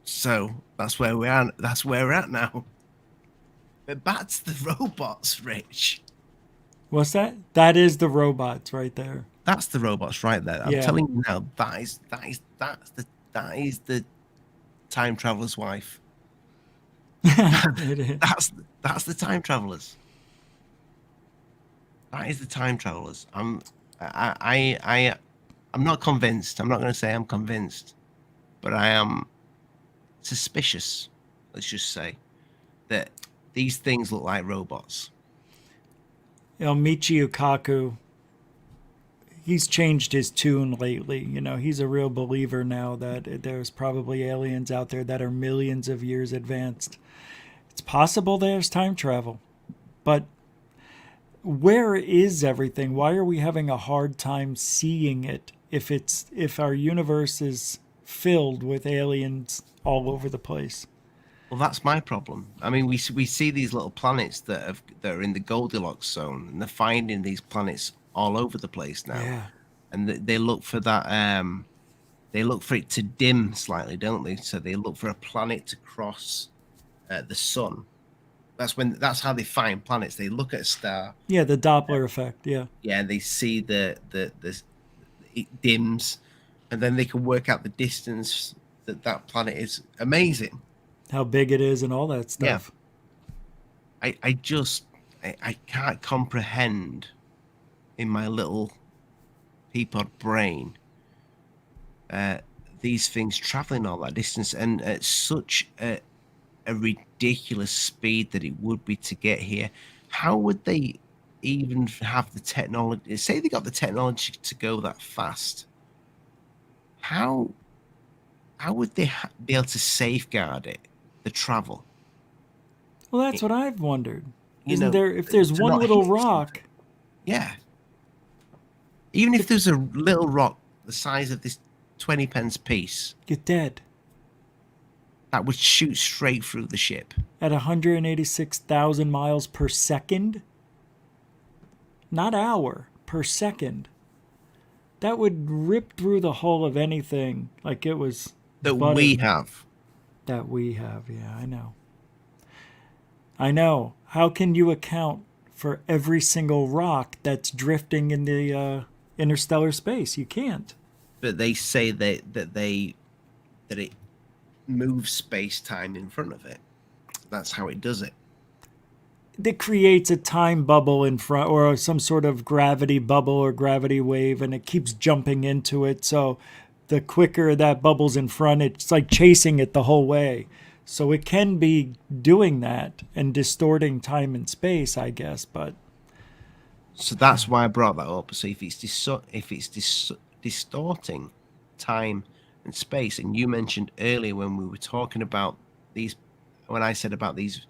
Speaker 2: So that's where we are. That's where we're at now. But back to the robots, Rich.
Speaker 3: What's that? That is the robots right there.
Speaker 2: That's the robots right there. I'm
Speaker 3: Yeah.
Speaker 2: telling you now, that is the time traveler's wife.
Speaker 3: It is.
Speaker 2: That's the time travelers. That is the time travelers. I'm not convinced. I'm not going to say I'm convinced, but I am suspicious. Let's just say that these things look like robots.
Speaker 3: You know, Michio Kaku, he's changed his tune lately. You know, he's a real believer now that there's probably aliens out there that are millions of years advanced. It's possible there's time travel, but where is everything? Why are we having a hard time seeing it if our universe is filled with aliens all over the place?
Speaker 2: Well, that's my problem. I mean, we see these little planets that are in the Goldilocks zone, and they're finding these planets all over the place now.
Speaker 3: Yeah.
Speaker 2: And they look for that. They look for it to dim slightly, don't they? So they look for a planet to cross the sun. That's how they find planets. They look at a star.
Speaker 3: Yeah, the Doppler effect. Yeah.
Speaker 2: Yeah, and they see the it dims, and then they can work out the distance that planet is. Amazing.
Speaker 3: How big it is and all that stuff.
Speaker 2: Yeah. I can't comprehend in my little peapod brain these things traveling all that distance and at such a ridiculous speed that it would be to get here. How would they even have the technology? Say they got the technology to go that fast. How would they be able to safeguard it, the travel?
Speaker 3: Well, that's what I've wondered.
Speaker 2: You
Speaker 3: Isn't
Speaker 2: know,
Speaker 3: there, if there's
Speaker 2: to
Speaker 3: one
Speaker 2: not
Speaker 3: little
Speaker 2: hit
Speaker 3: rock,
Speaker 2: Yeah. Even if there's a little rock the size of this 20 pence piece,
Speaker 3: you're dead
Speaker 2: that would shoot straight through the ship.
Speaker 3: at 186,000 miles per second? Not hour, per second. That would rip through the hull of anything like it was
Speaker 2: That
Speaker 3: butter.
Speaker 2: we have.
Speaker 3: That we have, yeah, I know. I know. How can you account for every single rock that's drifting in the interstellar space? You can't.
Speaker 2: But they say that it moves space-time in front of it. That's how it does it.
Speaker 3: It creates a time bubble in front, or some sort of gravity bubble or gravity wave, and it keeps jumping into it. So the quicker that bubble's in front, it's like chasing it the whole way. So it can be doing that and distorting time and space, I guess. But
Speaker 2: So that's why I brought that up. So if it's distorting time and space, and you mentioned earlier when we were talking about these, when I said about these,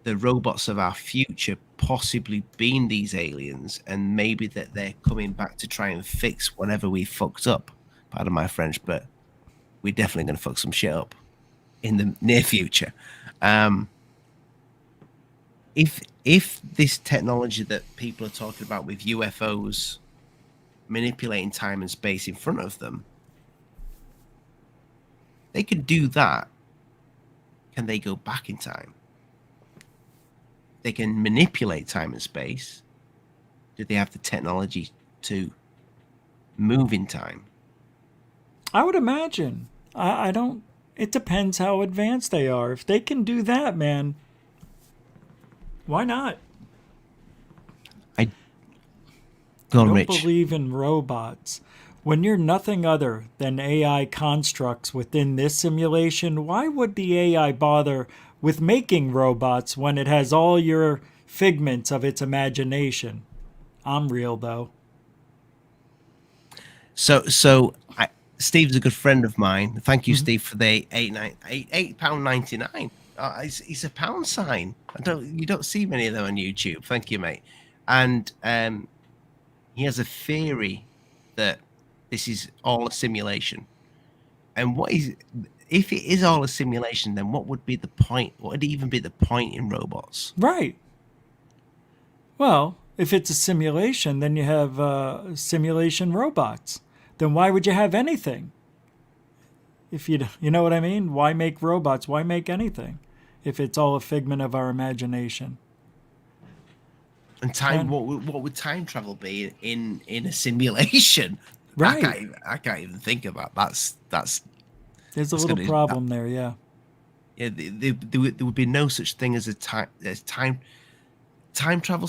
Speaker 2: the robots of our future possibly being these aliens, and maybe that they're coming back to try and fix whatever we fucked up. Pardon my French, but we're definitely going to fuck some shit up in the near future. If this technology that people are talking about with UFOs manipulating time and space in front of them, they could do that. Can they go back in time? They can manipulate time and space. Do they have the technology to move in time?
Speaker 3: I would imagine. I don't. It depends how advanced they are. If they can do that, man, why not?
Speaker 2: I go on,
Speaker 3: Don't
Speaker 2: Rich.
Speaker 3: believe in robots. When you're nothing other than AI constructs within this simulation, why would the AI bother with making robots when it has all your figments of its imagination? I'm real, though.
Speaker 2: So Steve's a good friend of mine. Thank you, Steve, for the £8.99. It's a pound sign. You don't see many of them on YouTube. Thank you, mate. And he has a theory that this is all a simulation. And if it is all a simulation, then what would be the point? What would even be the point in robots?
Speaker 3: Right. Well, if it's a simulation, then you have simulation robots. Then why would you have anything? If you know what I mean? Why make robots? Why make anything if it's all a figment of our imagination?
Speaker 2: And time, what would time travel be in a simulation?
Speaker 3: Right.
Speaker 2: I can't even think about that's.
Speaker 3: There's a little problem there, yeah.
Speaker 2: Yeah, there would be no such thing as time travel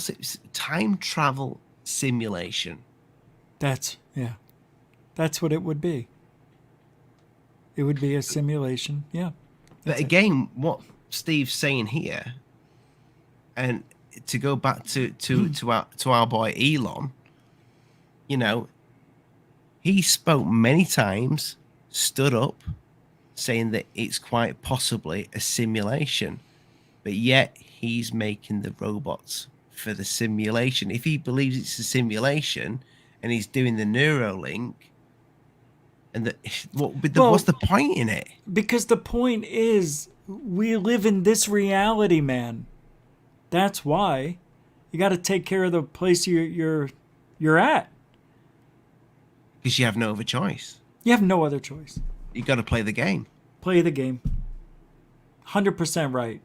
Speaker 2: simulation.
Speaker 3: That's what it would be. It would be a simulation, yeah.
Speaker 2: But again, what Steve's saying here, and to go back to our boy Elon, he spoke many times, stood up, saying that it's quite possibly a simulation, but yet he's making the robots for the simulation. If he believes it's a simulation and he's doing the Neuralink, and what's the point in it?
Speaker 3: Because the point is, we live in this reality, man. That's why you got to take care of the place you're at.
Speaker 2: Because you have no other choice.
Speaker 3: You have no other choice.
Speaker 2: You got to play the game.
Speaker 3: Play the game. 100% right.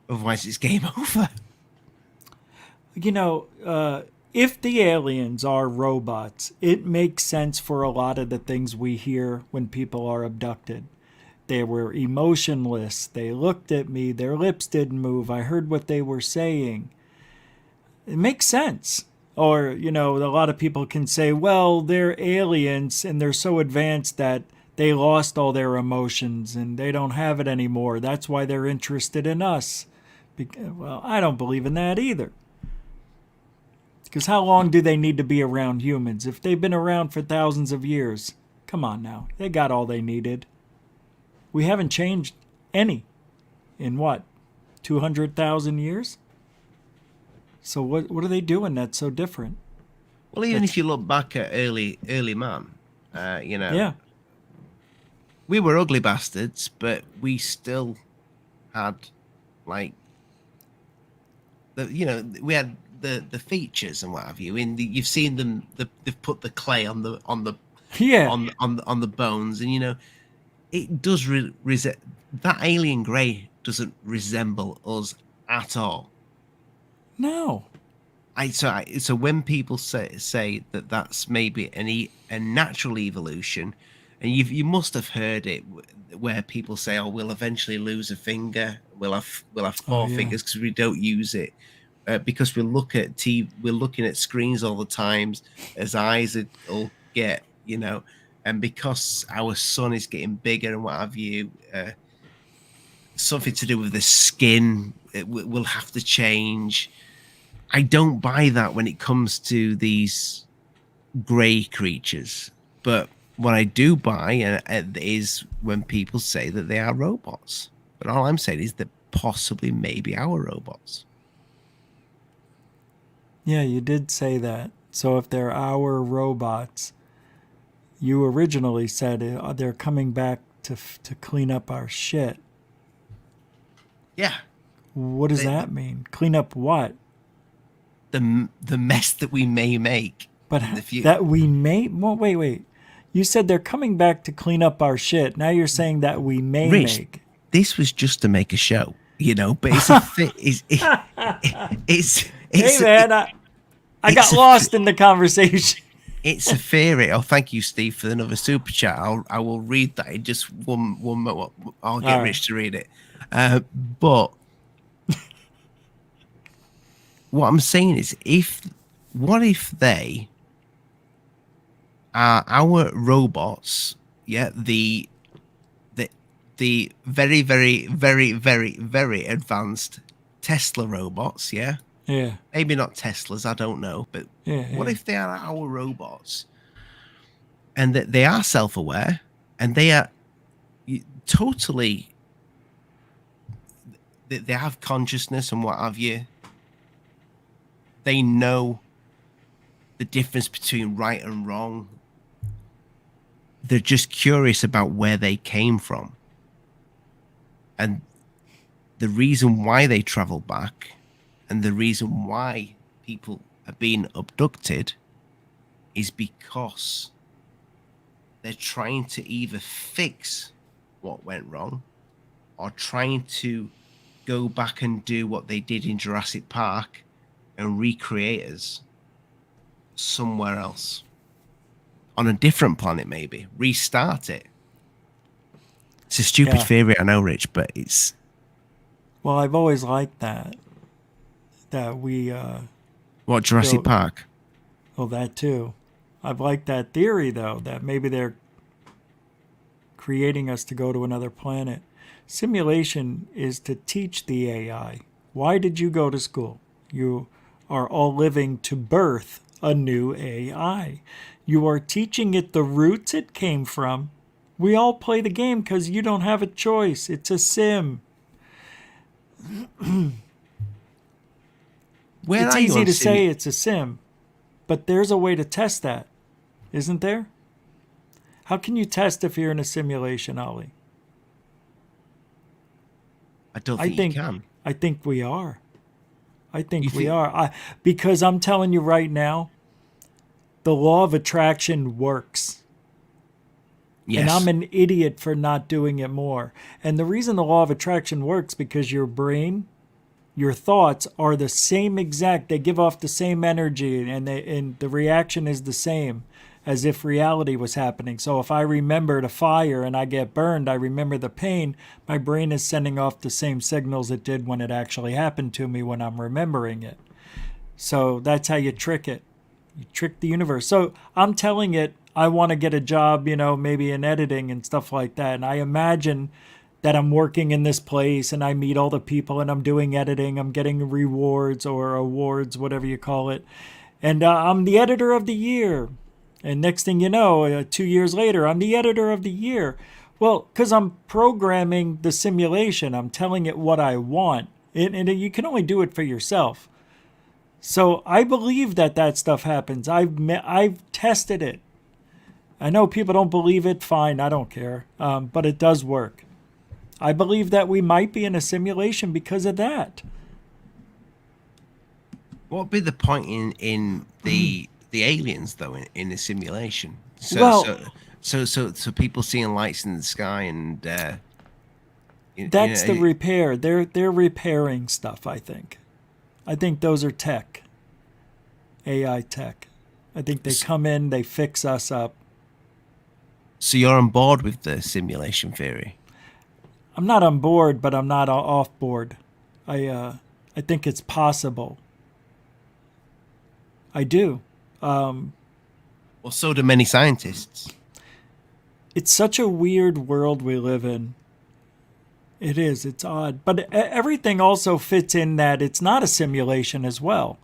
Speaker 2: Otherwise, it's game over.
Speaker 3: If the aliens are robots, it makes sense for a lot of the things we hear when people are abducted. They were emotionless. They looked at me. Their lips didn't move. I heard what they were saying. It makes sense. Or, a lot of people can say, well, they're aliens and they're so advanced that they lost all their emotions and they don't have it anymore. That's why they're interested in us. Well, I don't believe in that either. Because how long do they need to be around humans? If they've been around for thousands of years, come on now. They got all they needed. We haven't changed any in 200,000 years? So what are they doing that's so different?
Speaker 2: Well, even if you look back at early man,
Speaker 3: Yeah.
Speaker 2: we were ugly bastards, but we still had we had the features and what have you. You've seen them. They've put the clay on the
Speaker 3: Yeah.
Speaker 2: on the bones, and it does that alien grey doesn't resemble us at all.
Speaker 3: No.
Speaker 2: So when people say that that's maybe a natural evolution, and you must have heard it where people say, "Oh, we'll eventually lose a finger. We'll have four fingers because we don't use it because we're looking at screens all the times as eyes will get and because our sun is getting bigger and what have you." Something to do with the skin will have to change. I don't buy that when it comes to these grey creatures, but what I do buy is when people say that they are robots. But all I'm saying is that possibly maybe our robots.
Speaker 3: Yeah, you did say that. So if they're our robots, you originally said they're coming back to clean up our shit.
Speaker 2: Yeah.
Speaker 3: What does that mean? Clean up what?
Speaker 2: The mess that we may make
Speaker 3: But
Speaker 2: in the future.
Speaker 3: that we may. Well, wait. You said they're coming back to clean up our shit. Now you're saying that we may
Speaker 2: Rich,
Speaker 3: make.
Speaker 2: this was just to make a show, but it's a
Speaker 3: Hey man, I got lost in the conversation.
Speaker 2: It's a theory. Oh, thank you, Steve, for another super chat. I will read that in just one moment. I'll get Rich to read it. But what I'm saying is, what if they are our robots? Yeah, the very, very, very, very, very advanced Tesla robots. Yeah.
Speaker 3: Yeah.
Speaker 2: Maybe not Teslas, I don't know. But what if they are our robots and that they are self-aware and they are totally, they have consciousness and what have you. They know the difference between right and wrong. They're just curious about where they came from. And the reason why they travel back and the reason why people are being abducted is because they're trying to either fix what went wrong or trying to go back and do what they did in Jurassic Park and recreate us somewhere else. On a different planet, maybe. Restart it. It's a stupid theory, I know, Rich, but it's...
Speaker 3: Well, I've always liked that. That we...
Speaker 2: What, Jurassic Park?
Speaker 3: Well, that too. I've liked that theory, though, that maybe they're creating us to go to another planet. Simulation is to teach the AI. Why did you go to school? You are all living to birth a new AI. You are teaching it the roots it came from. We all play the game because you don't have a choice. It's a sim. It's easy to say it's a sim, but there's a way to test that, isn't there? How can you test if you're in a simulation, Ollie?
Speaker 2: I don't think you can.
Speaker 3: I think we are. I think we are. Because I'm telling you right now, the law of attraction works. Yes. And I'm an idiot for not doing it more. And the reason the law of attraction works because your brain, your thoughts are the same exact. They give off the same energy, and the reaction is the same as if reality was happening. So if I remembered a fire and I get burned, I remember the pain. My brain is sending off the same signals it did when it actually happened to me when I'm remembering it. So that's how you trick it. You trick the universe. So I'm telling it, I want to get a job, maybe in editing and stuff like that. And I imagine that I'm working in this place and I meet all the people and I'm doing editing. I'm getting rewards or awards, whatever you call it. And I'm the editor of the year. And next thing you know, 2 years later, I'm the editor of the year. Well, because I'm programming the simulation. I'm telling it what I want. And you can only do it for yourself. So I believe that stuff happens. I've tested it. I know people don't believe it. Fine, I don't care. But it does work. I believe that we might be in a simulation because of that.
Speaker 2: What would be the point in the aliens though in the simulation? So people seeing lights in the sky and
Speaker 3: that's the repair. They're repairing stuff. I think those are tech, AI tech. I think they come in, they fix us up.
Speaker 2: So you're on board with the simulation theory?
Speaker 3: I'm not on board, but I'm not off board. I think it's possible. I do.
Speaker 2: Well, so do many scientists.
Speaker 3: It's such a weird world we live in. It is. It's odd. But everything also fits in that it's not a simulation as well.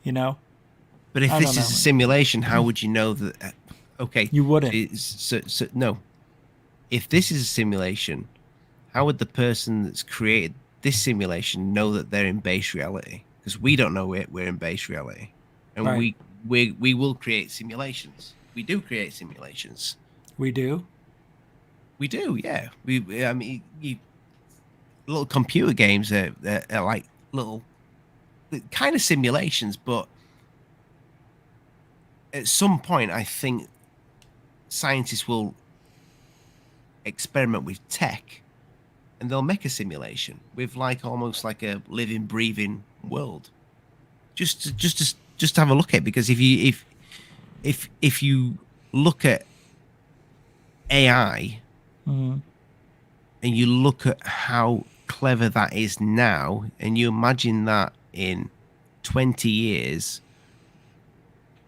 Speaker 2: But if this is a simulation, how would you know that? Okay.
Speaker 3: You wouldn't.
Speaker 2: So no. If this is a simulation, how would the person that's created this simulation know that they're in base reality? Because we don't know we're in base reality. And
Speaker 3: right.
Speaker 2: we will create simulations. we do create simulations.
Speaker 3: We do.
Speaker 2: We do, yeah. I mean, little computer games are like little kind of simulations, but at some point, I think scientists will experiment with tech, and they'll make a simulation with like almost like a living, breathing world. Just to have a look at it, because if you look at AI
Speaker 3: Mhm.
Speaker 2: and you look at how clever that is now, and you imagine that in 20 years,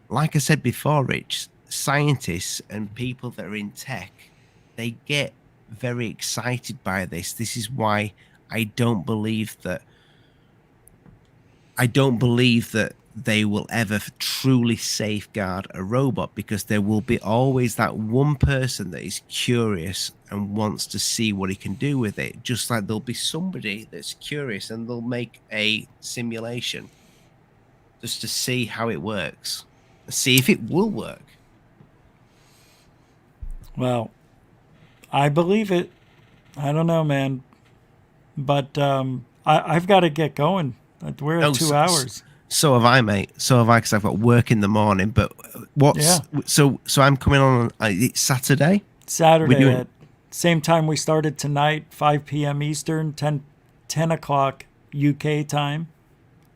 Speaker 2: like I said before, Rich, scientists and people that are in tech, they get very excited by this. This is why I don't believe that they will ever truly safeguard a robot, because there will be always that one person that is curious and wants to see what he can do with it. Just like there'll be somebody that's curious and they'll make a simulation just to see how it works, see if it will work.
Speaker 3: Well, I believe it. I don't know, man. But I've got to get going. We're at 2 hours.
Speaker 2: So have I, mate. So have I, because I've got work in the morning. But so I'm coming on. It's Saturday.
Speaker 3: Saturday at same time we started tonight, 5 p.m. Eastern, 10 o'clock UK time.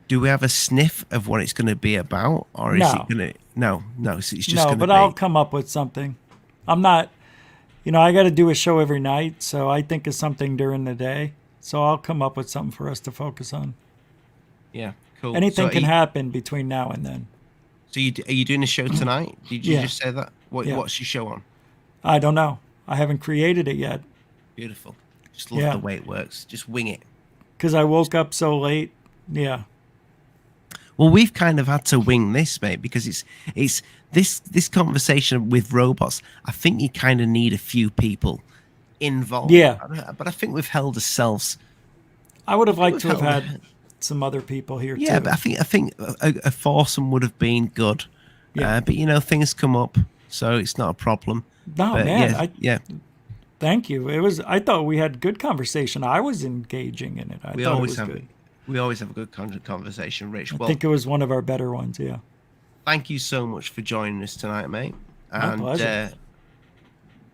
Speaker 2: Do we have a sniff of what it's going to be about, or is it going to? No. It's just going to be.
Speaker 3: But I'll come up with something. I'm not. I got to do a show every night, so I think of something during the day. So I'll come up with something for us to focus on.
Speaker 2: Yeah, cool.
Speaker 3: Anything can happen between now and then.
Speaker 2: So are you doing a show tonight? Did you
Speaker 3: Yeah.
Speaker 2: just say that? What's your show on?
Speaker 3: I don't know. I haven't created it yet.
Speaker 2: Beautiful. Just love the way it works. Just wing it.
Speaker 3: Because I woke up so late. Yeah.
Speaker 2: Well, we've kind of had to wing this, mate, because it's this conversation with robots. I think you kind of need a few people involved.
Speaker 3: Yeah.
Speaker 2: But I think we've held ourselves.
Speaker 3: I would have liked to have had some other people here too.
Speaker 2: Yeah, but I think a foursome would have been good.
Speaker 3: Yeah.
Speaker 2: But things come up, so it's not a problem.
Speaker 3: No,
Speaker 2: but
Speaker 3: man.
Speaker 2: Yeah.
Speaker 3: Thank you. I thought we had good conversation. I was engaging in it. I thought it was good.
Speaker 2: We always have a good conversation, Rich.
Speaker 3: I think it was one of our better ones. Yeah.
Speaker 2: Thank you so much for joining us tonight, mate.
Speaker 3: My pleasure.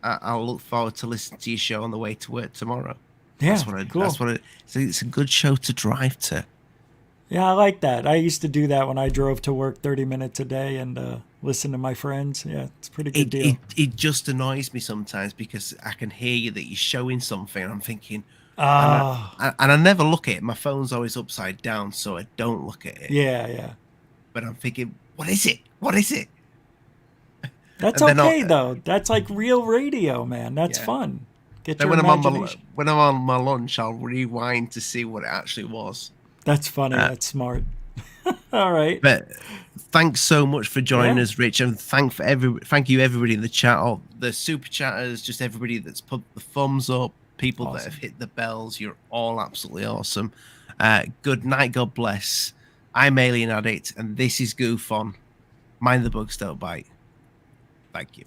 Speaker 2: I'll look forward to listening to your show on the way to work tomorrow.
Speaker 3: Yeah, cool.
Speaker 2: It's a good show to drive to.
Speaker 3: Yeah, I like that. I used to do that when I drove to work 30 minutes a day and listen to my friends. Yeah, it's a pretty good deal.
Speaker 2: It just annoys me sometimes because I can hear you that you're showing something. And I'm thinking,
Speaker 3: and
Speaker 2: I never look at it. My phone's always upside down, so I don't look at it.
Speaker 3: Yeah.
Speaker 2: But I'm thinking, what is it? What is it?
Speaker 3: That's okay, though. That's like real radio, man. That's fun. Get your imagination.
Speaker 2: When I'm on my lunch, I'll rewind to see what it actually was.
Speaker 3: That's funny. That's smart. All right.
Speaker 2: But thanks so much for joining us, Rich, and thank you everybody in the chat, all the super chatters, just everybody that's put the thumbs up, people that have hit the bells. You're all absolutely awesome. Good night. God bless. I'm Alien Addict, and this is GUFON. Mind the bugs don't bite. Thank you.